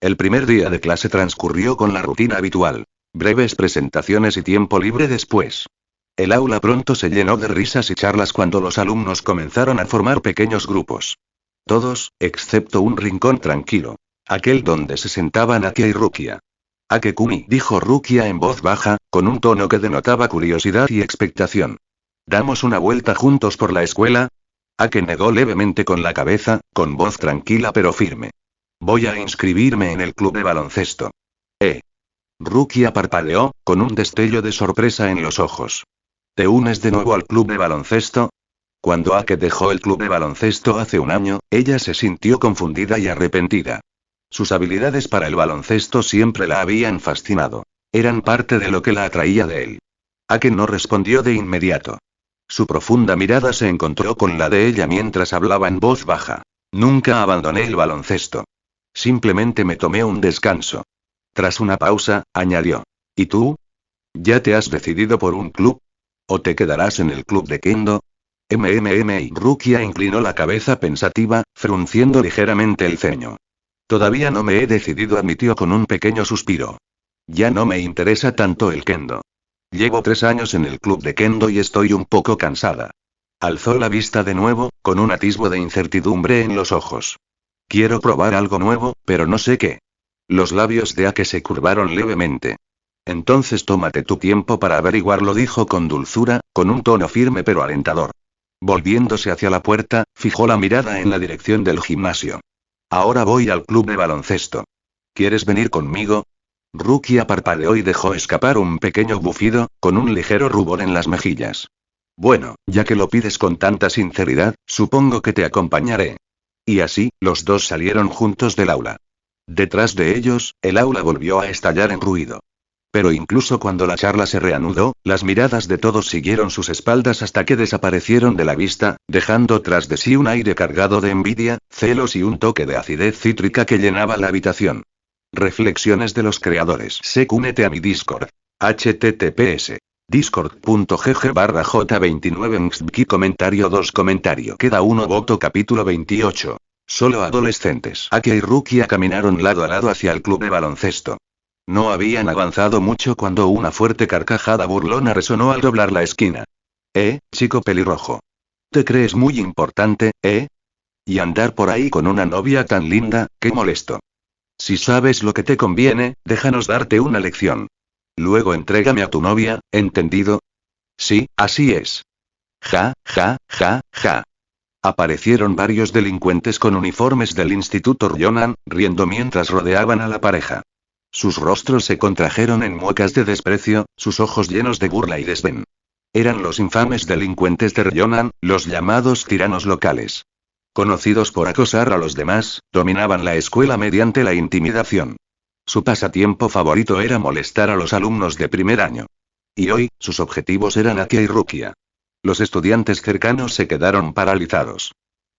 El primer día de clase transcurrió con la rutina habitual. Breves presentaciones y tiempo libre después. El aula pronto se llenó de risas y charlas cuando los alumnos comenzaron a formar pequeños grupos. Todos, excepto un rincón tranquilo. Aquel donde se sentaban Ake y Rukia. Ake-kuni, dijo Rukia en voz baja, con un tono que denotaba curiosidad y expectación. ¿Damos una vuelta juntos por la escuela? Ake negó levemente con la cabeza, con voz tranquila pero firme. Voy a inscribirme en el club de baloncesto. Rukia parpadeó, con un destello de sorpresa en los ojos. ¿Te unes de nuevo al club de baloncesto? Cuando Ake dejó el club de baloncesto hace un año, ella se sintió confundida y arrepentida. Sus habilidades para el baloncesto siempre la habían fascinado. Eran parte de lo que la atraía de él. Ake no respondió de inmediato. Su profunda mirada se encontró con la de ella mientras hablaba en voz baja. Nunca abandoné el baloncesto. Simplemente me tomé un descanso. Tras una pausa, añadió. ¿Y tú? ¿Ya te has decidido por un club? ¿O te quedarás en el club de Kendo? Y Rukia inclinó la cabeza pensativa, frunciendo ligeramente el ceño. Todavía no me he decidido, admitió con un pequeño suspiro. Ya no me interesa tanto el Kendo. Llevo 3 años en el club de Kendo y estoy un poco cansada. Alzó la vista de nuevo, con un atisbo de incertidumbre en los ojos. Quiero probar algo nuevo, pero no sé qué. Los labios de Ake se curvaron levemente. Entonces tómate tu tiempo para averiguarlo, dijo con dulzura, con un tono firme pero alentador. Volviéndose hacia la puerta, fijó la mirada en la dirección del gimnasio. Ahora voy al club de baloncesto. ¿Quieres venir conmigo? Rukia parpadeó y dejó escapar un pequeño bufido, con un ligero rubor en las mejillas. Bueno, ya que lo pides con tanta sinceridad, supongo que te acompañaré. Y así, los dos salieron juntos del aula. Detrás de ellos, el aula volvió a estallar en ruido. Pero incluso cuando la charla se reanudó, las miradas de todos siguieron sus espaldas hasta que desaparecieron de la vista, dejando tras de sí un aire cargado de envidia, celos y un toque de acidez cítrica que llenaba la habitación. Reflexiones de los creadores. Únete a mi Discord. https discord.gg/j29mxbki comentario 2 comentario queda 1 voto capítulo 28. Solo adolescentes. Ake y Rukia caminaron lado a lado hacia el club de baloncesto. No habían avanzado mucho cuando una fuerte carcajada burlona resonó al doblar la esquina. Chico pelirrojo. ¿Te crees muy importante, Y andar por ahí con una novia tan linda, qué molesto. Si sabes lo que te conviene, déjanos darte una lección. Luego entrégame a tu novia, ¿entendido? Sí, así es. Ja, ja, ja, ja. Aparecieron varios delincuentes con uniformes del Instituto Ryonan, riendo mientras rodeaban a la pareja. Sus rostros se contrajeron en muecas de desprecio, sus ojos llenos de burla y desdén. Eran los infames delincuentes de Ryonan, los llamados tiranos locales. Conocidos por acosar a los demás, dominaban la escuela mediante la intimidación. Su pasatiempo favorito era molestar a los alumnos de primer año. Y hoy, sus objetivos eran Ake y Rukia. Los estudiantes cercanos se quedaron paralizados.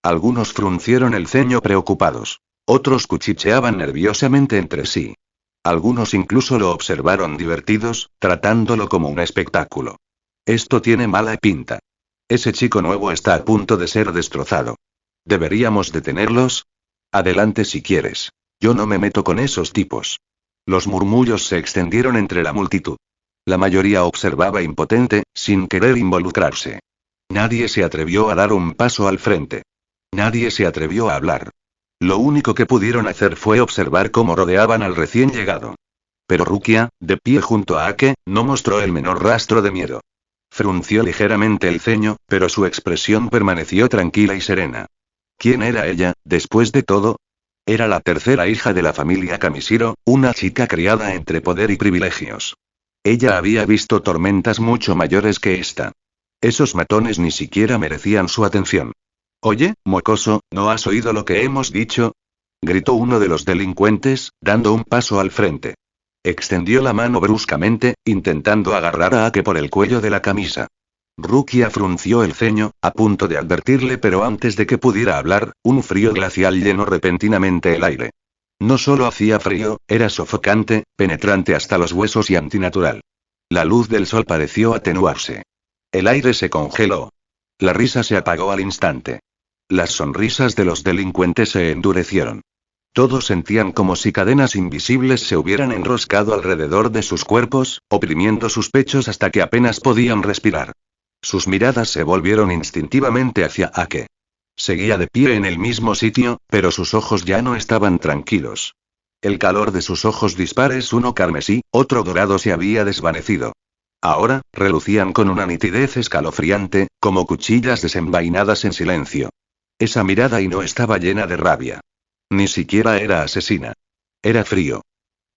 Algunos fruncieron el ceño preocupados. Otros cuchicheaban nerviosamente entre sí. Algunos incluso lo observaron divertidos, tratándolo como un espectáculo. Esto tiene mala pinta. Ese chico nuevo está a punto de ser destrozado. ¿Deberíamos detenerlos? Adelante si quieres. Yo no me meto con esos tipos. Los murmullos se extendieron entre la multitud. La mayoría observaba impotente, sin querer involucrarse. Nadie se atrevió a dar un paso al frente. Nadie se atrevió a hablar. Lo único que pudieron hacer fue observar cómo rodeaban al recién llegado. Pero Rukia, de pie junto a Ake, no mostró el menor rastro de miedo. Frunció ligeramente el ceño, pero su expresión permaneció tranquila y serena. ¿Quién era ella, después de todo? Era la tercera hija de la familia Kamishiro, una chica criada entre poder y privilegios. Ella había visto tormentas mucho mayores que esta. Esos matones ni siquiera merecían su atención. Oye, mocoso, ¿no has oído lo que hemos dicho? Gritó uno de los delincuentes, dando un paso al frente. Extendió la mano bruscamente, intentando agarrar a Ake por el cuello de la camisa. Rukia frunció el ceño, a punto de advertirle, pero antes de que pudiera hablar, un frío glacial llenó repentinamente el aire. No solo hacía frío, era sofocante, penetrante hasta los huesos y antinatural. La luz del sol pareció atenuarse. El aire se congeló. La risa se apagó al instante. Las sonrisas de los delincuentes se endurecieron. Todos sentían como si cadenas invisibles se hubieran enroscado alrededor de sus cuerpos, oprimiendo sus pechos hasta que apenas podían respirar. Sus miradas se volvieron instintivamente hacia Ake. Seguía de pie en el mismo sitio, pero sus ojos ya no estaban tranquilos. El calor de sus ojos dispares, uno carmesí, otro dorado, se había desvanecido. Ahora, relucían con una nitidez escalofriante, como cuchillas desenvainadas en silencio. Esa mirada y no estaba llena de rabia. Ni siquiera era asesina. Era frío.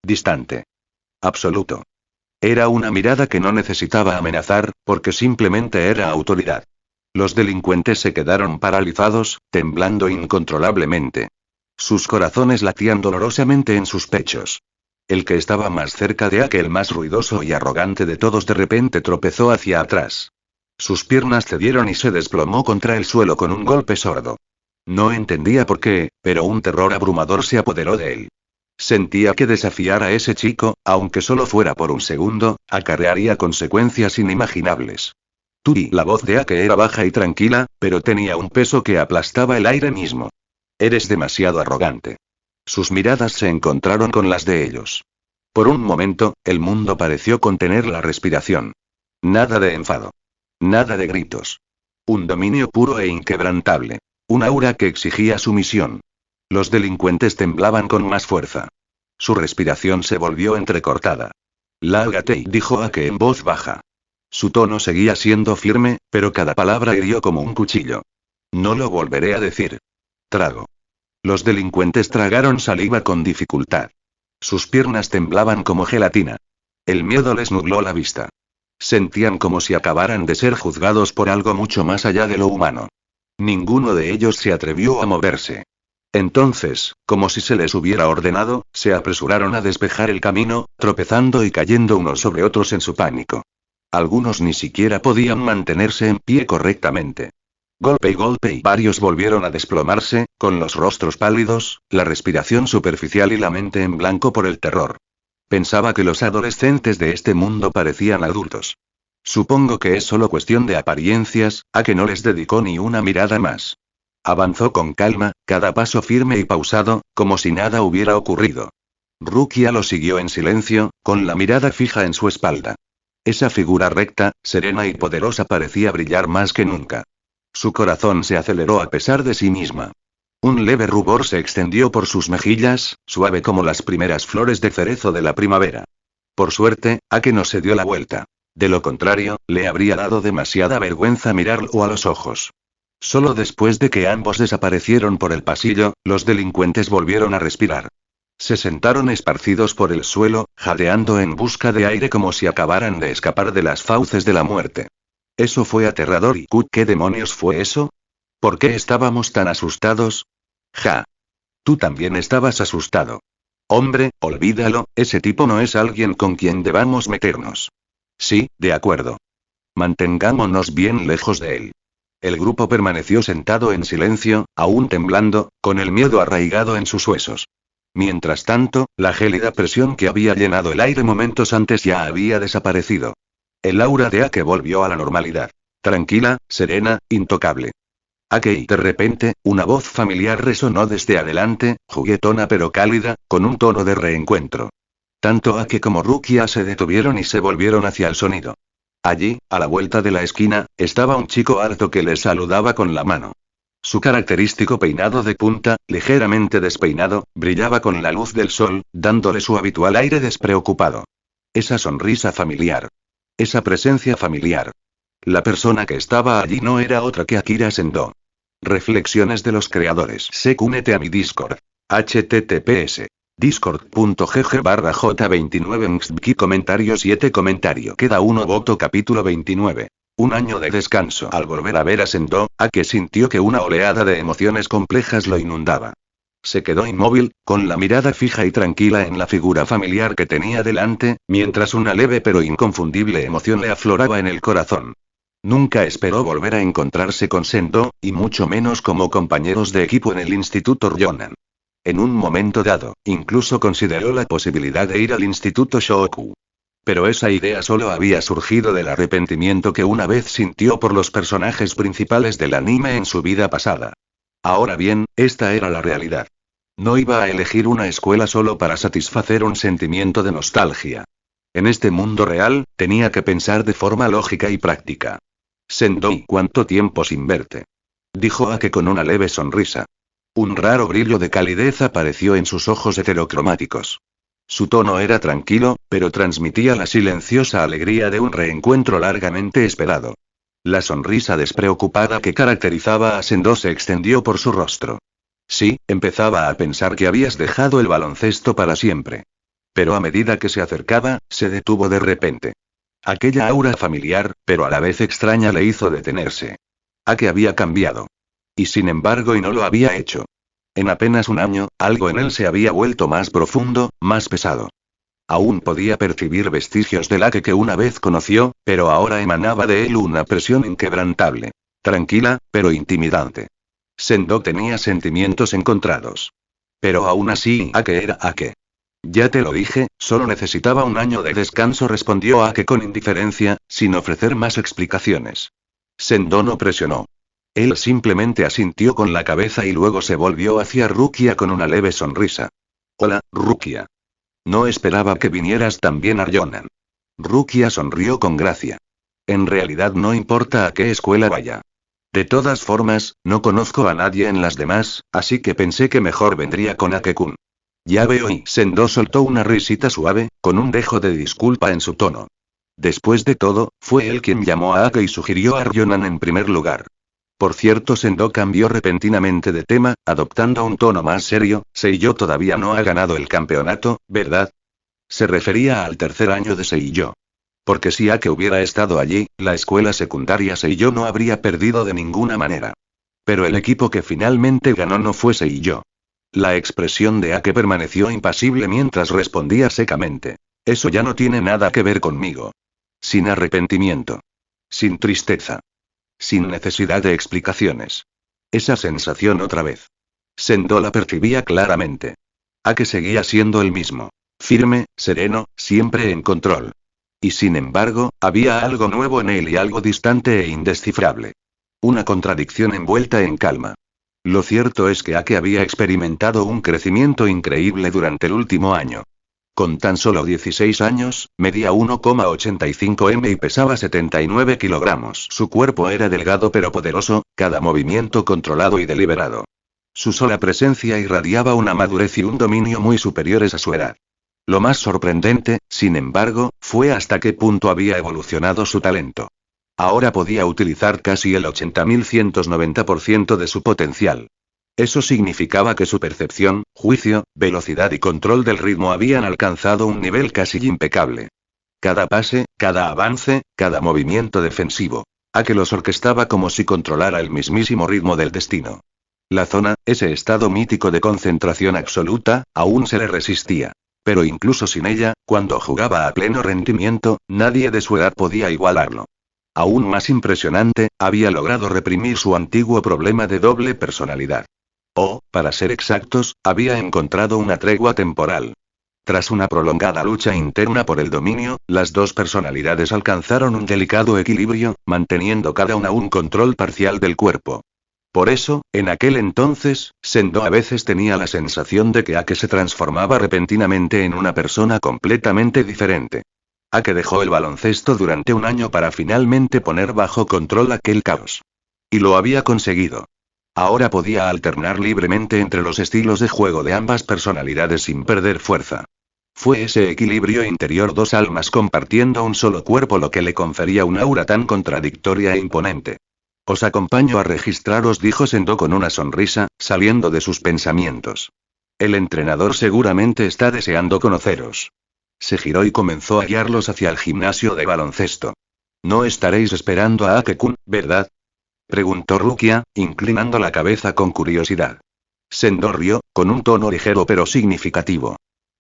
Distante. Absoluto. Era una mirada que no necesitaba amenazar, porque simplemente era autoridad. Los delincuentes se quedaron paralizados, temblando incontrolablemente. Sus corazones latían dolorosamente en sus pechos. El que estaba más cerca de Ake, el más ruidoso y arrogante de todos, de repente tropezó hacia atrás. Sus piernas cedieron y se desplomó contra el suelo con un golpe sordo. No entendía por qué, pero un terror abrumador se apoderó de él. Sentía que desafiar a ese chico, aunque solo fuera por un segundo, acarrearía consecuencias inimaginables. Turi, la voz de Ake era baja y tranquila, pero tenía un peso que aplastaba el aire mismo. Eres demasiado arrogante. Sus miradas se encontraron con las de ellos. Por un momento, el mundo pareció contener la respiración. Nada de enfado. Nada de gritos. Un dominio puro e inquebrantable. Un aura que exigía sumisión. Los delincuentes temblaban con más fuerza. Su respiración se volvió entrecortada. Lárgate, dijo Ake en voz baja. Su tono seguía siendo firme, pero cada palabra hirió como un cuchillo. No lo volveré a decir. Trago. Los delincuentes tragaron saliva con dificultad. Sus piernas temblaban como gelatina. El miedo les nubló la vista. Sentían como si acabaran de ser juzgados por algo mucho más allá de lo humano. Ninguno de ellos se atrevió a moverse. Entonces, como si se les hubiera ordenado, se apresuraron a despejar el camino, tropezando y cayendo unos sobre otros en su pánico. Algunos ni siquiera podían mantenerse en pie correctamente. Golpe y varios volvieron a desplomarse, con los rostros pálidos, la respiración superficial y la mente en blanco por el terror. Pensaba que los adolescentes de este mundo parecían adultos. Supongo que es solo cuestión de apariencias, a que no les dedicó ni una mirada más. Avanzó con calma, cada paso firme y pausado, como si nada hubiera ocurrido. Rukia lo siguió en silencio, con la mirada fija en su espalda. Esa figura recta, serena y poderosa parecía brillar más que nunca. Su corazón se aceleró a pesar de sí misma. Un leve rubor se extendió por sus mejillas, suave como las primeras flores de cerezo de la primavera. Por suerte, Ake no se dio la vuelta. De lo contrario, le habría dado demasiada vergüenza mirarlo a los ojos. Solo después de que ambos desaparecieron por el pasillo, los delincuentes volvieron a respirar. Se sentaron esparcidos por el suelo, jadeando en busca de aire como si acabaran de escapar de las fauces de la muerte. Eso fue aterrador y ¿qué demonios fue eso? ¿Por qué estábamos tan asustados? Ja. Tú también estabas asustado. Hombre, olvídalo, ese tipo no es alguien con quien debamos meternos. Sí, de acuerdo. Mantengámonos bien lejos de él. El grupo permaneció sentado en silencio, aún temblando, con el miedo arraigado en sus huesos. Mientras tanto, la gélida presión que había llenado el aire momentos antes ya había desaparecido. El aura de Ake volvió a la normalidad. Tranquila, serena, intocable. Ake y de repente, una voz familiar resonó desde adelante, juguetona pero cálida, con un tono de reencuentro. Tanto Ake como Rukia se detuvieron y se volvieron hacia el sonido. Allí, a la vuelta de la esquina, estaba un chico alto que les saludaba con la mano. Su característico peinado de punta, ligeramente despeinado, brillaba con la luz del sol, dándole su habitual aire despreocupado. Esa sonrisa familiar. Esa presencia familiar. La persona que estaba allí no era otra que Akira Sendo. Reflexiones de los creadores. Únete a mi Discord. https discord.gg/j29mxbki comentario 7 comentario queda 1 voto capítulo 29. Un año de descanso. Al volver a ver a Sendo, Ake sintió que una oleada de emociones complejas lo inundaba. Se quedó inmóvil, con la mirada fija y tranquila en la figura familiar que tenía delante, mientras una leve pero inconfundible emoción le afloraba en el corazón. Nunca esperó volver a encontrarse con Sendo, y mucho menos como compañeros de equipo en el Instituto Ryonan. En un momento dado, incluso consideró la posibilidad de ir al Instituto Shoku. Pero esa idea solo había surgido del arrepentimiento que una vez sintió por los personajes principales del anime en su vida pasada. Ahora bien, esta era la realidad. No iba a elegir una escuela solo para satisfacer un sentimiento de nostalgia. En este mundo real, tenía que pensar de forma lógica y práctica. Sendo, ¿cuánto tiempo sin verte?, dijo Ake con una leve sonrisa. Un raro brillo de calidez apareció en sus ojos heterocromáticos. Su tono era tranquilo, pero transmitía la silenciosa alegría de un reencuentro largamente esperado. La sonrisa despreocupada que caracterizaba a Sendo se extendió por su rostro. Sí, empezaba a pensar que habías dejado el baloncesto para siempre. Pero a medida que se acercaba, se detuvo de repente. Aquella aura familiar, pero a la vez extraña, le hizo detenerse. Ake había cambiado. Y sin embargo, no lo había hecho. En apenas un año, algo en él se había vuelto más profundo, más pesado. Aún podía percibir vestigios del Ake que una vez conoció, pero ahora emanaba de él una presión inquebrantable. Tranquila, pero intimidante. Sendo tenía sentimientos encontrados. Pero aún así, Ake era Ake. Ya te lo dije, solo necesitaba un año de descanso, respondió Ake con indiferencia, sin ofrecer más explicaciones. Sendo no presionó. Él simplemente asintió con la cabeza y luego se volvió hacia Rukia con una leve sonrisa. Hola, Rukia. No esperaba que vinieras también a Ryonan. Rukia sonrió con gracia. En realidad no importa a qué escuela vaya. De todas formas, no conozco a nadie en las demás, así que pensé que mejor vendría con Ake-kun. Ya veo. Y Sendo soltó una risita suave, con un dejo de disculpa en su tono. Después de todo, fue él quien llamó a Ake y sugirió a Ryonan en primer lugar. Por cierto, Sendo cambió repentinamente de tema, adoptando un tono más serio. Seiyo todavía no ha ganado el campeonato, ¿verdad? Se refería al tercer año de Seiyo. Porque si Ake hubiera estado allí, la escuela secundaria Seiyo no habría perdido de ninguna manera. Pero el equipo que finalmente ganó no fue Seiyo. La expresión de Ake permaneció impasible mientras respondía secamente. Eso ya no tiene nada que ver conmigo. Sin arrepentimiento. Sin tristeza. Sin necesidad de explicaciones. Esa sensación otra vez. Sendo la percibía claramente. Ake seguía siendo el mismo. Firme, sereno, siempre en control. Y sin embargo, había algo nuevo en él y algo distante e indescifrable. Una contradicción envuelta en calma. Lo cierto es que Ake había experimentado un crecimiento increíble durante el último año. Con tan solo 16 años, medía 1,85 m y pesaba 79 kilogramos. Su cuerpo era delgado pero poderoso, cada movimiento controlado y deliberado. Su sola presencia irradiaba una madurez y un dominio muy superiores a su edad. Lo más sorprendente, sin embargo, fue hasta qué punto había evolucionado su talento. Ahora podía utilizar casi el 80.190% de su potencial. Eso significaba que su percepción, juicio, velocidad y control del ritmo habían alcanzado un nivel casi impecable. Cada pase, cada avance, cada movimiento defensivo. Ake los orquestaba como si controlara el mismísimo ritmo del destino. La zona, ese estado mítico de concentración absoluta, aún se le resistía. Pero incluso sin ella, cuando jugaba a pleno rendimiento, nadie de su edad podía igualarlo. Aún más impresionante, había logrado reprimir su antiguo problema de doble personalidad. O, para ser exactos, había encontrado una tregua temporal. Tras una prolongada lucha interna por el dominio, las dos personalidades alcanzaron un delicado equilibrio, manteniendo cada una un control parcial del cuerpo. Por eso, en aquel entonces, Sendo a veces tenía la sensación de que Ake se transformaba repentinamente en una persona completamente diferente. Ake dejó el baloncesto durante un año para finalmente poner bajo control aquel caos. Y lo había conseguido. Ahora podía alternar libremente entre los estilos de juego de ambas personalidades sin perder fuerza. Fue ese equilibrio interior, dos almas compartiendo un solo cuerpo, lo que le confería un aura tan contradictoria e imponente. Os acompaño a registraros, dijo Sendo con una sonrisa, saliendo de sus pensamientos. El entrenador seguramente está deseando conoceros. Se giró y comenzó a guiarlos hacia el gimnasio de baloncesto. No estaréis esperando a Ake-kun, ¿verdad?, preguntó Rukia, inclinando la cabeza con curiosidad. Sendo rió, con un tono ligero pero significativo.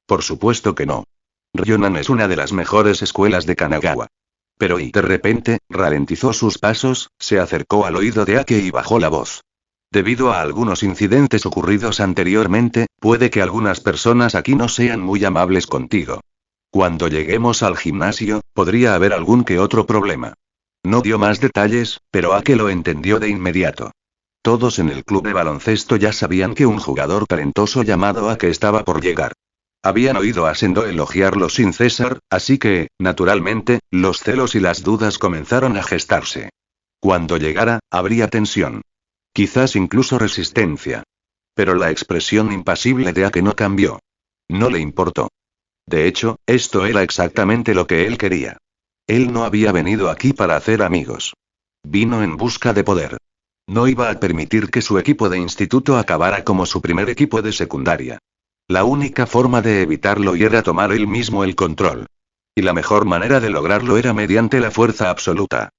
Por supuesto que no. Ryonan es una de las mejores escuelas de Kanagawa. Pero de repente, ralentizó sus pasos, se acercó al oído de Ake y bajó la voz. Debido a algunos incidentes ocurridos anteriormente, puede que algunas personas aquí no sean muy amables contigo. Cuando lleguemos al gimnasio, podría haber algún que otro problema. No dio más detalles, pero Ake lo entendió de inmediato. Todos en el club de baloncesto ya sabían que un jugador talentoso llamado Ake estaba por llegar. Habían oído a Sendo elogiarlo sin cesar, así que, naturalmente, los celos y las dudas comenzaron a gestarse. Cuando llegara, habría tensión. Quizás incluso resistencia. Pero la expresión impasible de Ake no cambió. No le importó. De hecho, esto era exactamente lo que él quería. Él no había venido aquí para hacer amigos. Vino en busca de poder. No iba a permitir que su equipo de instituto acabara como su primer equipo de secundaria. La única forma de evitarlo era tomar él mismo el control. Y la mejor manera de lograrlo era mediante la fuerza absoluta.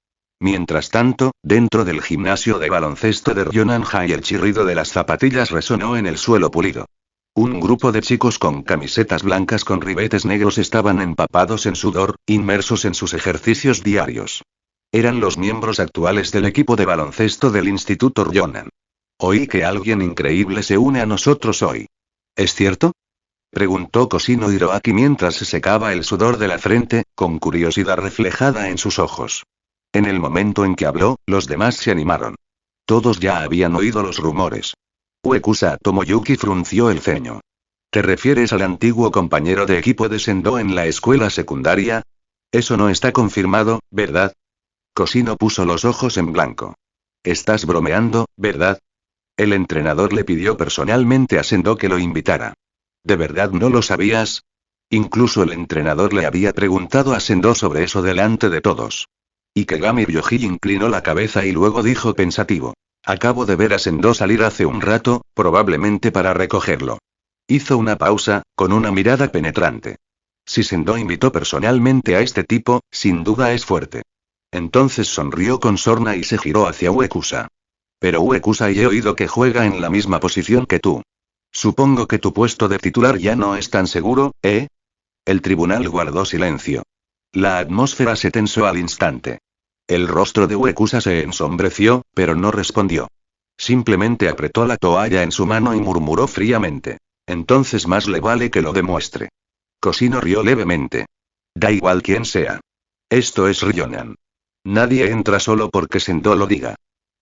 Mientras tanto, dentro del gimnasio de baloncesto de Ryonan-ha, el chirrido de las zapatillas resonó en el suelo pulido. Un grupo de chicos con camisetas blancas con ribetes negros estaban empapados en sudor, inmersos en sus ejercicios diarios. Eran los miembros actuales del equipo de baloncesto del Instituto Ryonan. Oí que alguien increíble se une a nosotros hoy. ¿Es cierto?, preguntó Koshino Hiroaki mientras se secaba el sudor de la frente, con curiosidad reflejada en sus ojos. En el momento en que habló, los demás se animaron. Todos ya habían oído los rumores. Uekusa Tomoyuki frunció el ceño. ¿Te refieres al antiguo compañero de equipo de Sendo en la escuela secundaria? Eso no está confirmado, ¿verdad? Koshino puso los ojos en blanco. Estás bromeando, ¿verdad? El entrenador le pidió personalmente a Sendo que lo invitara. ¿De verdad no lo sabías? Incluso el entrenador le había preguntado a Sendo sobre eso delante de todos. Ikegami Ryoji inclinó la cabeza y luego dijo pensativo. Acabo de ver a Sendo salir hace un rato, probablemente para recogerlo. Hizo una pausa, con una mirada penetrante. Si Sendo invitó personalmente a este tipo, sin duda es fuerte. Entonces sonrió con sorna y se giró hacia Uekusa. Pero Uekusa, y he oído que juega en la misma posición que tú. Supongo que tu puesto de titular ya no es tan seguro, ¿eh? El tribunal guardó silencio. La atmósfera se tensó al instante. El rostro de Uekusa se ensombreció, pero no respondió. Simplemente apretó la toalla en su mano y murmuró fríamente. Entonces más le vale que lo demuestre. Cosino rió levemente. Da igual quién sea. Esto es Ryonan. Nadie entra solo porque Sendo lo diga.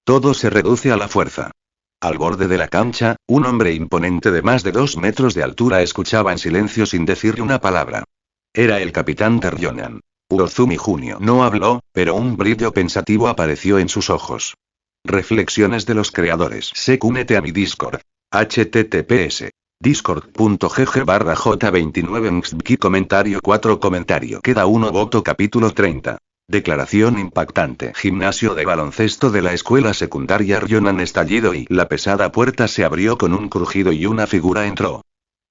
Todo se reduce a la fuerza. Al borde de la cancha, un hombre imponente de más de 2 metros de altura escuchaba en silencio sin decirle una palabra. Era el capitán de Ryonan. Urozumi Jr. No habló, pero un brillo pensativo apareció en sus ojos. Reflexiones de los creadores. Únete a mi Discord. https discord.gg/j29mxbki comentario 4 comentario queda 1 voto capítulo 30. Declaración impactante. Gimnasio de baloncesto de la escuela secundaria Ryonan estallido y la pesada puerta se abrió con un crujido y una figura entró.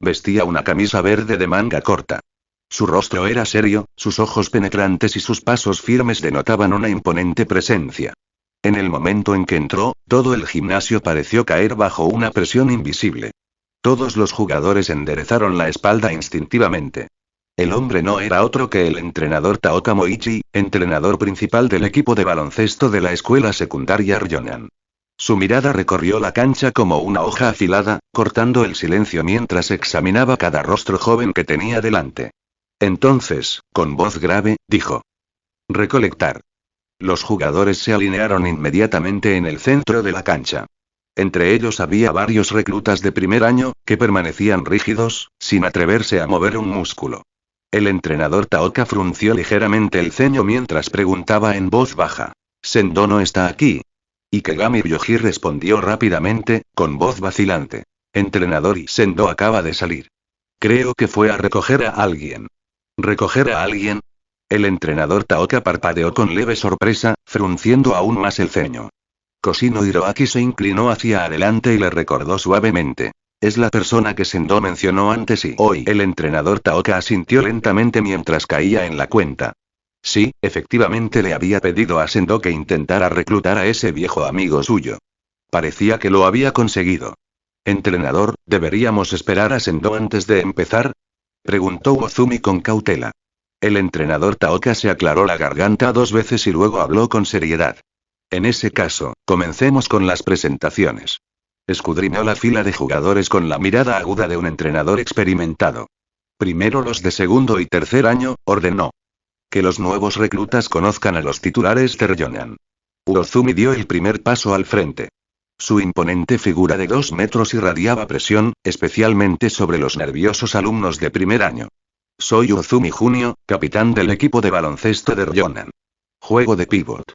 Vestía una camisa verde de manga corta. Su rostro era serio, sus ojos penetrantes y sus pasos firmes denotaban una imponente presencia. En el momento en que entró, todo el gimnasio pareció caer bajo una presión invisible. Todos los jugadores enderezaron la espalda instintivamente. El hombre no era otro que el entrenador Taoka Moichi, entrenador principal del equipo de baloncesto de la escuela secundaria Ryonan. Su mirada recorrió la cancha como una hoja afilada, cortando el silencio mientras examinaba cada rostro joven que tenía delante. Entonces, con voz grave, dijo: recolectar. Los jugadores se alinearon inmediatamente en el centro de la cancha. Entre ellos había varios reclutas de primer año, que permanecían rígidos, sin atreverse a mover un músculo. El entrenador Taoka frunció ligeramente el ceño mientras preguntaba en voz baja: ¿Sendo no está aquí? Ikegami Ryoji respondió rápidamente, con voz vacilante: entrenador, y Sendo acaba de salir. Creo que fue a recoger a alguien. ¿Recoger a alguien? El entrenador Taoka parpadeó con leve sorpresa, frunciendo aún más el ceño. Kosino Hiroaki se inclinó hacia adelante y le recordó suavemente: es la persona que Sendo mencionó antes y hoy. El entrenador Taoka asintió lentamente mientras caía en la cuenta. Sí, efectivamente le había pedido a Sendo que intentara reclutar a ese viejo amigo suyo. Parecía que lo había conseguido. Entrenador, ¿deberíamos esperar a Sendo antes de empezar?, preguntó Ozumi con cautela. El entrenador Taoka se aclaró la garganta 2 veces y luego habló con seriedad. En ese caso, comencemos con las presentaciones. Escudriñó la fila de jugadores con la mirada aguda de un entrenador experimentado. Primero los de segundo y tercer año, ordenó. Que los nuevos reclutas conozcan a los titulares de Ryonan. Urozumi dio el primer paso al frente. Su imponente figura de 2 metros irradiaba presión, especialmente sobre los nerviosos alumnos de primer año. Soy Urozumi Jr., capitán del equipo de baloncesto de Ryonan. Juego de pívot.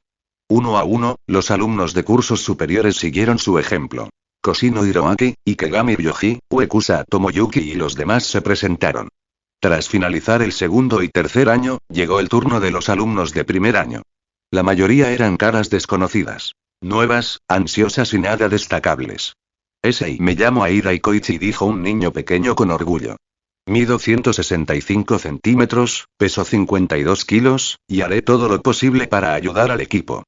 1 a 1, los alumnos de cursos superiores siguieron su ejemplo. Kosino Hiroaki, Ikegami Ryoji, Uekusa Tomoyuki y los demás se presentaron. Tras finalizar el segundo y tercer año, llegó el turno de los alumnos de primer año. La mayoría eran caras desconocidas. Nuevas, ansiosas y nada destacables. Me llamo Aida Ikoichi, dijo un niño pequeño con orgullo. Mido 165 centímetros, peso 52 kilos, y haré todo lo posible para ayudar al equipo.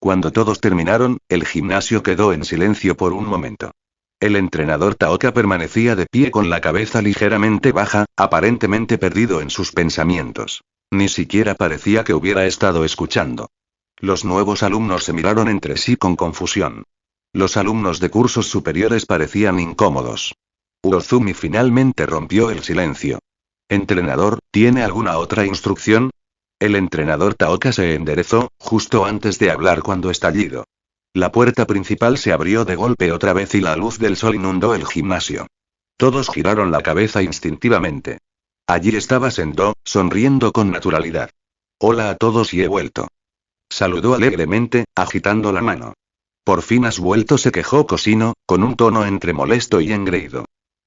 Cuando todos terminaron, el gimnasio quedó en silencio por un momento. El entrenador Taoka permanecía de pie con la cabeza ligeramente baja, aparentemente perdido en sus pensamientos. Ni siquiera parecía que hubiera estado escuchando. Los nuevos alumnos se miraron entre sí con confusión. Los alumnos de cursos superiores parecían incómodos. Urozumi finalmente rompió el silencio. Entrenador, ¿tiene alguna otra instrucción? El entrenador Taoka se enderezó, justo antes de hablar cuando estallido. La puerta principal se abrió de golpe otra vez y la luz del sol inundó el gimnasio. Todos giraron la cabeza instintivamente. Allí estaba Sendo, sonriendo con naturalidad. Hola a todos y he vuelto. Saludó alegremente, agitando la mano. Por fin has vuelto, se quejó Kosino, con un tono entre molesto y engreído.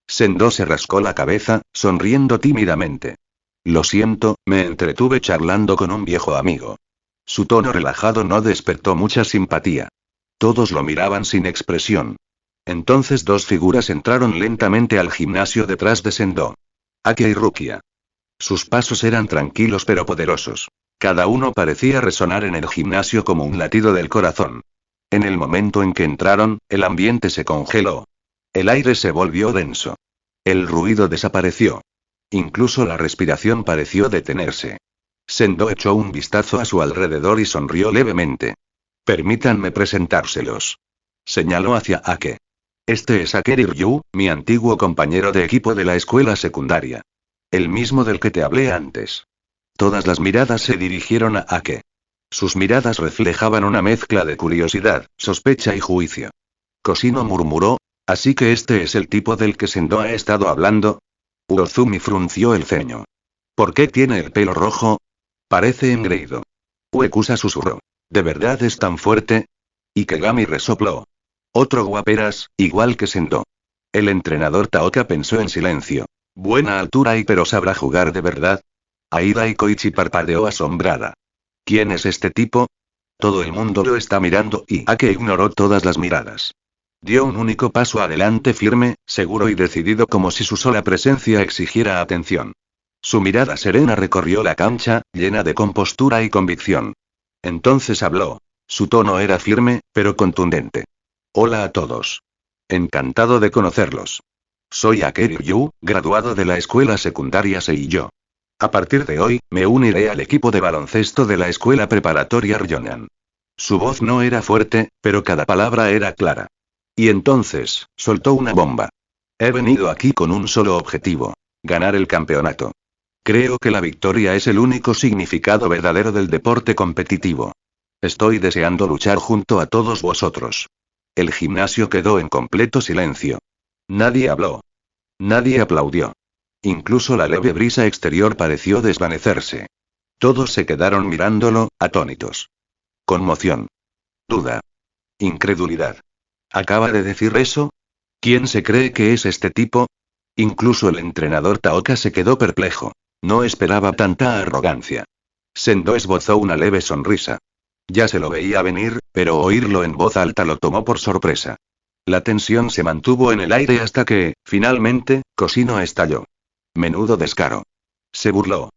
Sendo se rascó la cabeza, sonriendo tímidamente. Lo siento, me entretuve charlando con un viejo amigo. Su tono relajado no despertó mucha simpatía. Todos lo miraban sin expresión. Entonces 2 figuras entraron lentamente al gimnasio detrás de Sendo. Akia y Rukia. Sus pasos eran tranquilos pero poderosos. Cada uno parecía resonar en el gimnasio como un latido del corazón. En el momento en que entraron, el ambiente se congeló. El aire se volvió denso. El ruido desapareció. Incluso la respiración pareció detenerse. Sendo echó un vistazo a su alrededor y sonrió levemente. Permítanme presentárselos. Señaló hacia Ake. Este es Akeri Ryu, mi antiguo compañero de equipo de la escuela secundaria. El mismo del que te hablé antes. Todas las miradas se dirigieron a Ake. Sus miradas reflejaban una mezcla de curiosidad, sospecha y juicio. Koshino murmuró, ¿así que este es el tipo del que Sendo ha estado hablando? Uozumi frunció el ceño. ¿Por qué tiene el pelo rojo? Parece engreído. Uekusa susurró. ¿De verdad es tan fuerte? Ikegami resopló. Otro guaperas, igual que Sendo. El entrenador Taoka pensó en silencio. Buena altura pero sabrá jugar de verdad. Aida y Koichi parpadeó asombrada. ¿Quién es este tipo? Todo el mundo lo está mirando y Ake ignoró todas las miradas. Dio un único paso adelante firme, seguro y decidido como si su sola presencia exigiera atención. Su mirada serena recorrió la cancha, llena de compostura y convicción. Entonces habló. Su tono era firme, pero contundente. Hola a todos. Encantado de conocerlos. Soy Akeri Ryu, graduado de la escuela secundaria Seiyo. A partir de hoy, me uniré al equipo de baloncesto de la escuela preparatoria Ryonan. Su voz no era fuerte, pero cada palabra era clara. Y entonces, soltó una bomba. He venido aquí con un solo objetivo. Ganar el campeonato. Creo que la victoria es el único significado verdadero del deporte competitivo. Estoy deseando luchar junto a todos vosotros. El gimnasio quedó en completo silencio. Nadie habló. Nadie aplaudió. Incluso la leve brisa exterior pareció desvanecerse. Todos se quedaron mirándolo, atónitos. Conmoción. Duda. Incredulidad. ¿Acaba de decir eso? ¿Quién se cree que es este tipo? Incluso el entrenador Taoka se quedó perplejo. No esperaba tanta arrogancia. Sendo esbozó una leve sonrisa. Ya se lo veía venir, pero oírlo en voz alta lo tomó por sorpresa. La tensión se mantuvo en el aire hasta que, finalmente, Koshino estalló. Menudo descaro. Se burló.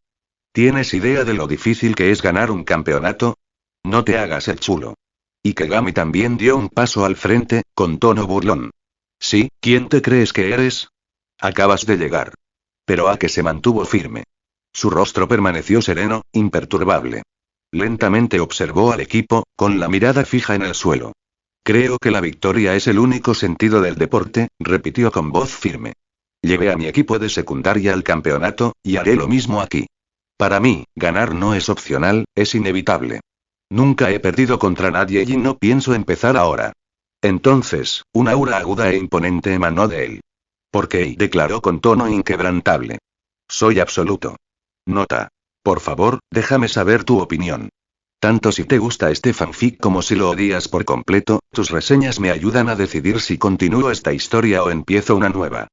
¿Tienes idea de lo difícil que es ganar un campeonato? No te hagas el chulo. Ikegami también dio un paso al frente, con tono burlón. Sí, ¿quién te crees que eres? Acabas de llegar. Pero Ake se mantuvo firme. Su rostro permaneció sereno, imperturbable. Lentamente observó al equipo, con la mirada fija en el suelo. Creo que la victoria es el único sentido del deporte, repitió con voz firme. Llevé a mi equipo de secundaria al campeonato, y haré lo mismo aquí. Para mí, ganar no es opcional, es inevitable. Nunca he perdido contra nadie y no pienso empezar ahora. Entonces, un aura aguda e imponente emanó de él. Porque, declaró con tono inquebrantable. Soy absoluto. Nota. Por favor, déjame saber tu opinión. Tanto si te gusta este fanfic como si lo odias por completo, tus reseñas me ayudan a decidir si continúo esta historia o empiezo una nueva.